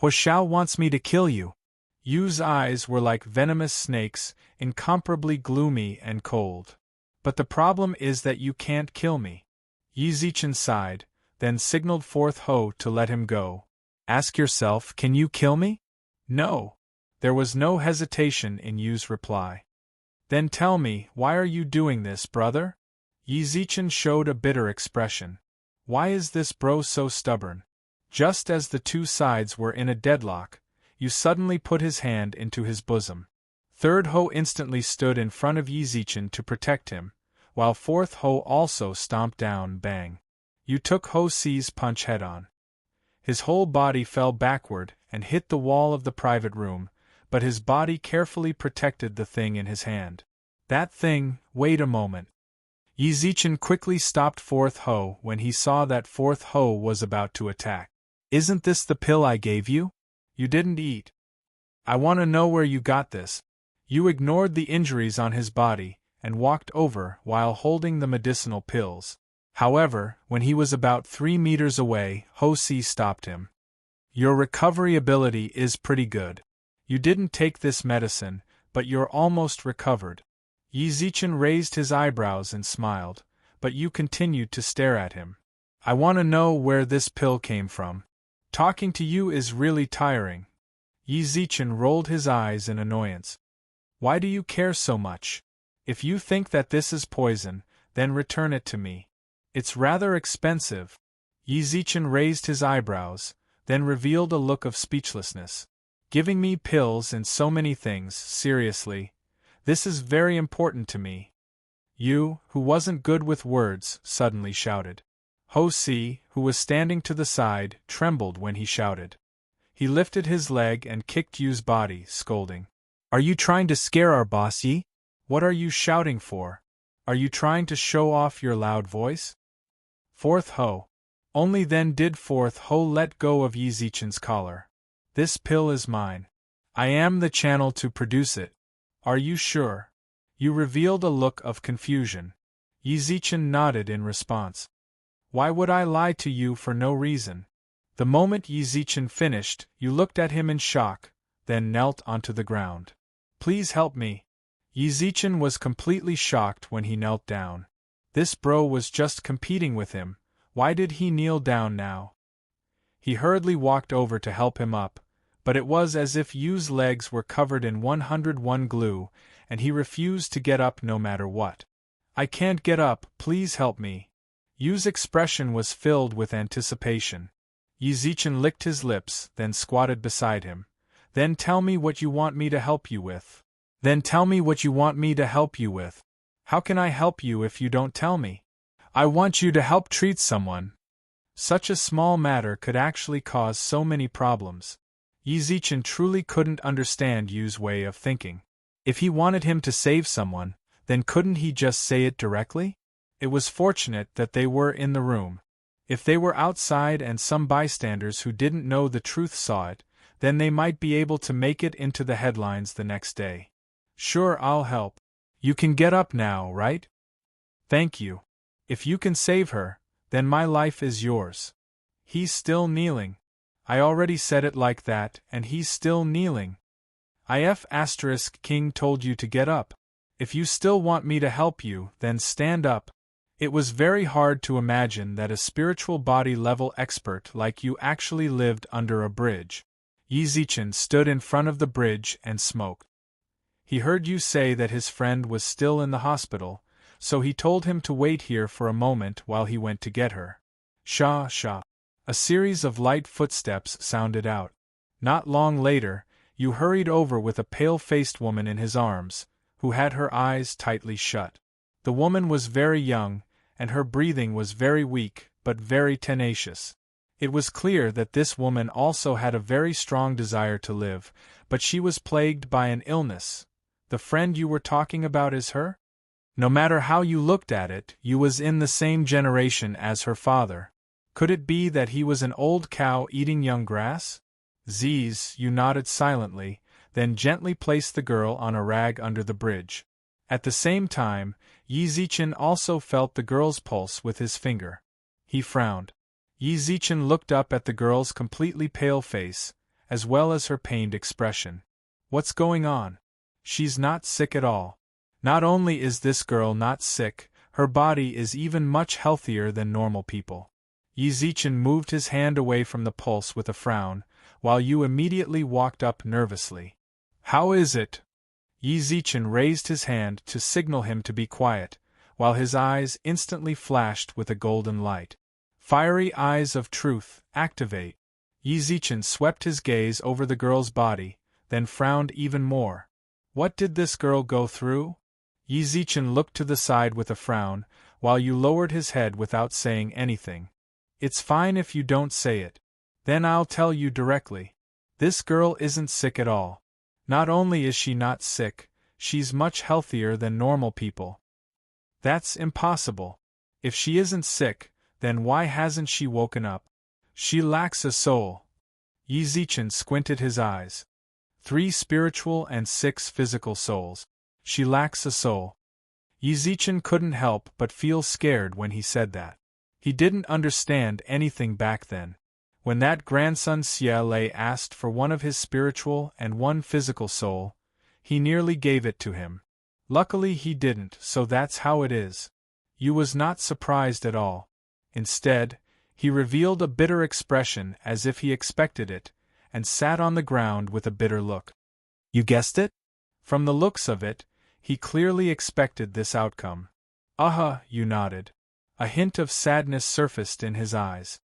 Huo Xiao wants me to kill you. Yu's eyes were like venomous snakes, incomparably gloomy and cold. But the problem is that you can't kill me. Yi Zichen sighed, then signaled Fourth Ho to let him go. Ask yourself, can you kill me? No. There was no hesitation in Yu's reply. Then tell me, why are you doing this, brother? Yi Zichen showed a bitter expression. Why is this bro so stubborn? Just as the 2 sides were in a deadlock, Yu suddenly put his hand into his bosom. Third Ho instantly stood in front of Yi Zichen to protect him, while Fourth Ho also stomped down, bang. Yu took Ho Si's punch head-on. His whole body fell backward and hit the wall of the private room, but his body carefully protected the thing in his hand. That thing, wait a moment. Yi Zichen quickly stopped Fourth Ho when he saw that Fourth Ho was about to attack. Isn't this the pill I gave you? You didn't eat. I want to know where you got this. Yu ignored the injuries on his body and walked over while holding the medicinal pills. However, when he was about 3 meters away, Ho Si stopped him. Your recovery ability is pretty good. You didn't take this medicine, but you're almost recovered. Yi Zichen raised his eyebrows and smiled, but Yu continued to stare at him. I want to know where this pill came from. Talking to you is really tiring. Yi Zichen rolled his eyes in annoyance. Why do you care so much? If you think that this is poison, then return it to me. It's rather expensive. Yi Zichen raised his eyebrows, then revealed a look of speechlessness. Giving me pills and so many things, seriously? This is very important to me. You, who wasn't good with words, suddenly shouted. Ho-Si, who was standing to the side, trembled when he shouted. He lifted his leg and kicked Yu's body, scolding. Are you trying to scare our boss, Yi? What are you shouting for? Are you trying to show off your loud voice? Fourth Ho. Only then did Fourth Ho let go of Yi Zichen's collar. This pill is mine. I am the channel to produce it. Are you sure? You revealed a look of confusion. Yi Zichen nodded in response. Why would I lie to you for no reason? The moment Yi Zichen finished, you looked at him in shock, then knelt onto the ground. Please help me. Yi Zichen was completely shocked when he knelt down. This bro was just competing with him. Why did he kneel down now? He hurriedly walked over to help him up, but it was as if Yu's legs were covered in 101 glue, and he refused to get up no matter what. I can't get up, please help me. Yu's expression was filled with anticipation. Yi Zichen licked his lips, then squatted beside him. Then tell me what you want me to help you with. How can I help you if you don't tell me? I want you to help treat someone. Such a small matter could actually cause so many problems. Yi Zichen truly couldn't understand Yu's way of thinking. If he wanted him to save someone, then couldn't he just say it directly? It was fortunate that they were in the room. If they were outside and some bystanders who didn't know the truth saw it, then they might be able to make it into the headlines the next day. Sure, I'll help. You can get up now, right? Thank you. If you can save her, then my life is yours. He's still kneeling. I already said it like that, and he's still kneeling. King told you to get up. If you still want me to help you, then stand up. It was very hard to imagine that a spiritual body-level expert like you actually lived under a bridge. Yi Zichen stood in front of the bridge and smoked. He heard you say that his friend was still in the hospital, so he told him to wait here for a moment while he went to get her. Sha, sha. A series of light footsteps sounded out. Not long later, you hurried over with a pale-faced woman in his arms, who had her eyes tightly shut. The woman was very young, and her breathing was very weak, but very tenacious. It was clear that this woman also had a very strong desire to live, but she was plagued by an illness. The friend you were talking about is her? No matter how you looked at it, you was in the same generation as her father. Could it be that he was an old cow eating young grass? Ziz, you nodded silently, then gently placed the girl on a rag under the bridge. At the same time, Yi Zichen also felt the girl's pulse with his finger. He frowned. Yi Zichen looked up at the girl's completely pale face, as well as her pained expression. What's going on? She's not sick at all. Not only is this girl not sick, her body is even much healthier than normal people. Yi Zichen moved his hand away from the pulse with a frown, while Yu immediately walked up nervously. How is it? Yi Zichen raised his hand to signal him to be quiet, while his eyes instantly flashed with a golden light. Fiery eyes of truth, activate. Yi Zichen swept his gaze over the girl's body, then frowned even more. What did this girl go through? Yi Zichen looked to the side with a frown, while Yu lowered his head without saying anything. It's fine if you don't say it. Then I'll tell you directly. This girl isn't sick at all. Not only is she not sick, she's much healthier than normal people. That's impossible. If she isn't sick, then why hasn't she woken up? She lacks a soul. Yi Zichen squinted his eyes. 3 spiritual and 6 physical souls. She lacks a soul. Yi Zichen couldn't help but feel scared when he said that. He didn't understand anything back then. When that grandson Xie asked for one of his spiritual and 1 physical soul, he nearly gave it to him. Luckily he didn't, so that's how it is. Yu was not surprised at all. Instead, he revealed a bitter expression as if he expected it, and sat on the ground with a bitter look. You guessed it? From the looks of it, he clearly expected this outcome. Yu nodded. A hint of sadness surfaced in his eyes.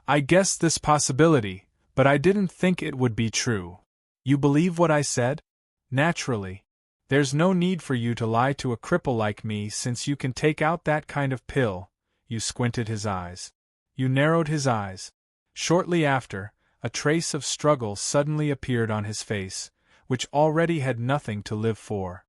I guessed this possibility, but I didn't think it would be true. You believe what I said? Naturally. There's no need for you to lie to a cripple like me since you can take out that kind of pill. You squinted his eyes. You narrowed his eyes. Shortly after, a trace of struggle suddenly appeared on his face, which already had nothing to live for.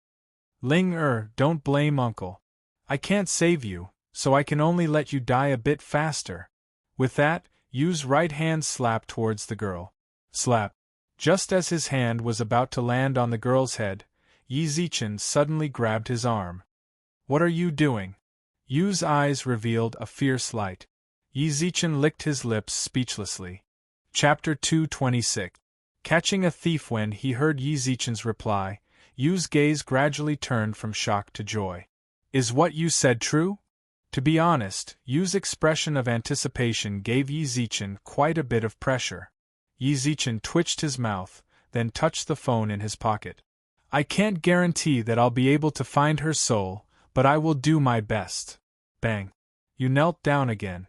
Don't blame Uncle. I can't save you, so I can only let you die a bit faster. With that, Yu's right hand slapped towards the girl. Slap. Just as his hand was about to land on the girl's head, Yi Zichen suddenly grabbed his arm. What are you doing? Yu's eyes revealed a fierce light. Yi Zichen licked his lips speechlessly. Chapter 226. Catching a thief. When he heard Yi Zichen's reply, Yu's gaze gradually turned from shock to joy. Is what you said true? To be honest, Yu's expression of anticipation gave Yi Zichen quite a bit of pressure. Yi Zichen twitched his mouth, then touched the phone in his pocket. I can't guarantee that I'll be able to find her soul, but I will do my best. Bang. You knelt down again.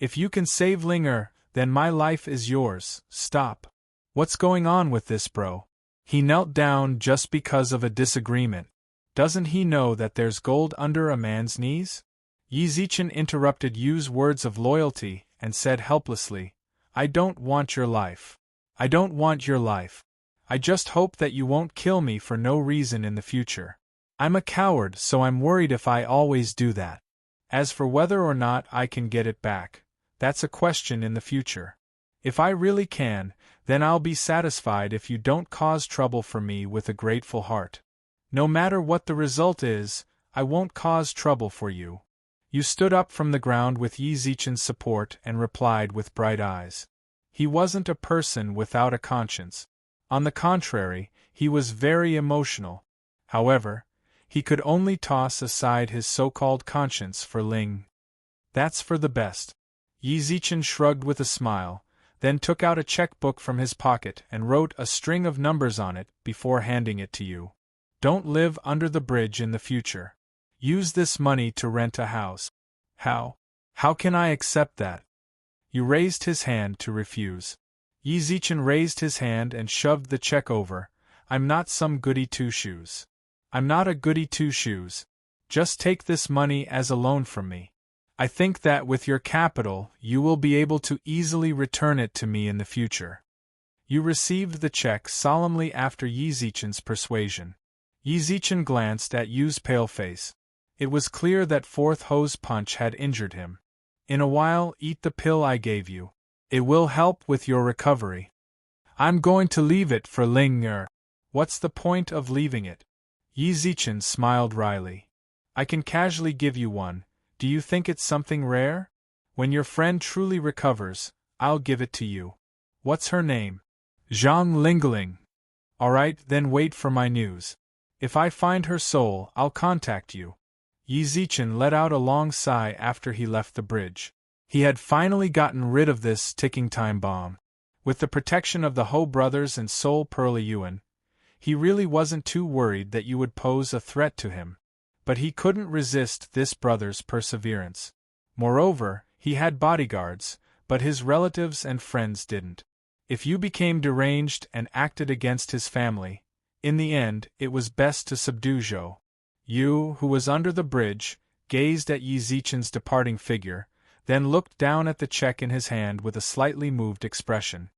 If you can save Ling, then my life is yours. Stop. What's going on with this bro? He knelt down just because of a disagreement. Doesn't he know that there's gold under a man's knees? Yi Zichen interrupted Yu's words of loyalty and said helplessly, I don't want your life. I don't want your life. I just hope that you won't kill me for no reason in the future. I'm a coward, so I'm worried if I always do that. As for whether or not I can get it back, that's a question in the future. If I really can, then I'll be satisfied if you don't cause trouble for me with a grateful heart. No matter what the result is, I won't cause trouble for you. You stood up from the ground with Yi Zichen's support and replied with bright eyes. He wasn't a person without a conscience. On the contrary, he was very emotional. However, he could only toss aside his so-called conscience for Ling. That's for the best. Yi Zichen shrugged with a smile, then took out a checkbook from his pocket and wrote a string of numbers on it before handing it to you. Don't live under the bridge in the future. Use this money to rent a house. How? How can I accept that? You raised his hand to refuse. Yi Zichen raised his hand and shoved the check over. I'm not some goody two-shoes. I'm not a goody two-shoes. Just take this money as a loan from me. I think that with your capital, you will be able to easily return it to me in the future. You received the check solemnly after Yi Zichen's persuasion. Yi Zichen glanced at Yu's pale face. It was clear that fourth hose punch had injured him. In a while, eat the pill I gave you. It will help with your recovery. I'm going to leave it for Ling. What's the point of leaving it? Yi Zichen smiled wryly. I can casually give you one. Do you think it's something rare? When your friend truly recovers, I'll give it to you. What's her name? Zhang Lingling. Alright, then wait for my news. If I find her soul, I'll contact you. Yi Zichen let out a long sigh after he left the bridge. He had finally gotten rid of this ticking time bomb. With the protection of the Ho brothers and Soul Pearly Yuan, he really wasn't too worried that you would pose a threat to him. But he couldn't resist this brother's perseverance. Moreover, he had bodyguards, but his relatives and friends didn't. If you became deranged and acted against his family, in the end, it was best to subdue Zhou. Yu, who was under the bridge, gazed at Yi Zichen's departing figure, then looked down at the check in his hand with a slightly moved expression.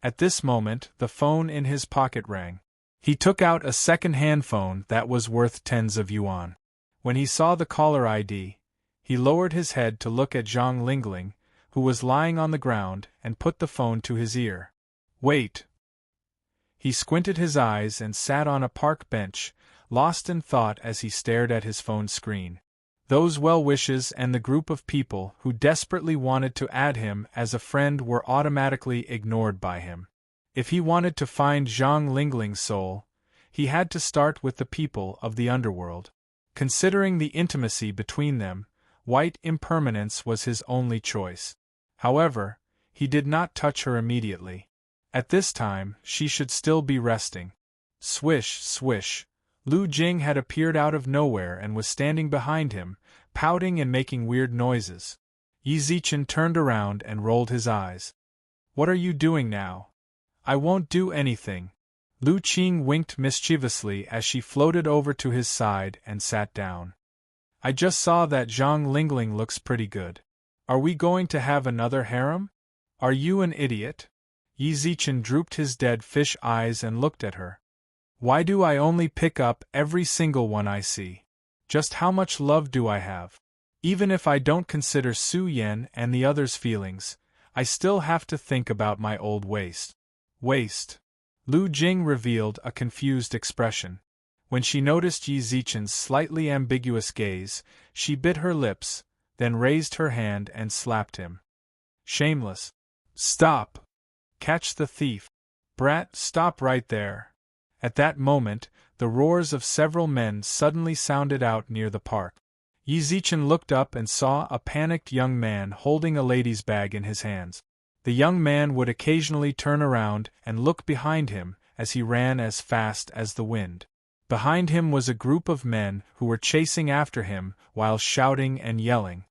At this moment, the phone in his pocket rang. He took out a second-hand phone that was worth tens of yuan. When he saw the caller ID, he lowered his head to look at Zhang Lingling, who was lying on the ground, and put the phone to his ear. Wait. He squinted his eyes and sat on a park bench, lost in thought as he stared at his phone screen. Those well-wishes and the group of people who desperately wanted to add him as a friend were automatically ignored by him. If he wanted to find Zhang Lingling's soul, he had to start with the people of the underworld. Considering the intimacy between them, white impermanence was his only choice. However, he did not touch her immediately. At this time, she should still be resting. Swish, swish. Lu Jing had appeared out of nowhere and was standing behind him, pouting and making weird noises. Yi Zichen turned around and rolled his eyes. What are you doing now? I won't do anything. Lu Qing winked mischievously as she floated over to his side and sat down. I just saw that Zhang Lingling looks pretty good. Are we going to have another harem? Are you an idiot? Yi Zichen drooped his dead fish eyes and looked at her. Why do I only pick up every single one I see? Just how much love do I have? Even if I don't consider Su Yan and the others' feelings, I still have to think about my old waist. Waist. Lu Jing revealed a confused expression. When she noticed Yi Zichen's slightly ambiguous gaze, she bit her lips, then raised her hand and slapped him. Shameless. Stop! Catch the thief. Brat, stop right there. At that moment, the roars of several men suddenly sounded out near the park. Yi Zichen looked up and saw a panicked young man holding a lady's bag in his hands. The young man would occasionally turn around and look behind him as he ran as fast as the wind. Behind him was a group of men who were chasing after him while shouting and yelling.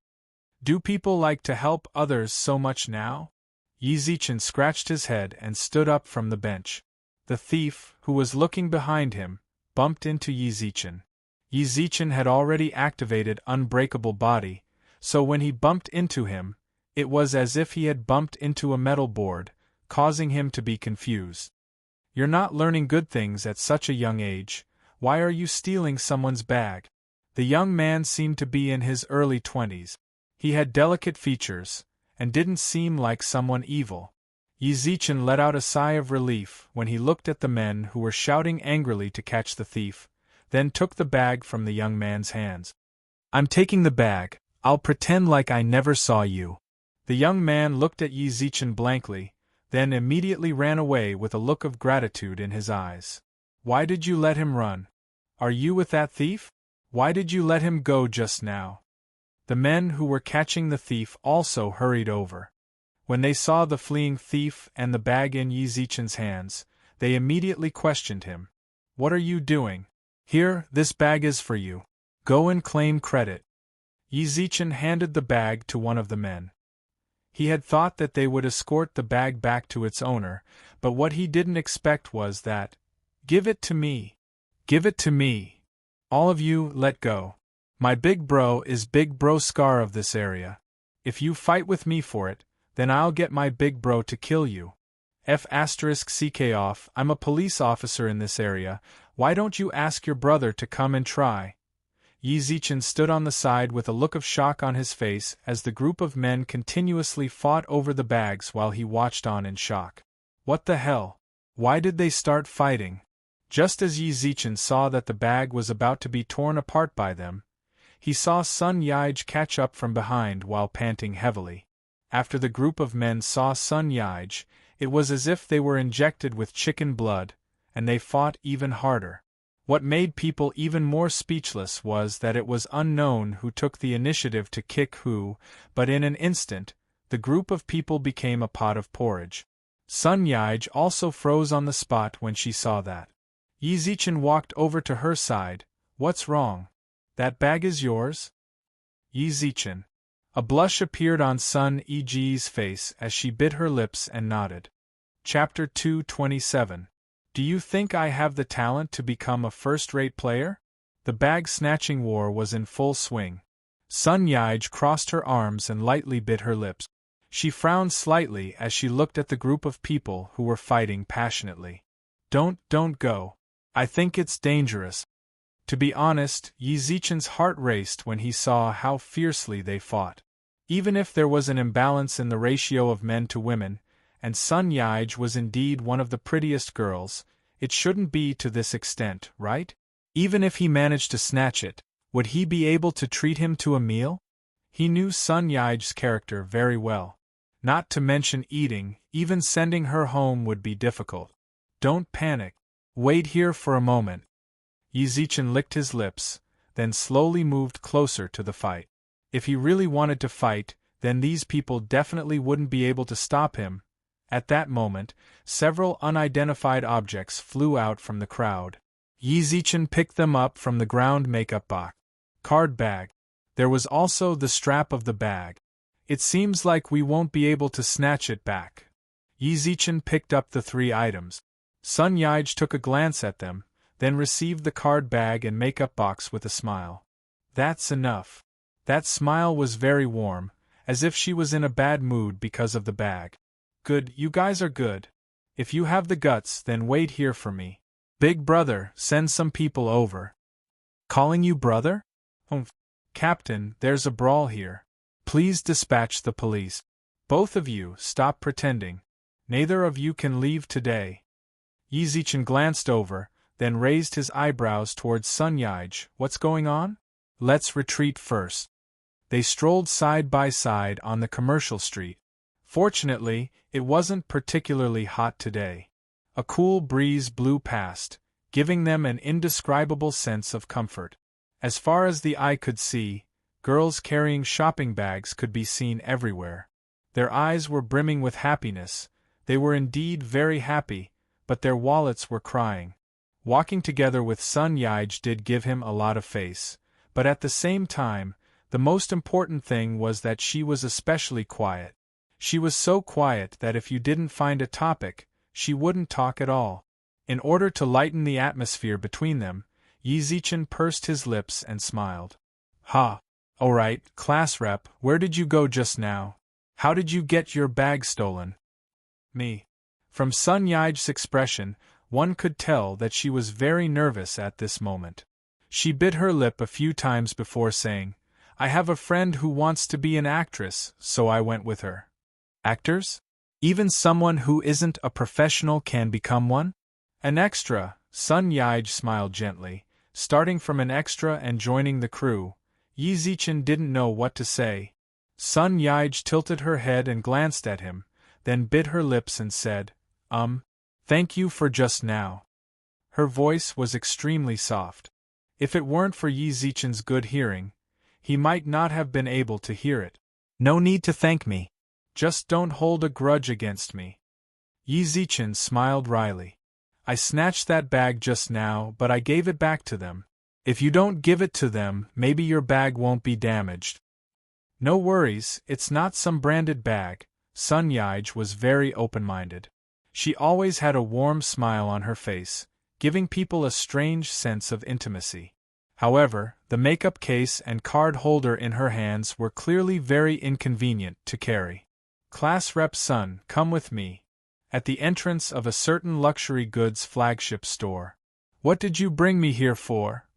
Do people like to help others so much now? Yi Zichen scratched his head and stood up from the bench. The thief, who was looking behind him, bumped into Yi Zichen. Yi Zichen had already activated Unbreakable Body, so when he bumped into him, it was as if he had bumped into a metal board, causing him to be confused. You're not learning good things at such a young age. Why are you stealing someone's bag? The young man seemed to be in his early 20s. He had delicate features, and didn't seem like someone evil. Yi Zichen let out a sigh of relief when he looked at the men who were shouting angrily to catch the thief, then took the bag from the young man's hands. I'm taking the bag. I'll pretend like I never saw you. The young man looked at Yi Zichen blankly, then immediately ran away with a look of gratitude in his eyes. Why did you let him run? Are you with that thief? Why did you let him go just now? The men who were catching the thief also hurried over. When they saw the fleeing thief and the bag in Yi Zichen's hands, they immediately questioned him. What are you doing? Here, this bag is for you. Go and claim credit. Yi Zichen handed the bag to one of the men. He had thought that they would escort the bag back to its owner, but what he didn't expect was that, Give it to me. Give it to me. All of you, let go. My big bro is Big Bro Scar of this area. If you fight with me for it, then I'll get my big bro to kill you. F***ck off, I'm a police officer in this area, why don't you ask your brother to come and try? Yi Zichen stood on the side with a look of shock on his face as the group of men continuously fought over the bags while he watched on in shock. What the hell? Why did they start fighting? Just as Yi Zichen saw that the bag was about to be torn apart by them, he saw Sun Yaij catch up from behind while panting heavily. After the group of men saw Sun Yaij, it was as if they were injected with chicken blood, and they fought even harder. What made people even more speechless was that it was unknown who took the initiative to kick who, but in an instant, the group of people became a pot of porridge. Sun Yaij also froze on the spot when she saw that. Yi Zichen walked over to her side. What's wrong? That bag is yours? Yi Zichen. A blush appeared on Sun Yi's face as she bit her lips and nodded. Chapter 227. Do you think I have the talent to become a first-rate player? The bag-snatching war was in full swing. Sun Yaij crossed her arms and lightly bit her lips. She frowned slightly as she looked at the group of people who were fighting passionately. Don't go. I think it's dangerous. To be honest, Yi Zichen's heart raced when he saw how fiercely they fought. Even if there was an imbalance in the ratio of men to women, and Sun Yaij was indeed one of the prettiest girls, it shouldn't be to this extent, right? Even if he managed to snatch it, would he be able to treat him to a meal? He knew Sun Yaij's character very well. Not to mention eating, even sending her home would be difficult. Don't panic. Wait here for a moment. Yi Zichen licked his lips, then slowly moved closer to the fight. If he really wanted to fight, then these people definitely wouldn't be able to stop him. At that moment, several unidentified objects flew out from the crowd. Yi Zichen picked them up from the ground makeup box. Card bag. There was also the strap of the bag. It seems like we won't be able to snatch it back. Yi Zichen picked up the 3 items. Sun Yij took a glance at them, then received the card bag and makeup box with a smile. That's enough. That smile was very warm, as if she was in a bad mood because of the bag. Good, you guys are good. If you have the guts, then wait here for me. Big brother, send some people over. Calling you brother? Captain, there's a brawl here. Please dispatch the police. Both of you, stop pretending. Neither of you can leave today. Yi Zichen glanced over, then raised his eyebrows towards Sun Yij. What's going on? Let's retreat first. They strolled side by side on the commercial street. Fortunately, it wasn't particularly hot today. A cool breeze blew past, giving them an indescribable sense of comfort. As far as the eye could see, girls carrying shopping bags could be seen everywhere. Their eyes were brimming with happiness. They were indeed very happy, but their wallets were crying. Walking together with Sun Yij did give him a lot of face, but at the same time, the most important thing was that she was especially quiet. She was so quiet that if you didn't find a topic, she wouldn't talk at all. In order to lighten the atmosphere between them, Yi Zichen pursed his lips and smiled. Ha! Alright, class rep, where did you go just now? How did you get your bag stolen? Me. From Sun Yij's expression, one could tell that she was very nervous at this moment. She bit her lip a few times before saying, I have a friend who wants to be an actress, so I went with her. Actors? Even someone who isn't a professional can become one? An extra, Sun Yij smiled gently, starting from an extra and joining the crew. Yi Zichen didn't know what to say. Sun Yij tilted her head and glanced at him, then bit her lips and said, Thank you for just now. Her voice was extremely soft. If it weren't for Yi Zichen's good hearing, he might not have been able to hear it. No need to thank me. Just don't hold a grudge against me. Yi Zichen smiled wryly. I snatched that bag just now, but I gave it back to them. If you don't give it to them, maybe your bag won't be damaged. No worries, it's not some branded bag. Sun Yij was very open-minded. She always had a warm smile on her face, giving people a strange sense of intimacy. However, the makeup case and card holder in her hands were clearly very inconvenient to carry. Class Rep Sun, come with me. At the entrance of a certain luxury goods flagship store. What did you bring me here for?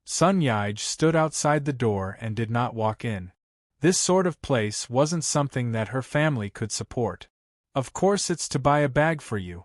Sun Yij stood outside the door and did not walk in. This sort of place wasn't something that her family could support. Of course it's to buy a bag for you.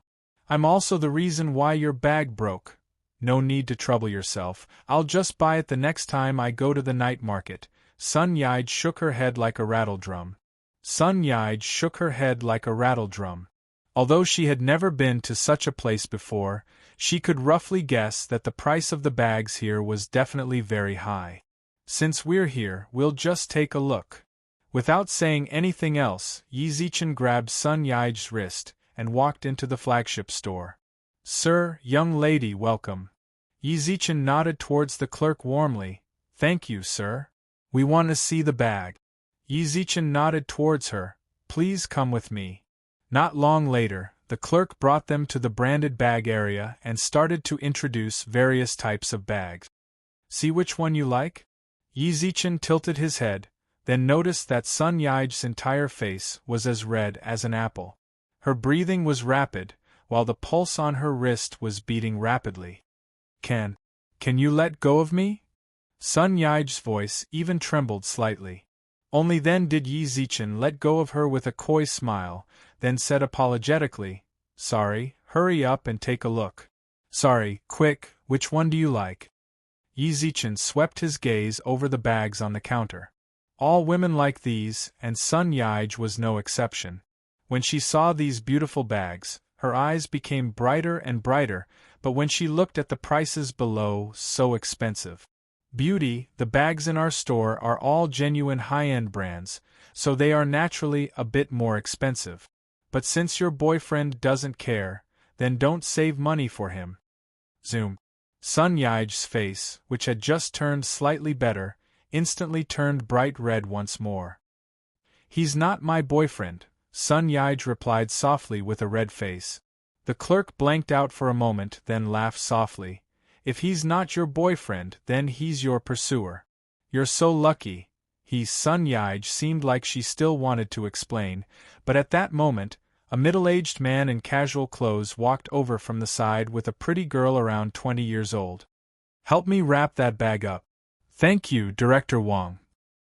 I'm also the reason why your bag broke. No need to trouble yourself, I'll just buy it the next time I go to the night market. Sun Yij shook her head like a rattledrum. Sun Yij shook her head like a rattledrum. Although she had never been to such a place before, she could roughly guess that the price of the bags here was definitely very high. Since we're here, we'll just take a look. Without saying anything else, Yi Zichen grabbed Sun Yij's wrist and walked into the flagship store. Sir, young lady, welcome. Yi Zichen nodded towards the clerk warmly. Thank you, sir. We want to see the bag. Yi Zichen nodded towards her. Please come with me. Not long later, the clerk brought them to the branded bag area and started to introduce various types of bags. See which one you like? Yi Zichen tilted his head, then noticed that Sun Yij's entire face was as red as an apple. Her breathing was rapid, while the pulse on her wrist was beating rapidly. Can you let go of me? Sun Yij's voice even trembled slightly. Only then did Yi Zichen let go of her with a coy smile, then said apologetically, Sorry, hurry up and take a look. Sorry, quick, which one do you like? Yi Zichen swept his gaze over the bags on the counter. All women like these, and Sun Yij was no exception. When she saw these beautiful bags, her eyes became brighter and brighter, but when she looked at the prices below, so expensive. Beauty, the bags in our store are all genuine high-end brands, so they are naturally a bit more expensive. But since your boyfriend doesn't care, then don't save money for him. Zoom. Sun Yij's face, which had just turned slightly better, instantly turned bright red once more. He's not my boyfriend, Sun Yij replied softly with a red face. The clerk blanked out for a moment, then laughed softly. If he's not your boyfriend, then he's your pursuer. You're so lucky. Sun Yij seemed like she still wanted to explain, but at that moment, a middle-aged man in casual clothes walked over from the side with a pretty girl around 20 years old. Help me wrap that bag up. Thank you, Director Wang.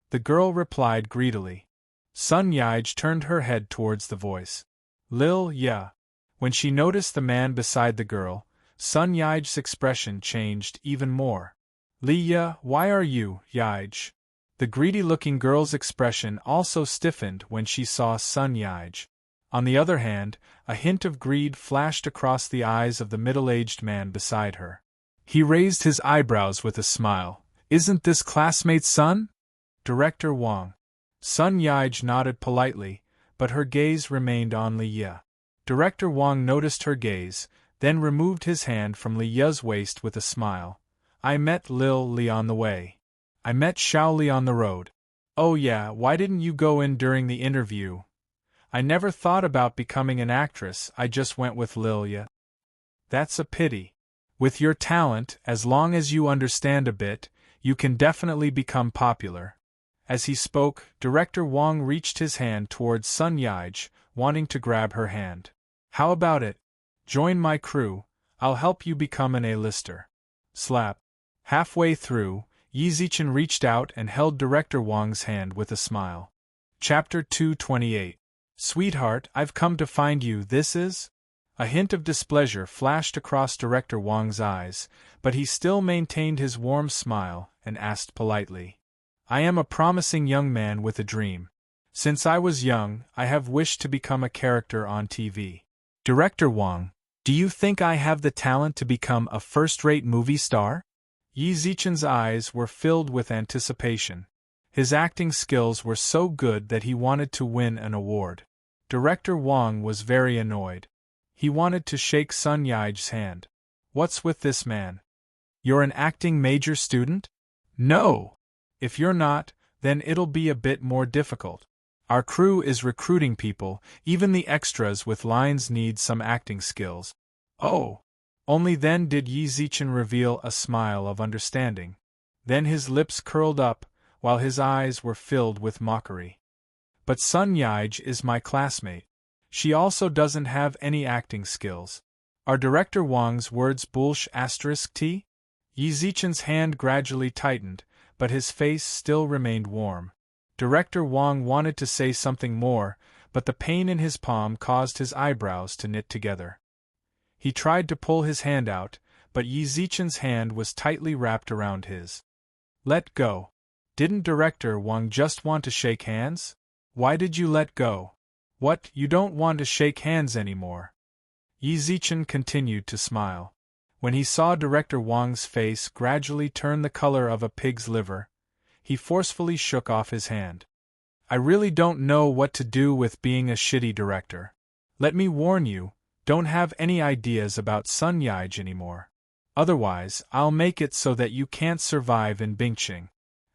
The girl replied greedily. Sun Yij turned her head towards the voice. Lil Ya. When she noticed the man beside the girl, Sun Yij's expression changed even more. Li Ya, why are you, Yij? The greedy-looking girl's expression also stiffened when she saw Sun Yij. On the other hand, a hint of greed flashed across the eyes of the middle-aged man beside her. He raised his eyebrows with a smile. Isn't this classmate's son? Director Wang. Sun Yij nodded politely, but her gaze remained on Li Ya. Director Wang noticed her gaze, then removed his hand from Li Ya's waist with a smile. I met Lil Li on the way. I met Xiao Li on the road. Oh yeah, why didn't you go in during the interview? I never thought about becoming an actress, I just went with Lil Ya. That's a pity. With your talent, as long as you understand a bit, you can definitely become popular. As he spoke, Director Wang reached his hand towards Sun Yij, wanting to grab her hand. How about it? Join my crew, I'll help you become an A-lister. Slap. Halfway through, Yi Zichen reached out and held Director Wang's hand with a smile. Chapter 228. Sweetheart, I've come to find you, this is? A hint of displeasure flashed across Director Wang's eyes, but he still maintained his warm smile and asked politely. I am a promising young man with a dream. Since I was young, I have wished to become a character on TV. Director Wang, do you think I have the talent to become a first-rate movie star? Yi Zichen's eyes were filled with anticipation. His acting skills were so good that he wanted to win an award. Director Wang was very annoyed. He wanted to shake Sun Yij's hand. What's with this man? You're an acting major student? No! If you're not, then it'll be a bit more difficult. Our crew is recruiting people, even the extras with lines need some acting skills. Oh! Only then did Yi Zichen reveal a smile of understanding. Then his lips curled up, while his eyes were filled with mockery. But Sun Yij is my classmate. She also doesn't have any acting skills. Are Director Wang's words **t? Yi Zichen's hand gradually tightened, but his face still remained warm. Director Wang wanted to say something more, but the pain in his palm caused his eyebrows to knit together. He tried to pull his hand out, but Yi Zichen's hand was tightly wrapped around his. Let go. Didn't Director Wang just want to shake hands? Why did you let go? What, you don't want to shake hands anymore? Yi Zichen continued to smile. When he saw Director Wang's face gradually turn the color of a pig's liver, he forcefully shook off his hand. I really don't know what to do with being a shitty director. Let me warn you, don't have any ideas about Sun Yij anymore. Otherwise, I'll make it so that you can't survive in Bingqing.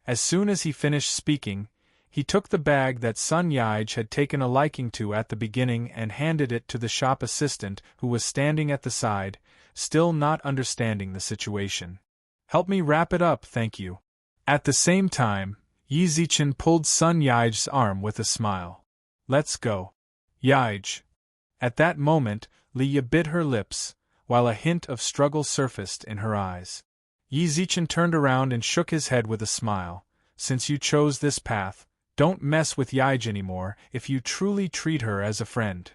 As soon as he finished speaking, he took the bag that Sun Yij had taken a liking to at the beginning and handed it to the shop assistant who was standing at the side, still not understanding the situation. Help me wrap it up, thank you. At the same time, Yi Zichen pulled Sun Yij's arm with a smile. Let's go. Yij. At that moment, Li Ya bit her lips, while a hint of struggle surfaced in her eyes. Yi Zichen turned around and shook his head with a smile. Since you chose this path, don't mess with Yij anymore if you truly treat her as a friend.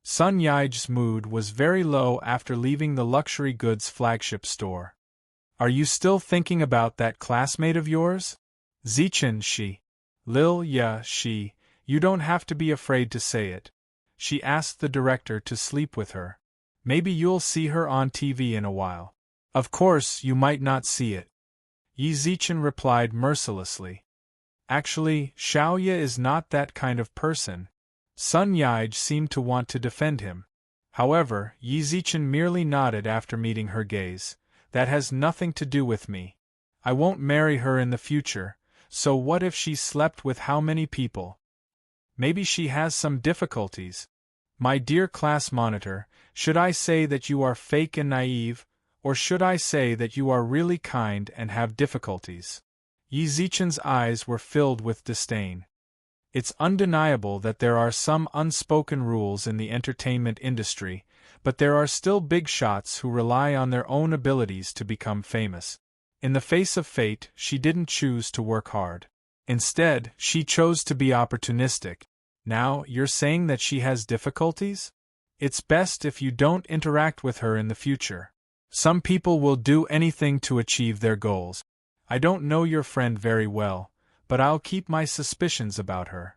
Sun Yij's mood was very low after leaving the luxury goods flagship store. Are you still thinking about that classmate of yours? Zichen, she. Lil Ya, she. You don't have to be afraid to say it. She asked the director to sleep with her. Maybe you'll see her on TV in a while. Of course, you might not see it. Yi Zichen replied mercilessly. Actually, Xiao Ye is not that kind of person. Sun Yij seemed to want to defend him. However, Yi Zichen merely nodded after meeting her gaze. That has nothing to do with me. I won't marry her in the future, so what if she slept with how many people? Maybe she has some difficulties. My dear class monitor, should I say that you are fake and naive, or should I say that you are really kind and have difficulties? Yi Zichen's eyes were filled with disdain. It's undeniable that there are some unspoken rules in the entertainment industry, but there are still big shots who rely on their own abilities to become famous. In the face of fate, she didn't choose to work hard. Instead, she chose to be opportunistic. Now, you're saying that she has difficulties? It's best if you don't interact with her in the future. Some people will do anything to achieve their goals. I don't know your friend very well, but I'll keep my suspicions about her.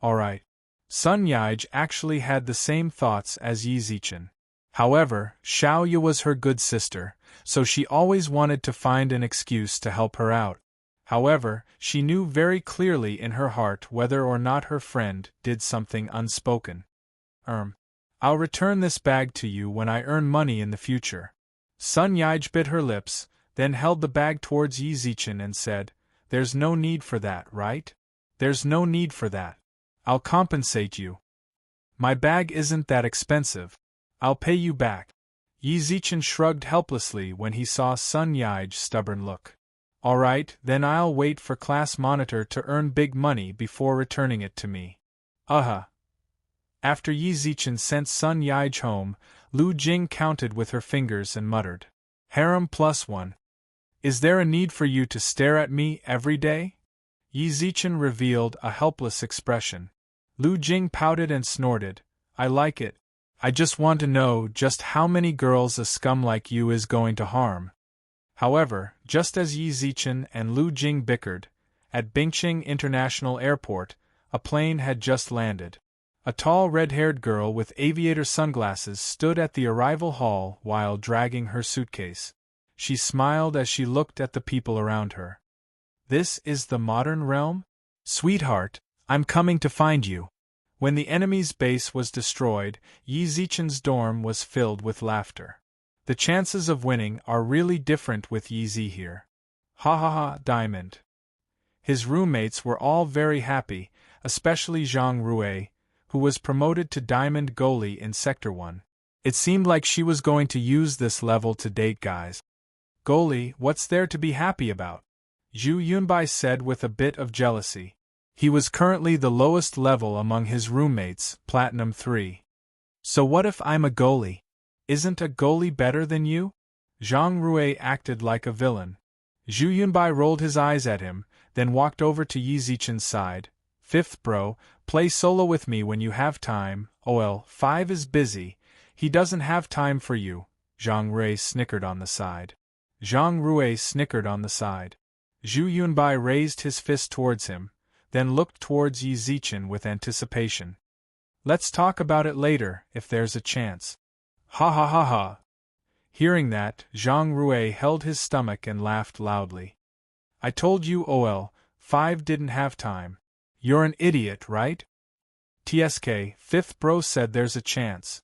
Alright. Sun Yij actually had the same thoughts as Yi Zichen. However, Xiao Yu was her good sister, so she always wanted to find an excuse to help her out. However, she knew very clearly in her heart whether or not her friend did something unspoken. I'll return this bag to you when I earn money in the future. Sun Yij bit her lips, then held the bag towards Yi Zichen and said, There's no need for that, right? There's no need for that. I'll compensate you. My bag isn't that expensive. I'll pay you back. Yi Zichen shrugged helplessly when he saw Sun Yij's stubborn look. Alright, then I'll wait for class monitor to earn big money before returning it to me. After Yi Zichen sent Sun Yij home, Lu Jing counted with her fingers and muttered, Harem +1. Is there a need for you to stare at me every day? Yi Zichen revealed a helpless expression. Lu Jing pouted and snorted, I like it. I just want to know just how many girls a scum like you is going to harm. However, just as Yi Zichen and Lu Jing bickered, at Bingqing International Airport, a plane had just landed. A tall red-haired girl with aviator sunglasses stood at the arrival hall while dragging her suitcase. She smiled as she looked at the people around her. This is the modern realm? Sweetheart, I'm coming to find you. When the enemy's base was destroyed, Yi Zichen's dorm was filled with laughter. The chances of winning are really different with Yi Zi here. Ha ha ha, Diamond. His roommates were all very happy, especially Zhang Rui, who was promoted to Diamond Goalie in Sector 1. It seemed like she was going to use this level to date guys. Goalie, what's there to be happy about? Zhu Yunbai said with a bit of jealousy. He was currently the lowest level among his roommates, Platinum 3. So what if I'm a goalie? Isn't a goalie better than you? Zhang Rui acted like a villain. Zhu Yunbai rolled his eyes at him, then walked over to Yi Zichen's side. Fifth bro, play solo with me when you have time. OL, 5 is busy. He doesn't have time for you. Zhang Rui snickered on the side. Zhang Rui snickered on the side. Zhu Yunbai raised his fist towards him, then looked towards Yi Zichen with anticipation. Let's talk about it later, if there's a chance. Ha ha ha ha. Hearing that, Zhang Rui held his stomach and laughed loudly. I told you OL, 5 didn't have time. You're an idiot, right? TSK, 5th bro said there's a chance.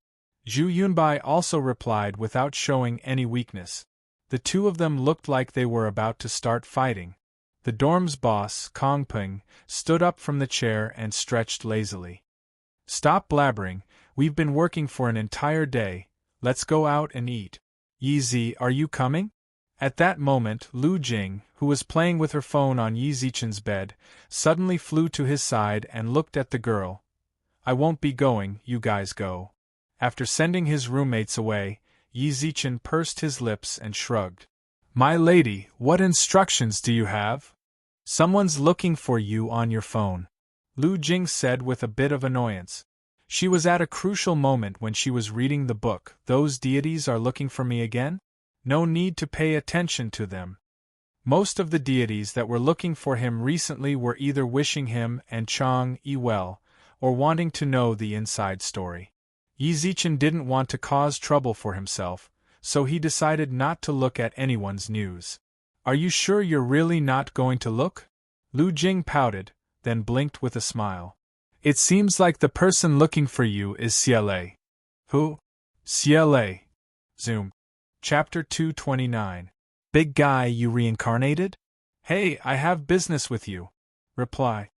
Zhu Yunbai also replied without showing any weakness. The two of them looked like they were about to start fighting. The dorm's boss, Kong Peng, stood up from the chair and stretched lazily. Stop blabbering, we've been working for an entire day, let's go out and eat. Yi Zi, are you coming? At that moment, Lu Jing, who was playing with her phone on Yi Zichen's bed, suddenly flew to his side and looked at the girl. I won't be going, you guys go. After sending his roommates away, Yi Zichen pursed his lips and shrugged. My lady, what instructions do you have? Someone's looking for you on your phone. Lu Jing said with a bit of annoyance. She was at a crucial moment when she was reading the book. Those deities are looking for me again? No need to pay attention to them. Most of the deities that were looking for him recently were either wishing him and Chang Yi well, or wanting to know the inside story. Yi Zichen didn't want to cause trouble for himself, so he decided not to look at anyone's news. Are you sure you're really not going to look? Lu Jing pouted, then blinked with a smile. It seems like the person looking for you is CLA. Who? CLA. Zoom. Chapter 229. Big guy, you reincarnated? Hey, I have business with you. Reply.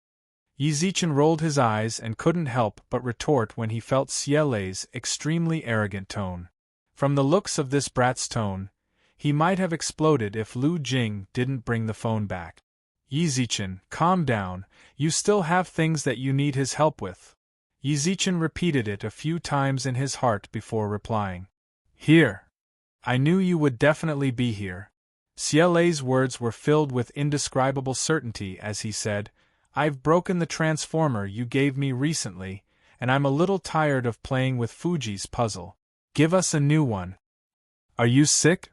Yi Zichen rolled his eyes and couldn't help but retort when he felt Xie Lei's extremely arrogant tone. From the looks of this brat's tone, he might have exploded if Lu Jing didn't bring the phone back. Yi Zichen, calm down, you still have things that you need his help with. Yi Zichen repeated it a few times in his heart before replying. Here. I knew you would definitely be here. Xie Lei's words were filled with indescribable certainty as he said, I've broken the transformer you gave me recently, and I'm a little tired of playing with Fuji's puzzle. Give us a new one. Are you sick?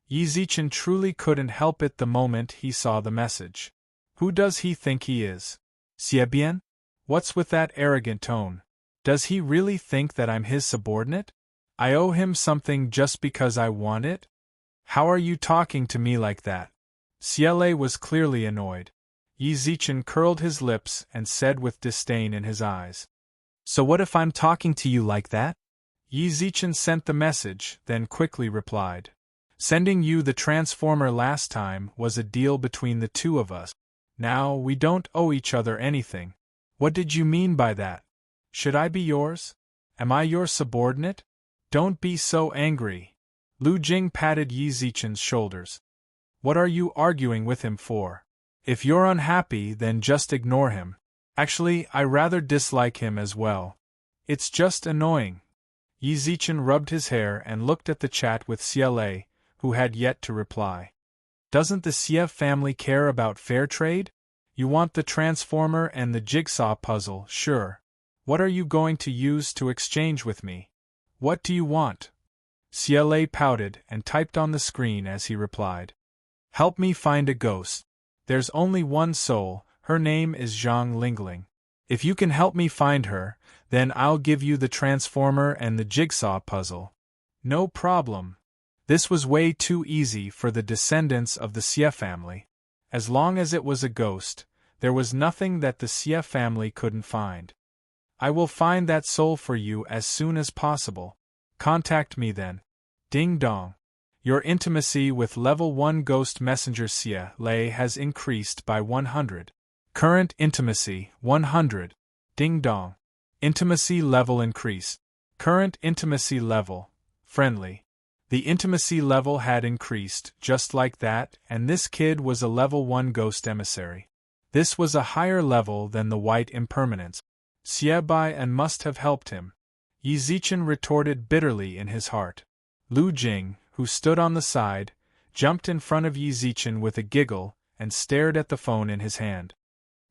Yi Zichen truly couldn't help it the moment he saw the message. Who does he think he is? Xie Bian? What's with that arrogant tone? Does he really think that I'm his subordinate? I owe him something just because I want it? How are you talking to me like that? Xie Lei was clearly annoyed. Yi Zichen curled his lips and said with disdain in his eyes. So what if I'm talking to you like that? Yi Zichen sent the message, then quickly replied. Sending you the transformer last time was a deal between the two of us. Now we don't owe each other anything. What did you mean by that? Should I be yours? Am I your subordinate? Don't be so angry. Lu Jing patted Yi Zichen's shoulders. What are you arguing with him for? If you're unhappy, then just ignore him. Actually, I rather dislike him as well. It's just annoying. Yi Zichen rubbed his hair and looked at the chat with Xie Lei, who had yet to reply. Doesn't the Xie family care about fair trade? You want the transformer and the jigsaw puzzle, sure. What are you going to use to exchange with me? What do you want? Xie Lei pouted and typed on the screen as he replied. Help me find a ghost. There's only one soul, her name is Zhang Lingling. If you can help me find her, then I'll give you the transformer and the jigsaw puzzle. No problem. This was way too easy for the descendants of the Xie family. As long as it was a ghost, there was nothing that the Xie family couldn't find. I will find that soul for you as soon as possible. Contact me then. Ding dong. Your intimacy with level 1 ghost messenger Xie Lei has increased by 100. Current intimacy, 100. Ding dong. Intimacy level increase. Current intimacy level, friendly. The intimacy level had increased just like that, and this kid was a level 1 ghost emissary. This was a higher level than the white impermanence. Xie Bai and must have helped him. Yi Zichen retorted bitterly in his heart. Lu Jing, who stood on the side, jumped in front of Yi Zichen with a giggle and stared at the phone in his hand.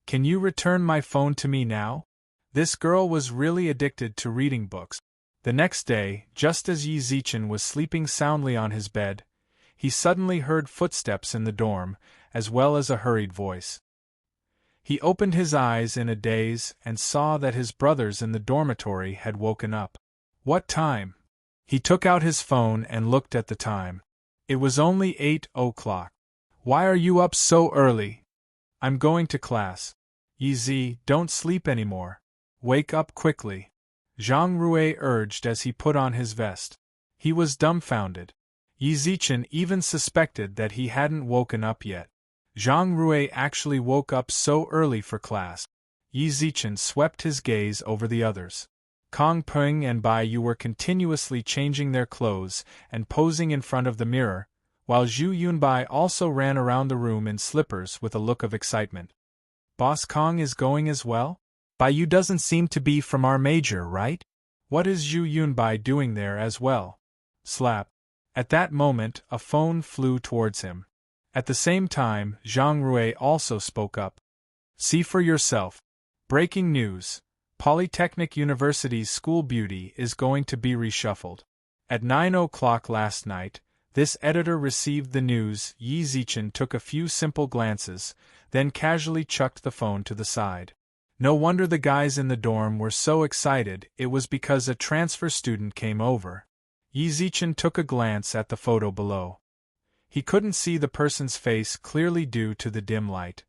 Can you return my phone to me now? This girl was really addicted to reading books. The next day, just as Yi Zichen was sleeping soundly on his bed, he suddenly heard footsteps in the dorm, as well as a hurried voice. He opened his eyes in a daze and saw that his brothers in the dormitory had woken up. What time? He took out his phone and looked at the time. It was only 8 o'clock. Why are you up so early? I'm going to class. Yi Zi, don't sleep anymore. Wake up quickly. Zhang Rui urged as he put on his vest. He was dumbfounded. Yi Zichen even suspected that he hadn't woken up yet. Zhang Rui actually woke up so early for class. Yi Zichen swept his gaze over the others. Kong Peng and Bai Yu were continuously changing their clothes and posing in front of the mirror, while Zhu Yunbai also ran around the room in slippers with a look of excitement. Boss Kong is going as well? Bai Yu doesn't seem to be from our major, right? What is Zhu Yunbai doing there as well? Slap. At that moment, a phone flew towards him. At the same time, Zhang Rui also spoke up. See for yourself. Breaking news. Polytechnic University's School Beauty is going to be reshuffled. At 9 o'clock last night, this editor received the news. Yi Zichen took a few simple glances, then casually chucked the phone to the side. No wonder the guys in the dorm were so excited, it was because a transfer student came over. Yi Zichen took a glance at the photo below. He couldn't see the person's face clearly due to the dim light.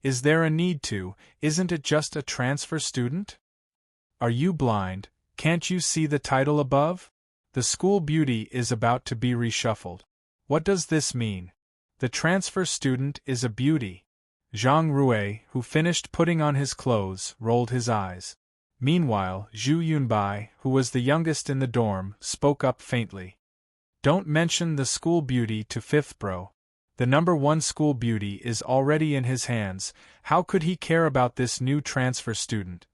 Is there a need to? Isn't it just a transfer student? Are you blind? Can't you see the title above? The School Beauty is about to be reshuffled. What does this mean? The transfer student is a beauty. Zhang Rui, who finished putting on his clothes, rolled his eyes. Meanwhile, Zhu Yunbai, who was the youngest in the dorm, spoke up faintly. Don't mention the school beauty to fifth bro. The number one school beauty is already in his hands, how could he care about this new transfer student?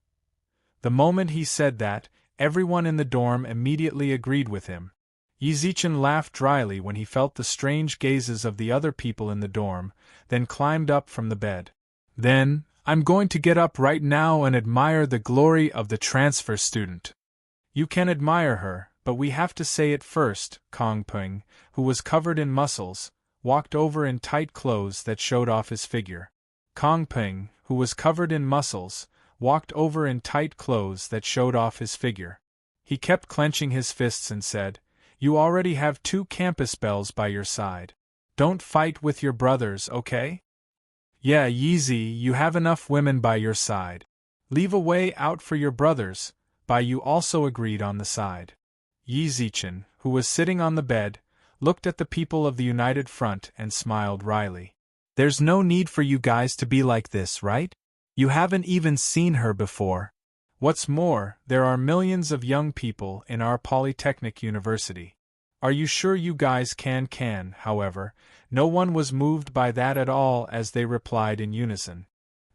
The moment he said that, everyone in the dorm immediately agreed with him. Yi Zichen laughed dryly when he felt the strange gazes of the other people in the dorm, then climbed up from the bed. Then, I'm going to get up right now and admire the glory of the transfer student. You can admire her, but we have to say it first. Kong Peng, who was covered in muscles, walked over in tight clothes that showed off his figure. Kong Peng, who was covered in muscles, walked over in tight clothes that showed off his figure. He kept clenching his fists and said, You already have 2 campus bells by your side. Don't fight with your brothers, okay? Yeah, Yeezy, you have enough women by your side. Leave a way out for your brothers. Bai Yu also agreed on the side. Yi Zichen, who was sitting on the bed, looked at the people of the United Front and smiled wryly. There's no need for you guys to be like this, right? You haven't even seen her before. What's more, there are millions of young people in our Polytechnic University. Are you sure you guys can? However, no one was moved by that at all as they replied in unison.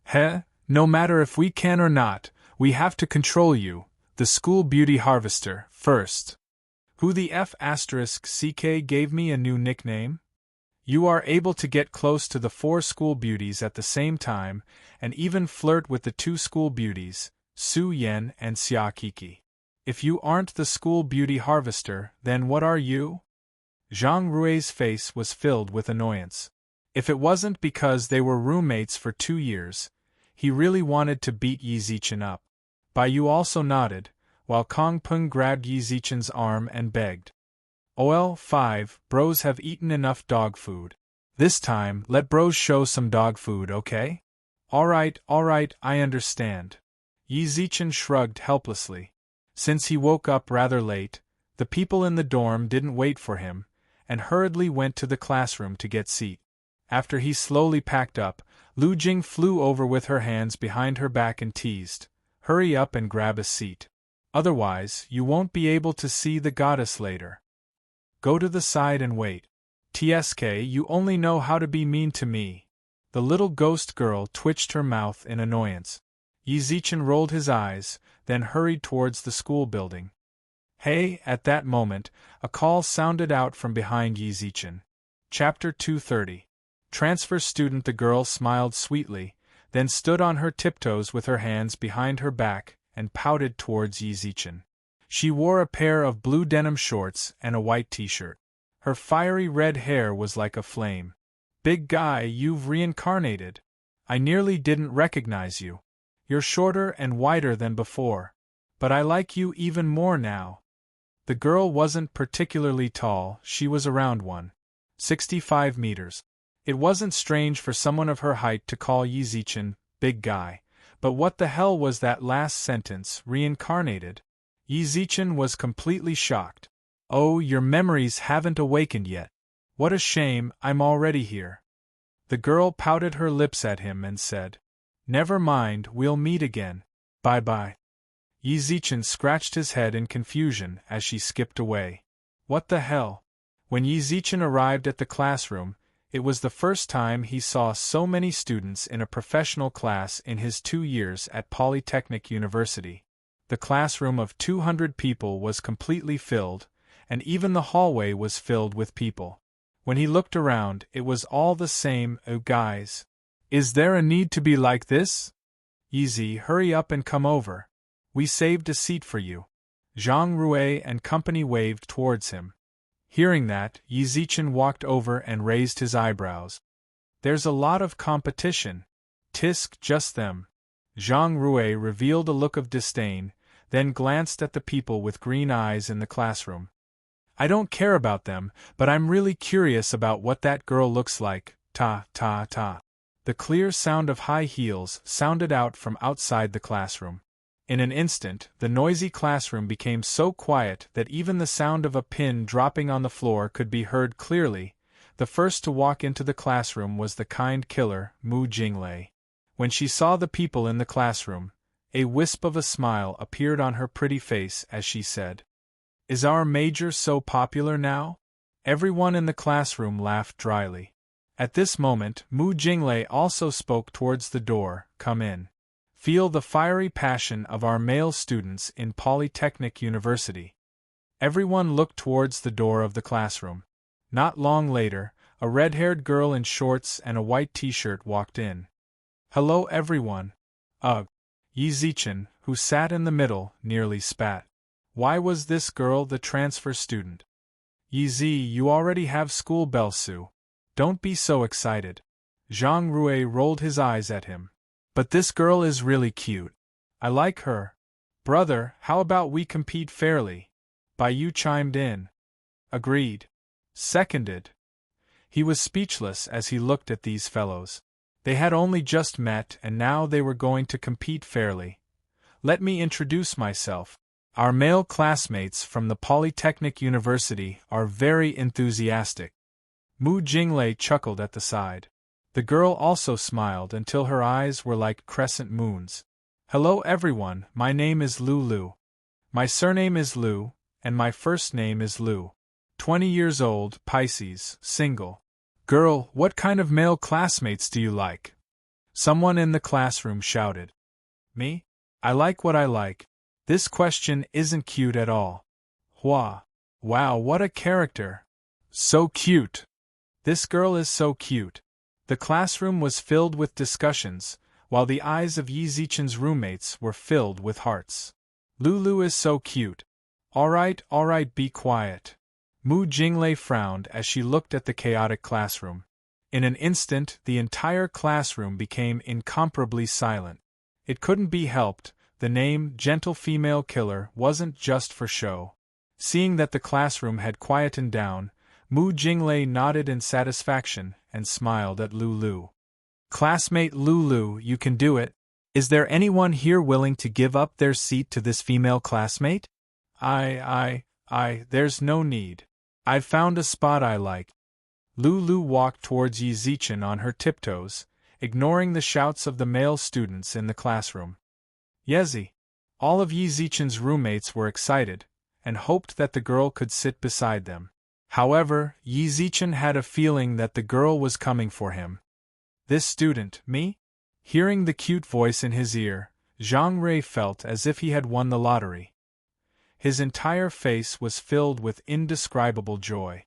Heh, no matter if we can or not, we have to control you, the school beauty harvester, first. Who the F***CK gave me a new nickname? You are able to get close to the 4 school beauties at the same time, and even flirt with the 2 school beauties, Su Yen and Xia Kiki. If you aren't the school beauty harvester, then what are you? Zhang Rui's face was filled with annoyance. If it wasn't because they were roommates for 2 years, he really wanted to beat Yi Zichen up. Bai Yu also nodded, while Kong Peng grabbed Yi Zichen's arm and begged. OL 5, bros have eaten enough dog food. This time, let bros show some dog food, okay? Alright, I understand. Yi Zichen shrugged helplessly. Since he woke up rather late, the people in the dorm didn't wait for him, and hurriedly went to the classroom to get seat. After he slowly packed up, Lu Jing flew over with her hands behind her back and teased, Hurry up and grab a seat. Otherwise, you won't be able to see the goddess later. Go to the side and wait. TSK, you only know how to be mean to me. The little ghost girl twitched her mouth in annoyance. Yi Zichen rolled his eyes, then hurried towards the school building. Hey, at that moment, a call sounded out from behind Yi Zichen. Chapter 230. Transfer student. The girl smiled sweetly, then stood on her tiptoes with her hands behind her back and pouted towards Yi Zichen. She wore a pair of blue denim shorts and a white t-shirt. Her fiery red hair was like a flame. Big guy, you've reincarnated. I nearly didn't recognize you. You're shorter and whiter than before. But I like you even more now. The girl wasn't particularly tall, she was around 1.65 meters. It wasn't strange for someone of her height to call Yi Zichen big guy, but what the hell was that last sentence, reincarnated? Yi Zichen was completely shocked. Oh, your memories haven't awakened yet. What a shame, I'm already here. The girl pouted her lips at him and said, Never mind, we'll meet again. Bye-bye. Yi Zichen scratched his head in confusion as she skipped away. What the hell? When Yi Zichen arrived at the classroom, it was the first time he saw so many students in a professional class in his 2 years at Polytechnic University. The classroom of 200 people was completely filled, and even the hallway was filled with people. When he looked around, it was all the same. Oh guys. Is there a need to be like this? Easy, hurry up and come over. We saved a seat for you. Zhang Rui and company waved towards him. Hearing that, Yi Zichen walked over and raised his eyebrows. There's a lot of competition. Tisk, just them. Zhang Rui revealed a look of disdain, then glanced at the people with green eyes in the classroom. I don't care about them, but I'm really curious about what that girl looks like. Ta, ta, ta. The clear sound of high heels sounded out from outside the classroom. In an instant, the noisy classroom became so quiet that even the sound of a pin dropping on the floor could be heard clearly. The first to walk into the classroom was the kind killer, Mu Jinglei. When she saw the people in the classroom, a wisp of a smile appeared on her pretty face as she said, "Is our major so popular now?" Everyone in the classroom laughed dryly. At this moment, Mu Jinglei also spoke towards the door, "Come in. Feel the fiery passion of our male students in Polytechnic University." Everyone looked towards the door of the classroom. Not long later, a red-haired girl in shorts and a white t-shirt walked in. "Hello everyone." Ugh. Yi Zichen, who sat in the middle, nearly spat. Why was this girl the transfer student? "Yi Zi, you already have school bell, Su. Don't be so excited." Zhang Rui rolled his eyes at him. "But this girl is really cute. I like her." "Brother, how about we compete fairly?" Bai Yu chimed in. "Agreed." "Seconded." He was speechless as he looked at these fellows. They had only just met and now they were going to compete fairly. "Let me introduce myself. Our male classmates from the Polytechnic University are very enthusiastic." Mu Jinglei chuckled at the side. The girl also smiled until her eyes were like crescent moons. "Hello everyone, my name is Lu Lu. My surname is Lu, and my first name is Lu. 20 years old, Pisces, single." "Girl, what kind of male classmates do you like?" Someone in the classroom shouted. "Me? I like what I like. This question isn't cute at all." "Hua. Wow, what a character. So cute. This girl is so cute." The classroom was filled with discussions, while the eyes of Yi Zichen's roommates were filled with hearts. "Lulu is so cute. All right, be quiet." Mu Jinglei frowned as she looked at the chaotic classroom. In an instant, the entire classroom became incomparably silent. It couldn't be helped, the name Gentle Female Killer wasn't just for show. Seeing that the classroom had quietened down, Mu Jinglei nodded in satisfaction and smiled at Lulu. "Classmate Lulu, you can do it. Is there anyone here willing to give up their seat to this female classmate?" There's no need. I've found a spot I like." Lulu walked towards Yi Zichen on her tiptoes, ignoring the shouts of the male students in the classroom. "Yezi." All of Yi Zichen's roommates were excited, and hoped that the girl could sit beside them. However, Yi Zichen had a feeling that the girl was coming for him. "This student, me?" Hearing the cute voice in his ear, Zhang Rui felt as if he had won the lottery. His entire face was filled with indescribable joy.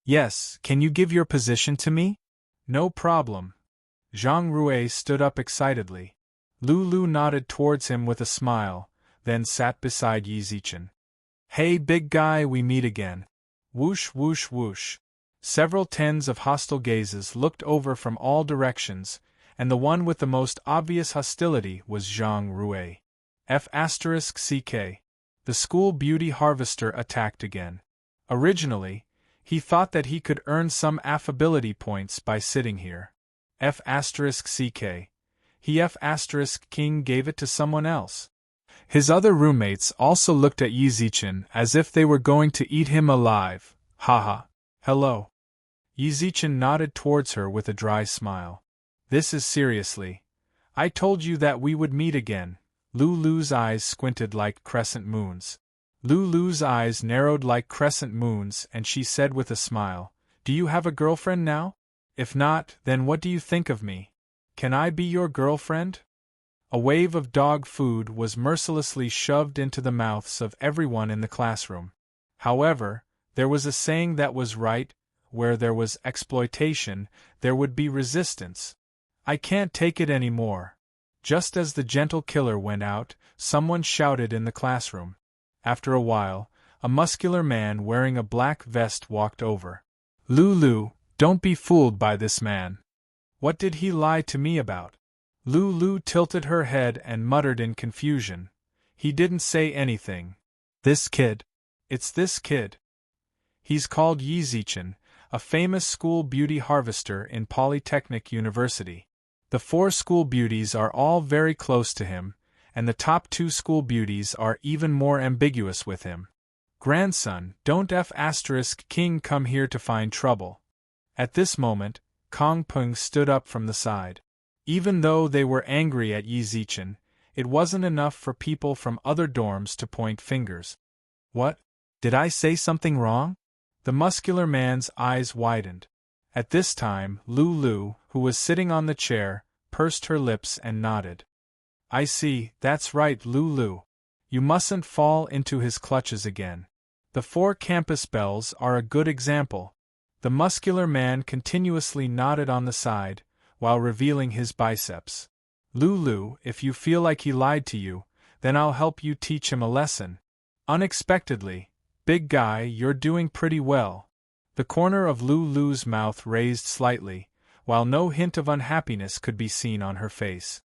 "Yes, can you give your position to me?" "No problem." Zhang Rui stood up excitedly. Lulu nodded towards him with a smile, then sat beside Yi Zichen. "Hey big guy, we meet again." Whoosh whoosh whoosh. Several tens of hostile gazes looked over from all directions, and the one with the most obvious hostility was Zhang Rui. F***ck. The school beauty harvester attacked again. Originally, he thought that he could earn some affability points by sitting here. F***ck. He F***king gave it to someone else. His other roommates also looked at Yi Zichen as if they were going to eat him alive. Haha. "Hello." Yi Zichen nodded towards her with a dry smile. "This is seriously. I told you that we would meet again." Lulu's eyes squinted like crescent moons. Lulu's eyes narrowed like crescent moons and she said with a smile, "Do you have a girlfriend now? If not, then what do you think of me? Can I be your girlfriend?" A wave of dog food was mercilessly shoved into the mouths of everyone in the classroom. However, there was a saying that was right, where there was exploitation, there would be resistance. "I can't take it anymore." Just as the gentle killer went out, someone shouted in the classroom. After a while, a muscular man wearing a black vest walked over. "Lulu, don't be fooled by this man. What did he lie to me about?" Lulu tilted her head and muttered in confusion. "He didn't say anything. This kid. It's this kid. He's called Yi Zichen, a famous school beauty harvester in Polytechnic University. The 4 school beauties are all very close to him, and the top 2 school beauties are even more ambiguous with him. Grandson, don't F***king come here to find trouble. At this moment, Kong Peng stood up from the side. Even though they were angry at Yi Zichen, it wasn't enough for people from other dorms to point fingers. What? Did I say something wrong? The muscular man's eyes widened. At this time, Lulu, who was sitting on the chair, pursed her lips and nodded. I see, that's right, Lulu. You mustn't fall into his clutches again. The 4 campus bells are a good example. The muscular man continuously nodded on the side, while revealing his biceps. Lulu, if you feel like he lied to you, then I'll help you teach him a lesson. Unexpectedly, big guy, you're doing pretty well. The corner of Lulu's mouth raised slightly, while no hint of unhappiness could be seen on her face.